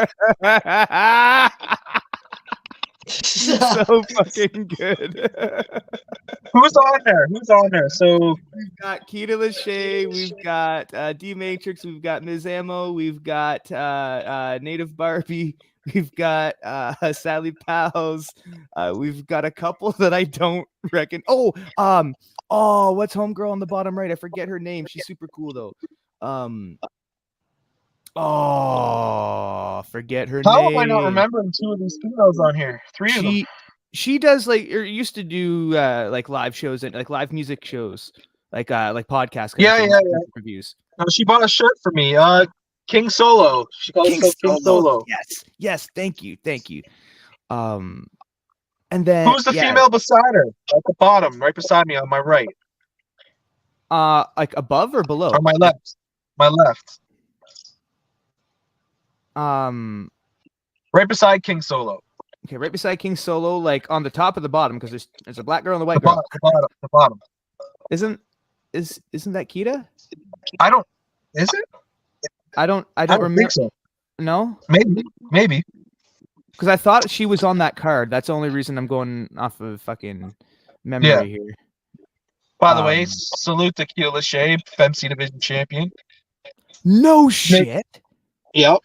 So fucking good. Who's on there? So We've got Keita Lachey, we've got D Matrix, we've got Ms. Ammo, we've got Native Barbie, we've got Sally Pals, we've got a couple that I don't reckon. Oh, what's homegirl on the bottom right? I forget her name. She's super cool though. Oh, forget her How name. am I not remembering 2 of these females on here? 3 of them. She does like or used to do like live shows and like live music shows, like podcasts. Yeah. Reviews. She bought a shirt for me. King Solo. She calls herself King Solo. Yes. Thank you. And then Who's the female beside her? At the bottom, right beside me on my right. Like above or below? On my left. My left. Right beside King Solo. Okay, right beside King Solo, like on the top of the bottom, because there's a black girl and a white girl. The bottom. Isn't that Kita? I don't. Is it? I don't remember. Think so. No. Maybe. Because I thought she was on that card. That's the only reason I'm going off of fucking memory here. By the way, salute to Keela Lachey, FMC Division champion. No shit. Yep.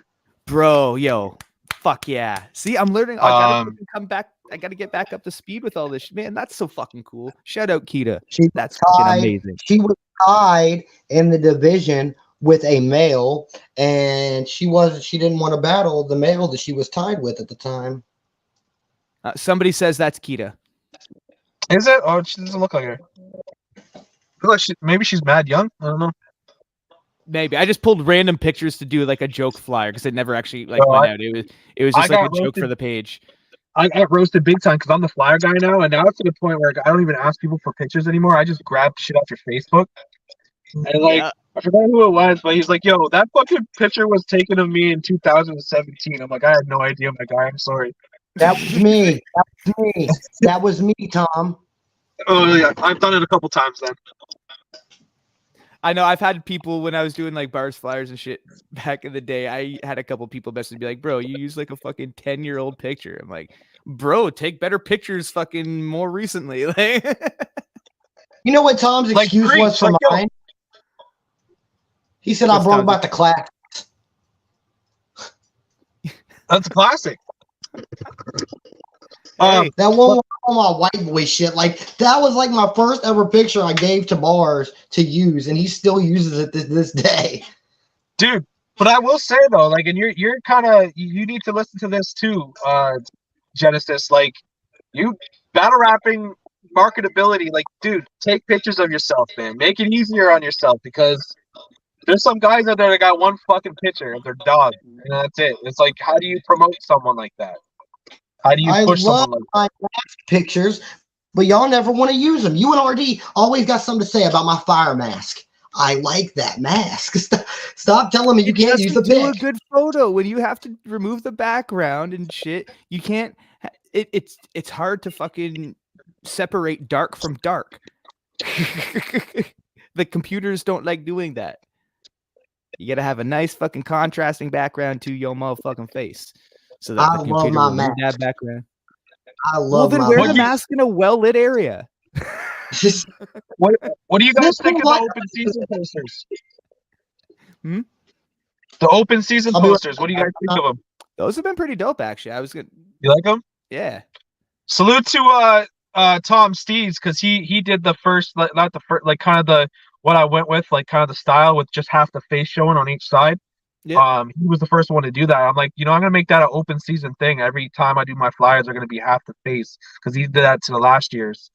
Bro, yo. Fuck yeah. See, I'm learning. I gotta come back. I gotta get back up to speed with all this. Man, that's so fucking cool. Shout out Kita. That's fucking amazing. She was tied in the division with a male, and she didn't want to battle the male that she was tied with at the time. Somebody says that's Kita. Is it? Oh, she doesn't look like her. I feel like maybe she's mad young. I don't know. Maybe I just pulled random pictures to do like a joke flyer because it never actually went out. It was just like a joke for the page. I got roasted big time because I'm the flyer guy now, and now it's to the point where I don't even ask people for pictures anymore. I just grab shit off your Facebook. And I forgot who it was, but he's like, "Yo, that fucking picture was taken of me in 2017." I'm like, I had no idea, my guy. I'm sorry. That was me. That was me, Tom. Oh yeah, I've done it a couple times then. I know I've had people when I was doing like bars, flyers and shit back in the day. I had a couple people message me like, "Bro, you use like a fucking 10-year-old picture." I'm like, "Bro, take better pictures fucking more recently." You know what Tom's excuse was for mine? He said I brought about the class. That's a classic. That one on my white boy shit. Like that was like my first ever picture I gave to Bars to use, and he still uses it this day. Dude, but I will say though, like, and you're kind of you need to listen to this too, Genesis. Like, you battle rapping marketability. Like, dude, take pictures of yourself, man. Make it easier on yourself because there's some guys out there that got one fucking picture of their dog, and that's it. It's like, how do you promote someone like that? How do you push someone like that? I love my pictures, but y'all never want to use them. You and RD always got something to say about my fire mask. I like that mask. Stop telling me you can't use the pic. Do a good photo when you have to remove the background and shit. You can't. It's hard to fucking separate dark from dark. The computers don't like doing that. You gotta have a nice fucking contrasting background to your motherfucking face, so that the computer will read that background. I love then wear the mask in a well-lit area. What do you guys think about open season posters? The open season posters. What do you guys think of them? Those have been pretty dope, actually. I was good. You like them? Yeah. Salute to Tom Steves because he did the first, not the first, like kind of the what I went with, like kind of the style with just half the face showing on each side. Yep. He was the first one to do that. I'm like, I'm gonna make that an open season thing. Every time I do my flyers, are gonna be half the face because he did that to the last year's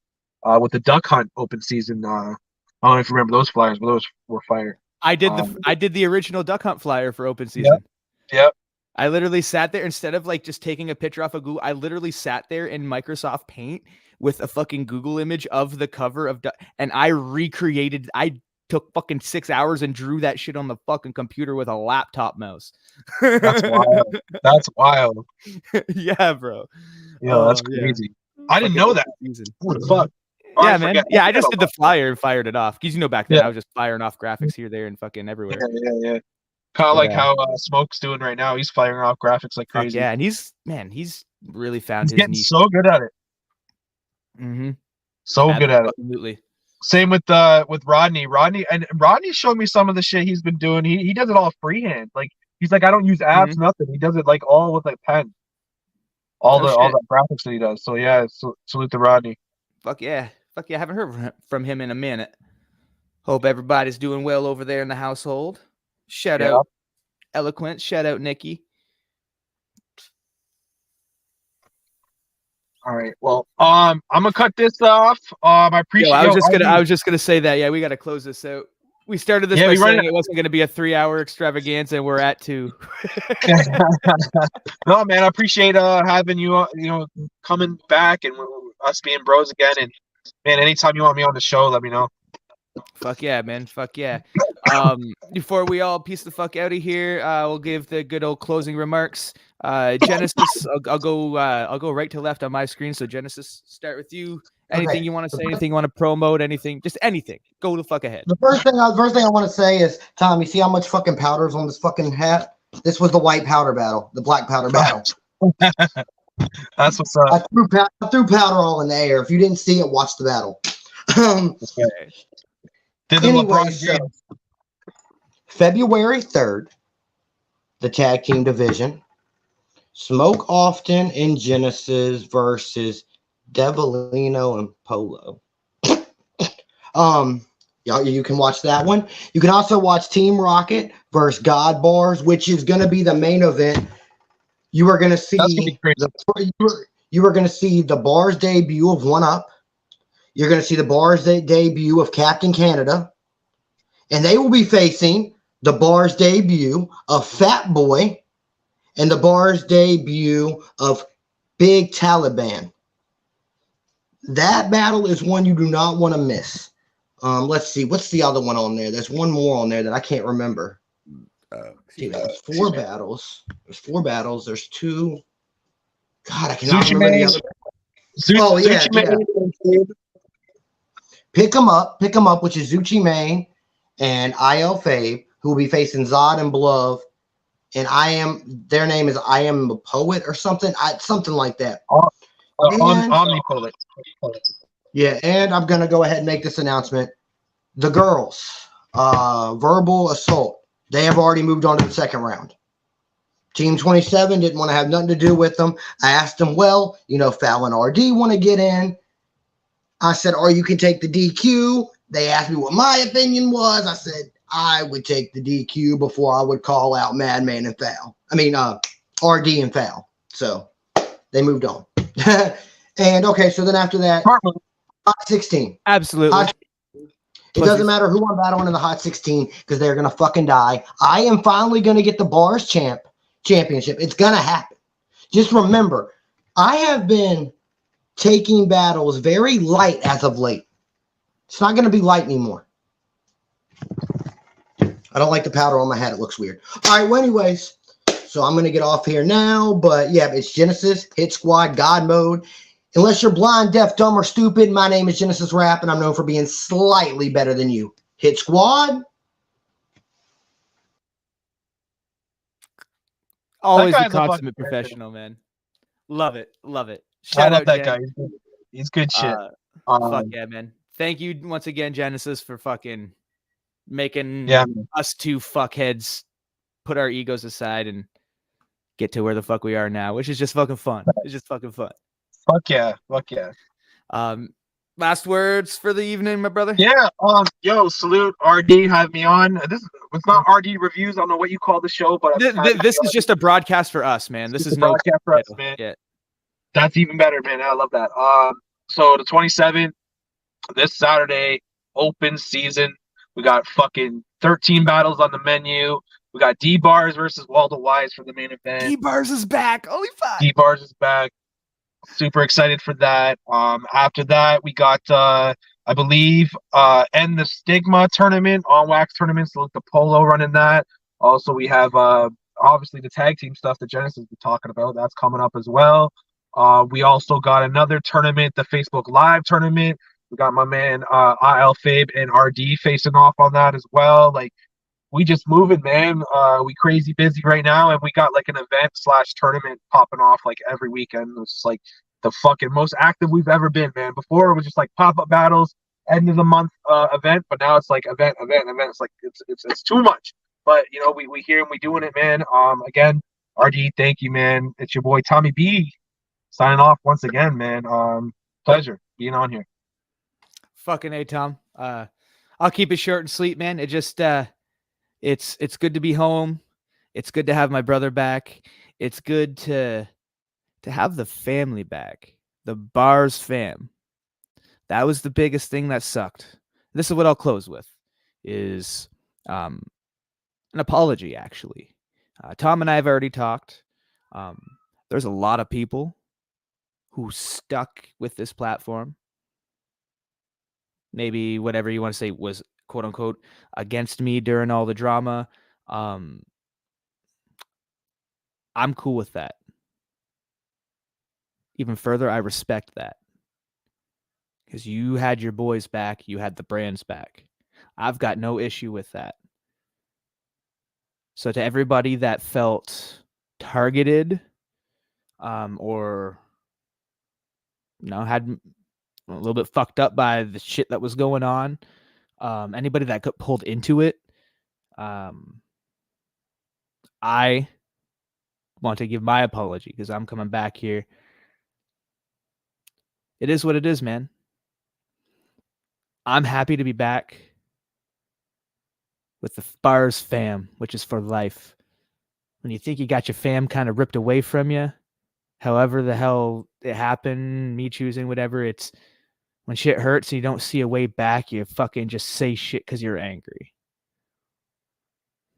with the duck hunt open season. I don't know if you remember those flyers, but those were fire. I did the original duck hunt flyer for open season. Yep. I literally sat there instead of like just taking a picture off of Google. I literally sat there in Microsoft Paint with a fucking Google image of the cover of and I recreated. I took fucking 6 hours and drew that shit on the fucking computer with a laptop mouse. That's wild. That's wild. Yeah, bro. Yeah, that's crazy. Yeah. I didn't know that. What the fuck? Yeah, man. Yeah, I just did the flyer and fired it off. Because back then I was just firing off graphics here, there, and fucking everywhere. Yeah. Kind of like how Smoke's doing right now. He's firing off graphics like crazy. Yeah, and he's really found his getting niche. So good at it. Mm-hmm. So good at it. Absolutely. Same with Rodney. Rodney showed me some of the shit he's been doing. He does it all freehand. Like he's like, I don't use apps, nothing. He does it like all with a pen. All the graphics that he does. So yeah, salute to Rodney. Fuck yeah. I haven't heard from him in a minute. Hope everybody's doing well over there in the household. Shout out eloquent. Shout out Nikki. All right. Well, I'm gonna cut this off. I appreciate. I RD. was just gonna say that. Yeah, we got to close this out. We started this by saying it wasn't going to be a 3-hour extravaganza, and we're at 2. No, man, I appreciate having you. Coming back and us being bros again. And man, anytime you want me on the show, let me know. Fuck yeah, man. Fuck yeah. Before we all piece the fuck out of here, we'll give the good old closing remarks. Genesis, I'll go right to left on my screen. So Genesis, start with you. Anything you want to say? Anything you want to promote? Anything? Just anything. Go the fuck ahead. The first thing I want to say is, Tom, you see how much fucking powder is on this fucking hat? This was the white powder battle, the black powder battle. That's what's up. I threw powder all in the air. If you didn't see it, watch the battle. Anyway, so February 3rd, the tag team division, Smoke Often and Genesis versus Devilino and Polo. You can watch that one. You can also watch Team Rocket versus God Bars, which is going to be the main event. You are going to see you are going to see the Bars debut of One Up. You're going to see the Bars debut of Captain Canada, and they will be facing the Bars debut of Fat Boy and the Bars debut of Big Taliban. That battle is one you do not want to miss. Let's see. What's the other one on there? There's one more on there that I can't remember. There's 4 battles. There's 4 battles. There's 2. God, I cannot remember the other. Yeah. Pick them up, which is Zuchi Mane and IL Fave, who will be facing Zod and Blove. And their name is I Am a Poet or something. Something like that. Omnipoet. Yeah, and I'm going to go ahead and make this announcement. The girls, Verbal Assault, they have already moved on to the second round. Team 27 didn't want to have nothing to do with them. I asked them, Fallon RD want to get in. I said, or you can take the DQ. They asked me what my opinion was. I said, I would take the DQ before I would call out Madman and Foul. RD and Foul. So they moved on. And okay, so then after that, Hot 16. Absolutely. It doesn't matter who I'm battling in the Hot 16 because they're going to fucking die. I am finally going to get the Bars championship. It's going to happen. Just remember, I have been taking battles very light as of late. It's not going to be light anymore. I don't like the powder on my hat. It looks weird. All right, well, anyways, so I'm going to get off here now. But yeah, it's Genesis, Hit Squad, God Mode. Unless you're blind, deaf, dumb, or stupid, my name is Genesis Rap, and I'm known for being slightly better than you. Hit Squad. Always a consummate professional, man. Love it. Love it. Shout out that guy. He's good shit. Fuck yeah, man. Thank you once again, Genesis, for fucking making us 2 fuckheads put our egos aside and get to where the fuck we are now, which is just fucking fun. It's just fucking fun. Fuck yeah. Last words for the evening, my brother. Yeah. Salute RD. Have me on. This was not RD reviews. I don't know what you call the show, but this is just a broadcast for us, man. This is no broadcast for us, man. Yeah. That's even better, man. I love that. So the 27th, this Saturday, open season. We got fucking 13 battles on the menu. We got D-Bars versus Waldo Wise for the main event. D-Bars is back. Holy fuck. D-Bars is back. Super excited for that. After that, we got I believe End the Stigma tournament, on wax tournament. So the Polo running that. Also, we have obviously the tag team stuff that Genesis was talking about. That's coming up as well. We also got another tournament, the Facebook Live tournament. We got my man IL Fabe and RD facing off on that as well. Like, we just moving, man. We crazy busy right now, and we got like an event / tournament popping off like every weekend. It's like the fucking most active we've ever been, man. Before it was just like pop-up battles, end of the month event, but now it's like event. It's like it's too much. But we here and we doing it, man. Again, RD, thank you, man. It's your boy Tommy B signing off once again, man. Pleasure being on here. Fucking A, Tom. I'll keep it short and sweet, man. It just it's good to be home. It's good to have my brother back. It's good to have the family back. The Bars fam. That was the biggest thing that sucked. This is what I'll close with, is an apology, actually. Tom and I have already talked. There's a lot of people who stuck with this platform. Maybe whatever you want to say was quote unquote against me during all the drama. I'm cool with that. Even further, I respect that. Because you had your boys back, you had the brands back. I've got no issue with that. So to everybody that felt targeted, or had a little bit fucked up by the shit that was going on, anybody that got pulled into it, I want to give my apology because I'm coming back here. It is what it is, man. I'm happy to be back with the Bars fam, which is for life. When you think you got your fam kind of ripped away from you, however the hell it happened, me choosing whatever, it's when shit hurts and you don't see a way back, you fucking just say shit because you're angry.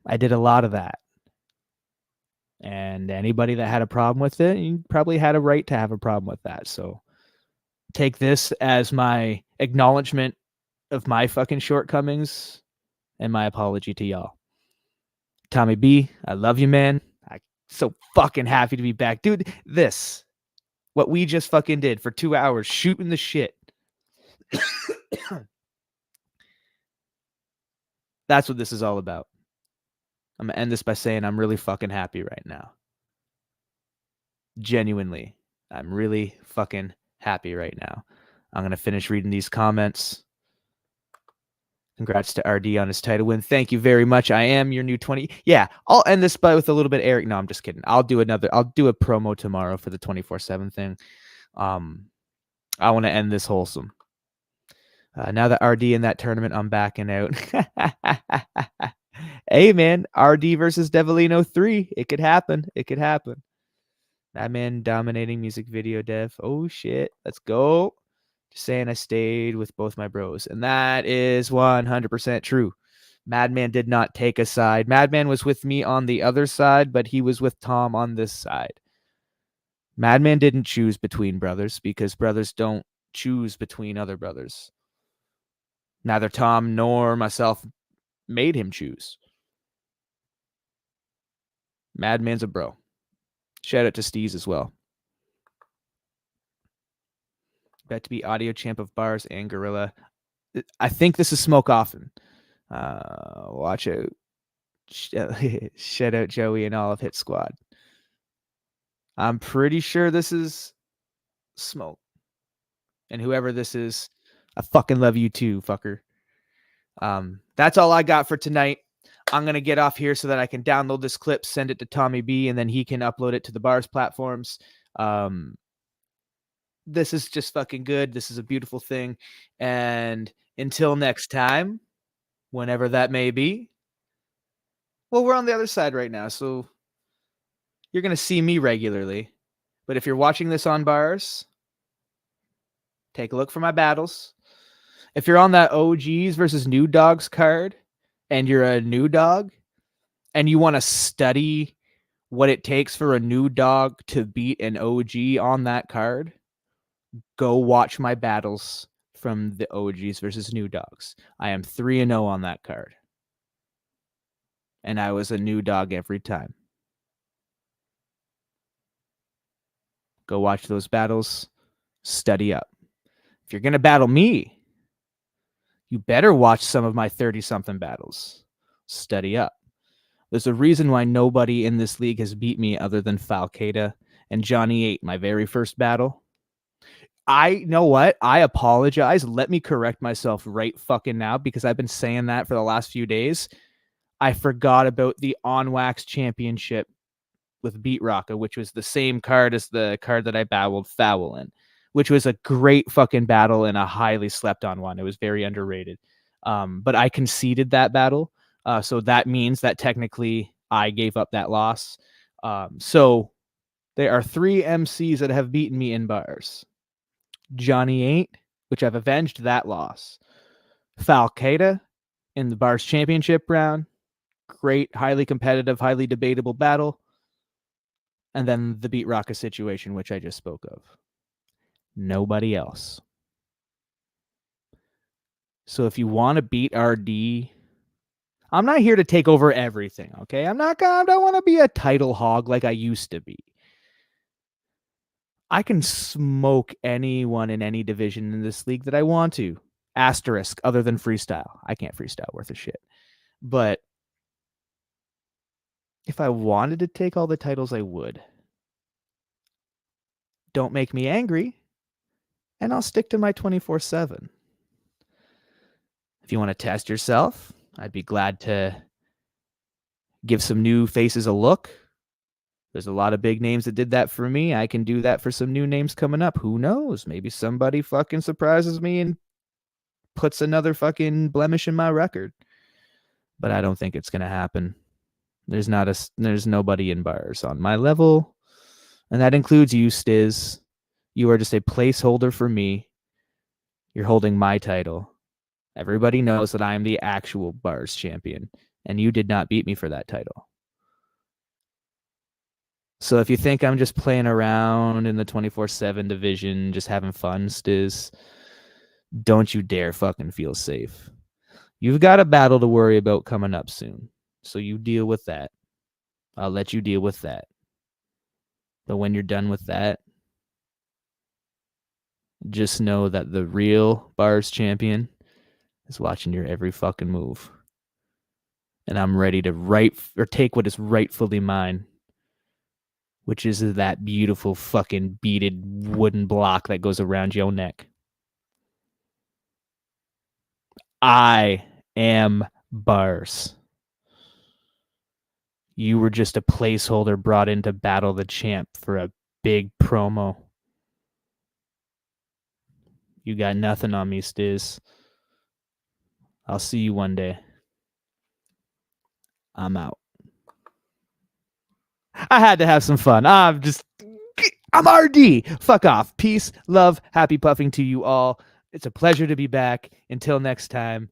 I did a lot of that. And anybody that had a problem with it, you probably had a right to have a problem with that. So take this as my acknowledgement of my fucking shortcomings and my apology to y'all. Tommy B, I love you, man. I'm so fucking happy to be back. Dude, what we just fucking did for 2 hours, shooting the shit. That's what this is all about. I'm going to end this by saying I'm really fucking happy right now. Genuinely, I'm really fucking happy right now. I'm going to finish reading these comments. Congrats to RD on his title win. Thank you very much. I am your new 20. Yeah, I'll end this with a little bit of Eric. No, I'm just kidding. I'll do a promo tomorrow for the 24/7 thing. I want to end this wholesome. Now that RD in that tournament, I'm backing out. Hey, man, RD versus Devilino 3. It could happen. It could happen. That man dominating music video dev. Oh, shit. Let's go. Just saying I stayed with both my bros. And that is 100% true. Madman did not take a side. Madman was with me on the other side, but he was with Tom on this side. Madman didn't choose between brothers because brothers don't choose between other brothers. Neither Tom nor myself made him choose. Madman's a bro. Shout out to Steez as well. Bet to be audio champ of Bars and Gorilla. I think this is Smoke Often. Watch out. Shout out Joey and all of Hit Squad. I'm pretty sure this is Smoke. And whoever this is, I fucking love you too, fucker. That's all I got for tonight. I'm going to get off here so that I can download this clip, send it to Tommy B, and then he can upload it to the Bars platforms. This is just fucking good. This is a beautiful thing. And until next time, whenever that may be, well, we're on the other side right now, so you're going to see me regularly. But if you're watching this on Bars, take a look for my battles. If you're on that OGs versus New Dogs card and you're a new dog and you want to study what it takes for a new dog to beat an OG on that card, go watch my battles from the OGs versus New Dogs. I am 3-0 on that card. And I was a new dog every time. Go watch those battles. Study up. If you're going to battle me, you better watch some of my 30-something battles. Study up. There's a reason why nobody in this league has beat me other than Falcada and Johnny 8, my very first battle. I know what? I apologize. Let me correct myself right fucking now because I've been saying that for the last few days. I forgot about the On Wax Championship with Beat Rocka, which was the same card as the card that I battled Foul in, which was a great fucking battle and a highly slept on one. It was very underrated. But I conceded that battle. So that means that technically I gave up that loss. So there are 3 MCs that have beaten me in bars. Johnny 8, which I've avenged that loss. Falcada in the bars championship round. Great, highly competitive, highly debatable battle. And then the Beat Rocka situation, which I just spoke of. Nobody else. So if you want to beat RD, I'm not here to take over everything, okay? I don't want to be a title hog like I used to be. I can smoke anyone in any division in this league that I want to. Asterisk, other than freestyle. I can't freestyle worth a shit. But if I wanted to take all the titles, I would. Don't make me angry, and I'll stick to my 24/7. If you want to test yourself, I'd be glad to give some new faces a look. There's a lot of big names that did that for me. I can do that for some new names coming up. Who knows? Maybe somebody fucking surprises me and puts another fucking blemish in my record. But I don't think it's going to happen. There's nobody in bars on my level. And that includes you, Stiz. You are just a placeholder for me. You're holding my title. Everybody knows that I am the actual bars champion. And you did not beat me for that title. So if you think I'm just playing around in the 24/7 division, just having fun, Stiz, don't you dare fucking feel safe. You've got a battle to worry about coming up soon. So you deal with that. I'll let you deal with that. But when you're done with that, just know that the real bars champion is watching your every fucking move. And I'm ready to take what is rightfully mine, which is that beautiful fucking beaded wooden block that goes around your neck. I am bars. You were just a placeholder brought in to battle the champ for a big promo. You got nothing on me, Stiz. I'll see you one day. I'm out. I had to have some fun. I'm RD. Fuck off. Peace, love, happy puffing to you all. It's a pleasure to be back. Until next time.